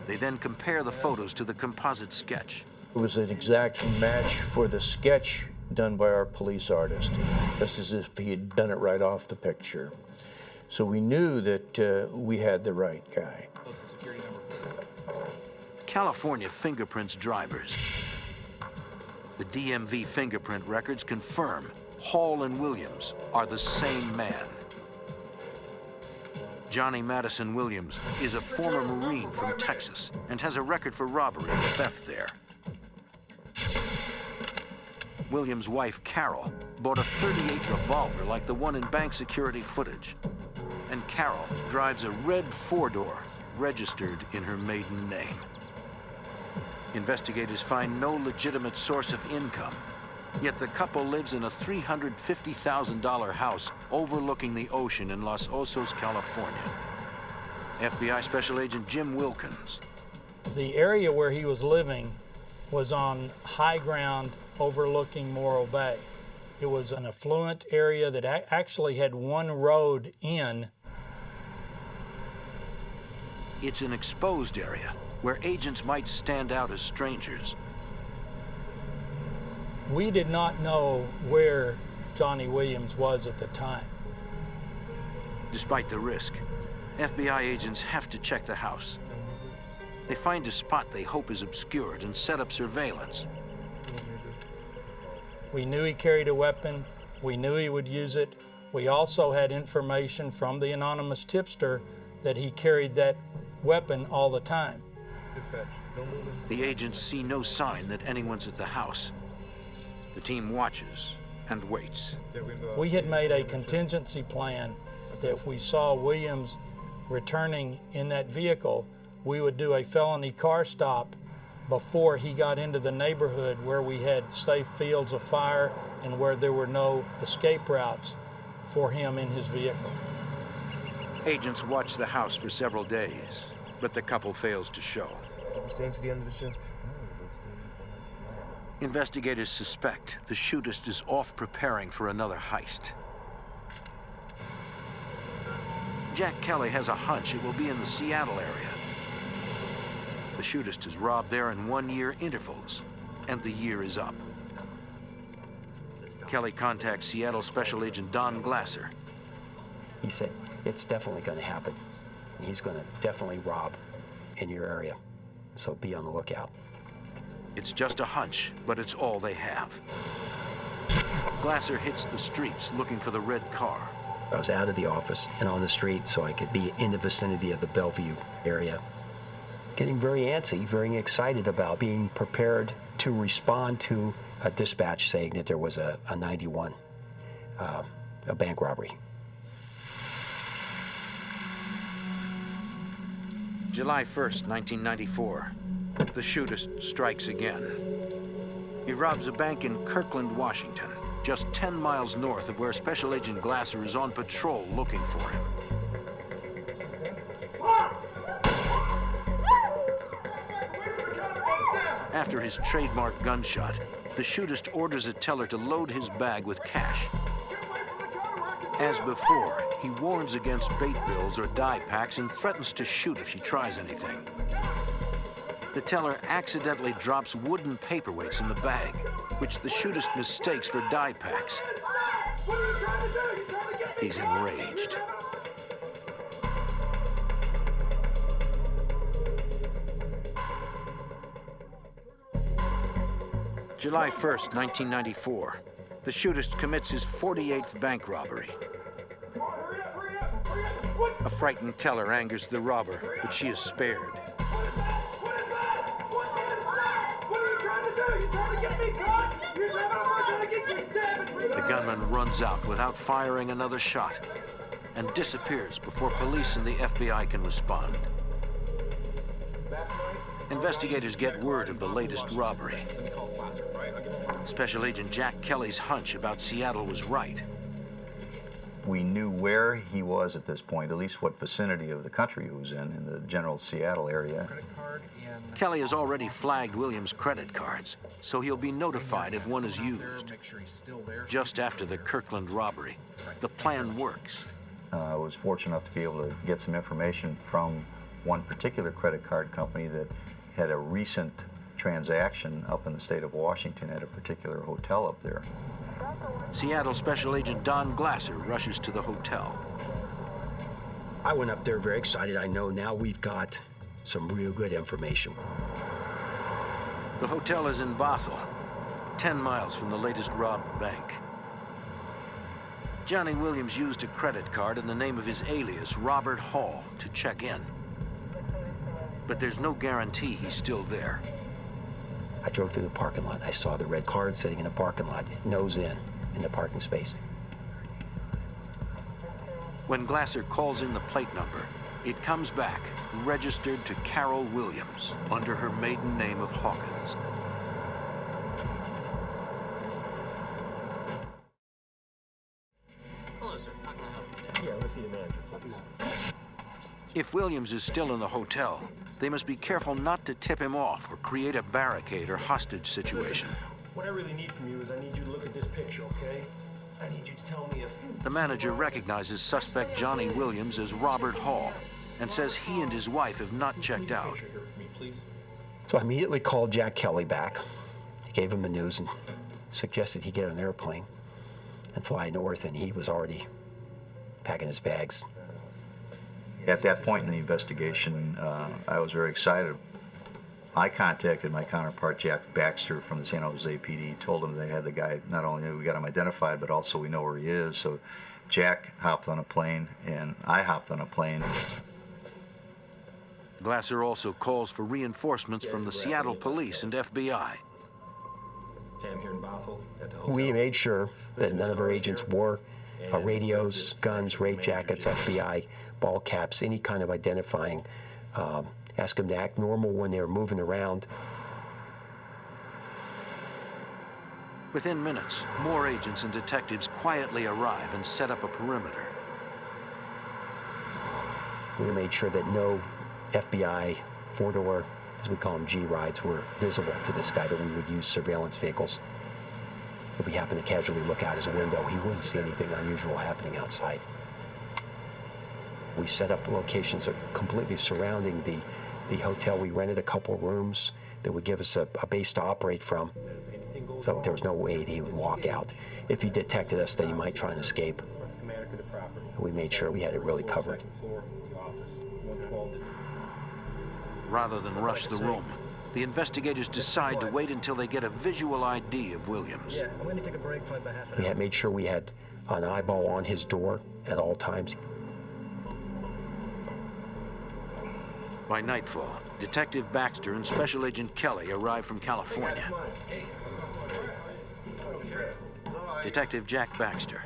They then compare the photos to the composite sketch. It was an exact match for the sketch done by our police artist, just as if he had done it right off the picture. So we knew that we had the right guy. California fingerprints drivers. The DMV fingerprint records confirm Hall and Williams are the same man. Johnny Madison Williams is a former Marine from Texas and has a record for robbery and theft there. Williams' wife, Carol, bought a .38 revolver like the one in bank security footage. And Carol drives a red four-door registered in her maiden name. Investigators find no legitimate source of income, yet the couple lives in a $350,000 house overlooking the ocean in Los Osos, California. FBI Special Agent Jim Wilkins. The area where he was living was on high ground overlooking Morro Bay. It was an affluent area that actually had one road in. It's an exposed area where agents might stand out as strangers. We did not know where Johnny Williams was at the time. Despite the risk, FBI agents have to check the house. They find a spot they hope is obscured and set up surveillance. We knew he carried a weapon. We knew he would use it. We also had information from the anonymous tipster that he carried that weapon all the time. The agents see no sign that anyone's at the house. The team watches and waits. We had made a contingency plan that if we saw Williams returning in that vehicle, we would do a felony car stop before he got into the neighborhood where we had safe fields of fire and where there were no escape routes for him in his vehicle. Agents watch the house for several days, but the couple fails to show. Staying to the end of the shift. Investigators suspect the shootist is off preparing for another heist. Jack Kelly has a hunch it will be in the Seattle area. The shootist is robbed there in one-year intervals, and the year is up. Kelly contacts Seattle Special Agent Don Glasser. He said, it's definitely going to happen. He's going to definitely rob in your area, so be on the lookout. It's just a hunch, but it's all they have. Glasser hits the streets looking for the red car. I was out of the office and on the street so I could be in the vicinity of the Bellevue area. Getting very antsy, very excited about being prepared to respond to a dispatch saying that there was a 91, a bank robbery. July 1st, 1994. The shootist strikes again. He robs a bank in Kirkland, Washington, just 10 miles north of where Special Agent Glasser is on patrol looking for him. After his trademark gunshot, the shootist orders a teller to load his bag with cash. As before, he warns against bait bills or die packs and threatens to shoot if she tries anything. The teller accidentally drops wooden paperweights in the bag, which the shootist mistakes for die packs. He's enraged. July 1st, 1994. The shootist commits his 48th bank robbery. A frightened teller angers the robber, but she is spared. The gunman runs out without firing another shot and disappears before police and the FBI can respond. Investigators get word of the latest robbery. Special Agent Jack Kelly's hunch about Seattle was right. We knew where he was at this point, at least what vicinity of the country he was in the general Seattle area. Kelly has already flagged Williams' credit cards, so he'll be notified if one is used. Just after the Kirkland robbery, the plan works. I was fortunate enough to be able to get some information from one particular credit card company that had a recent transaction up in the state of Washington at a particular hotel up there. Seattle Special Agent Don Glasser rushes to the hotel. I went up there very excited. I know now we've got some real good information. The hotel is in Bothell, 10 miles from the latest robbed bank. Johnny Williams used a credit card in the name of his alias, Robert Hall, to check in. But there's no guarantee he's still there. I drove through the parking lot. I saw the red card sitting in the parking lot, nose in the parking space. When Glasser calls in the plate number, it comes back registered to Carol Williams under her maiden name of Hawkins. Hello, sir. How can I help you today? Yeah, let's see the manager, please. If Williams is still in the hotel, they must be careful not to tip him off or create a barricade or hostage situation. Listen, what I really need from you is I need you to look at this picture, okay? I need you to tell me if... The manager recognizes suspect Johnny Williams as Robert Hall and says he and his wife have not checked out. So I immediately called Jack Kelly back. I gave him the news and suggested he get an airplane and fly north, and he was already packing his bags. At that point in the investigation, I was very excited. I contacted my counterpart, Jack Baxter, from the San Jose PD, told him they had the guy, not only we got him identified, but also we know where he is. So Jack hopped on a plane, and I hopped on a plane. Glasser also calls for reinforcements from the Seattle police and FBI. I'm here in Bothell at the hotel. We made sure that none of our agents wore radios, guns, raid jackets, FBI, ball caps, any kind of identifying. Ask them to act normal when they were moving around. Within minutes, more agents and detectives quietly arrive and set up a perimeter. We made sure that no FBI four-door, as we call them, G-rides, were visible to this guy, that we would use surveillance vehicles. If we happened to casually look out his window, he wouldn't see anything unusual happening outside. We set up locations completely surrounding the hotel. We rented a couple rooms that would give us a base to operate from. So there was no way that he would walk out. If he detected us, then he might try and escape. We made sure we had it really covered. Rather than rush the room, the investigators decide to wait until they get a visual ID of Williams. Yeah, I'm going to take a break, probably about half an hour. We had made sure we had an eyeball on his door at all times. By nightfall, Detective Baxter and Special Agent Kelly arrive from California. Detective Jack Baxter.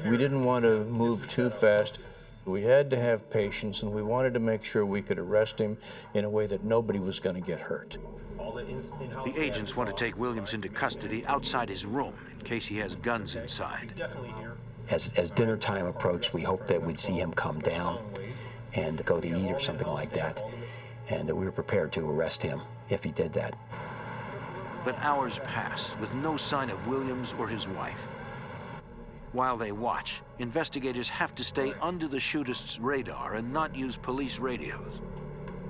We didn't want to move too fast. We had to have patience, and we wanted to make sure we could arrest him in a way that nobody was going to get hurt. The agents want to take Williams into custody outside his room in case he has guns inside. As dinner time approached, we hoped that we'd see him come down and go to eat or something like that, and we were prepared to arrest him if he did that. But hours pass with no sign of Williams or his wife. While they watch, investigators have to stay under the shootist's radar and not use police radios.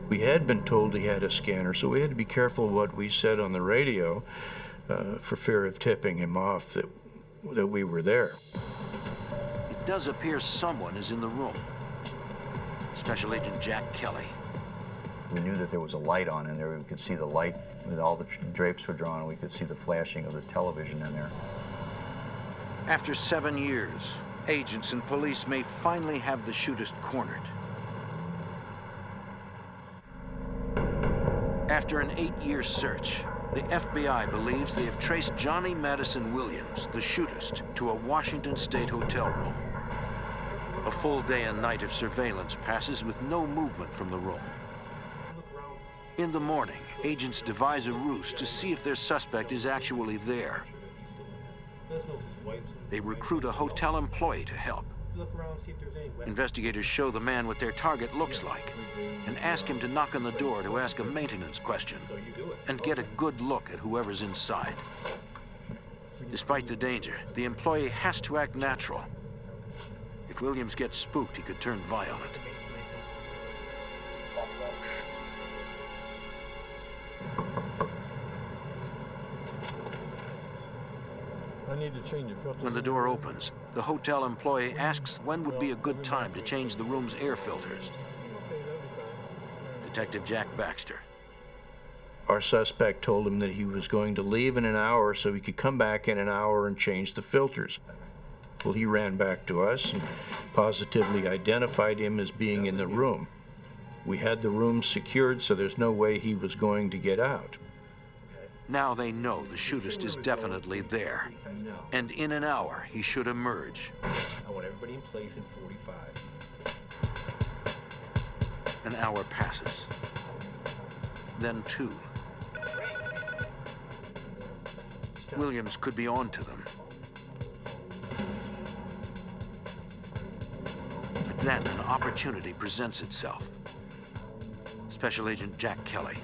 We had been told he had a scanner, so we had to be careful what we said on the radio for fear of tipping him off that we were there. It does appear someone is in the room. Special Agent Jack Kelly. We knew that there was a light on in there. We could see the light, all the drapes were drawn, and we could see the flashing of the television in there. After 7 years, agents and police may finally have the shootist cornered. After an 8-year search, the FBI believes they have traced Johnny Madison Williams, the shootist, to a Washington State hotel room. A full day and night of surveillance passes with no movement from the room. In the morning, agents devise a ruse to see if their suspect is actually there. They recruit a hotel employee to help. Investigators show the man what their target looks like and ask him to knock on the door to ask a maintenance question and get a good look at whoever's inside. Despite the danger, the employee has to act natural. If Williams gets spooked, he could turn violent. I need to change your filters. When the door opens, the hotel employee asks when would be a good time to change the room's air filters. Detective Jack Baxter. Our suspect told him that he was going to leave in an hour so he could come back in an hour and change the filters. Well, he ran back to us and positively identified him as being in the room. We had the room secured, so there's no way he was going to get out. Now they know the shootist is definitely there. And in an hour, he should emerge. I want everybody in place in 45. An hour passes. Then 2. Williams could be on to them. But then an opportunity presents itself. Special Agent Jack Kelly.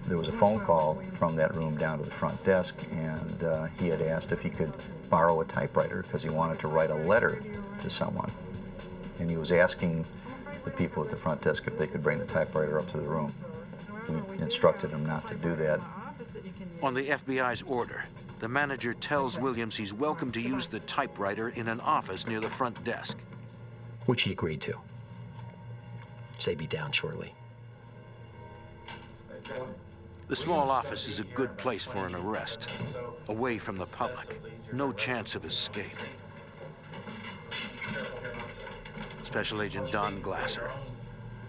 There was a phone call from that room down to the front desk, and he had asked if he could borrow a typewriter because he wanted to write a letter to someone. And he was asking the people at the front desk if they could bring the typewriter up to the room. We instructed him not to do that. On the FBI's order, the manager tells Williams he's welcome to use the typewriter in an office near the front desk. Which he agreed to. Say be down shortly. The small office is a good place for an arrest, away from the public, no chance of escape. Special Agent Don Glasser.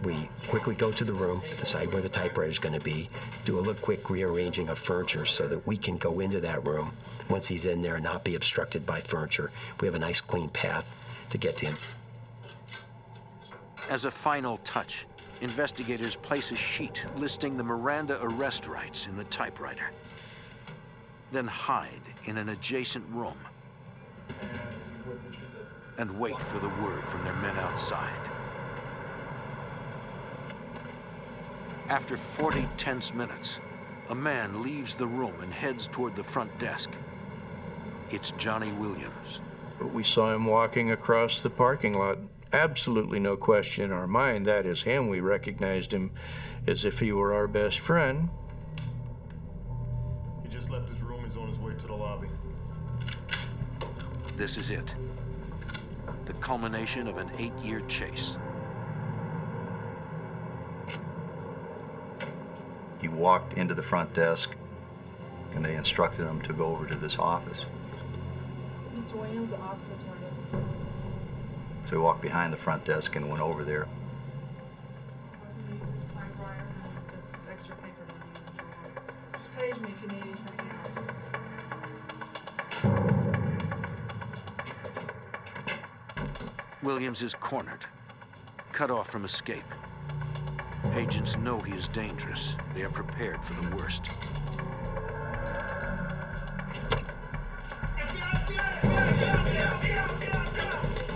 We quickly go to the room, decide where the typewriter is going to be, do a little quick rearranging of furniture so that we can go into that room once he's in there and not be obstructed by furniture. We have a nice clean path to get to him. As a final touch, investigators place a sheet listing the Miranda arrest rights in the typewriter. Then hide in an adjacent room and wait for the word from their men outside. After 40 tense minutes, a man leaves the room and heads toward the front desk. It's Johnny Williams. We saw him walking across the parking lot. Absolutely no question in our mind that is him. We recognized him as if he were our best friend. He just left his room. He's on his way to the lobby. This is it. The culmination of an 8-year chase. He walked into the front desk, and they instructed him to go over to this office. Mr. Williams, the office is running. So he walked behind the front desk and went over there. Use this typewriter and this extra paper down here. Just page me if you need anything else. Williams is cornered, cut off from escape. Agents know he is dangerous. They are prepared for the worst.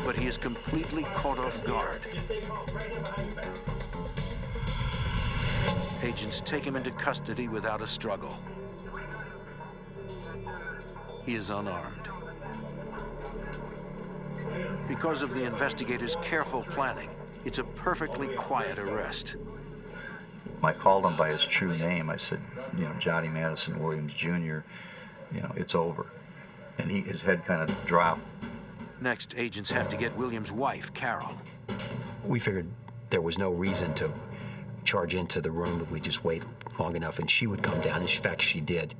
But he is completely caught off guard. Agents take him into custody without a struggle. He is unarmed. Because of the investigators' careful planning, it's a perfectly quiet arrest. I called him by his true name. I said, Johnny Madison Williams Jr., it's over. And his head kind of dropped. Next, agents have to get Williams' wife, Carol. We figured there was no reason to charge into the room, but we just wait long enough and she would come down. In fact, she did.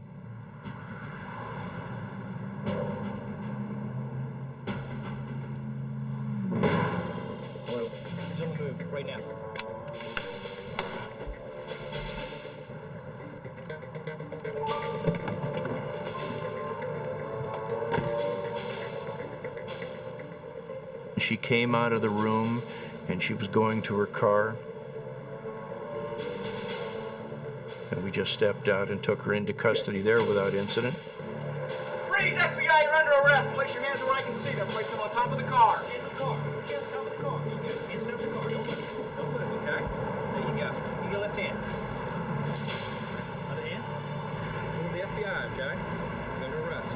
Right now. She came out of the room and she was going to her car. And we just stepped out and took her into custody there without incident. Freeze, FBI, you're under arrest. Place your hands where I can see them. Place them on top of the car. Hands on the car. Hands on top of the car. Hands on top of the car. Don't move. Don't move, okay? There you go. Use your left hand. Other hand. Move the FBI, okay? You're under arrest.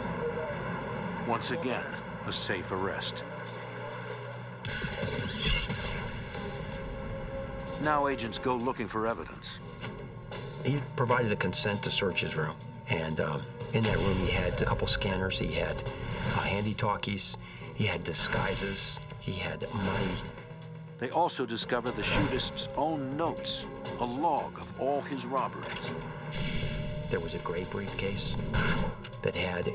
Once again, a safe arrest. Now agents go looking for evidence. He provided a consent to search his room, and in that room he had a couple scanners, he had handy-talkies, he had disguises, he had money. They also discover the shootist's own notes, a log of all his robberies. There was a gray briefcase that had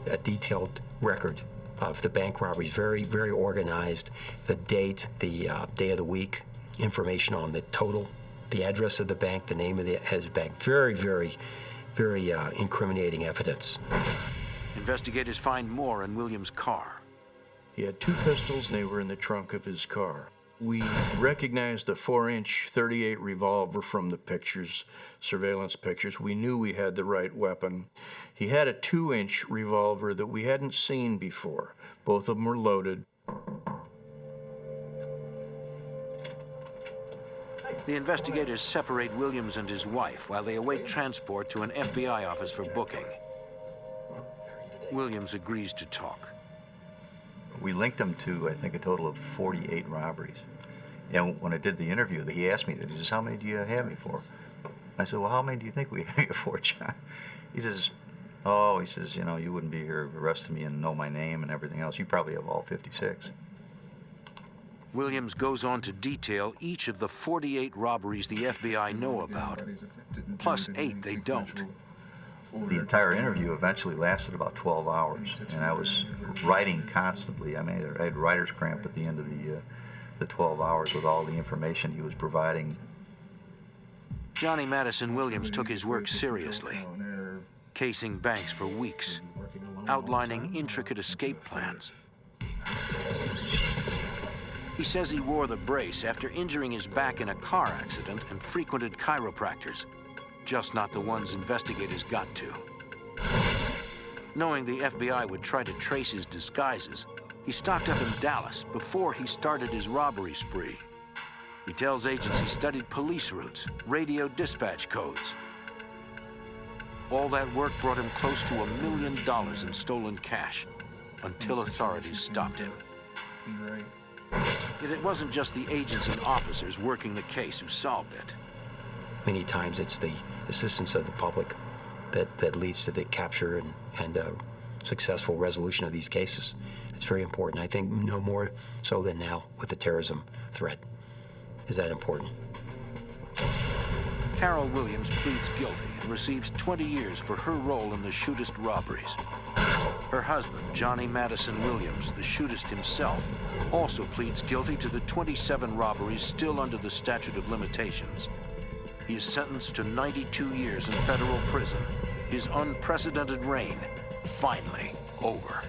a detailed record of the bank robberies, very, very organized, the date, the day of the week, information on the total, the address of the bank, the name of the bank. Very, very, very incriminating evidence. Investigators find more in Williams' car. He had 2 pistols, and they were in the trunk of his car. We recognized a 4-inch .38 revolver from the pictures, surveillance pictures. We knew we had the right weapon. He had a 2-inch revolver that we hadn't seen before. Both of them were loaded. The investigators separate Williams and his wife while they await transport to an FBI office for booking. Williams agrees to talk. We linked him to, I think, a total of 48 robberies. And when I did the interview, he asked me that. He says, "How many do you have me for?" I said, "Well, how many do you think we have you for, John?" He says, "Oh," he says, "you know, you wouldn't be here arresting me and know my name and everything else. You probably have all 56. Williams goes on to detail each of the 48 robberies the FBI know about, plus 8 they don't. The entire interview eventually lasted about 12 hours, and I was writing constantly. I mean, I had writer's cramp at the end of the 12 hours with all the information he was providing. Johnny Madison Williams took his work seriously, casing banks for weeks, outlining intricate escape plans. He says he wore the brace after injuring his back in a car accident and frequented chiropractors, just not the ones investigators got to. Knowing the FBI would try to trace his disguises, he stocked up in Dallas before he started his robbery spree. He tells agents he studied police routes, radio dispatch codes. All that work brought him close to $1 million in stolen cash, until authorities stopped him. Yet it wasn't just the agents and officers working the case who solved it. Many times it's the assistance of the public that leads to the capture and successful resolution of these cases. It's very important. I think no more so than now with the terrorism threat. Is that important? Carol Williams pleads guilty and receives 20 years for her role in the shootist robberies. Her husband, Johnny Madison Williams, the shootist himself, also pleads guilty to the 27 robberies still under the statute of limitations. He is sentenced to 92 years in federal prison. His unprecedented reign finally over.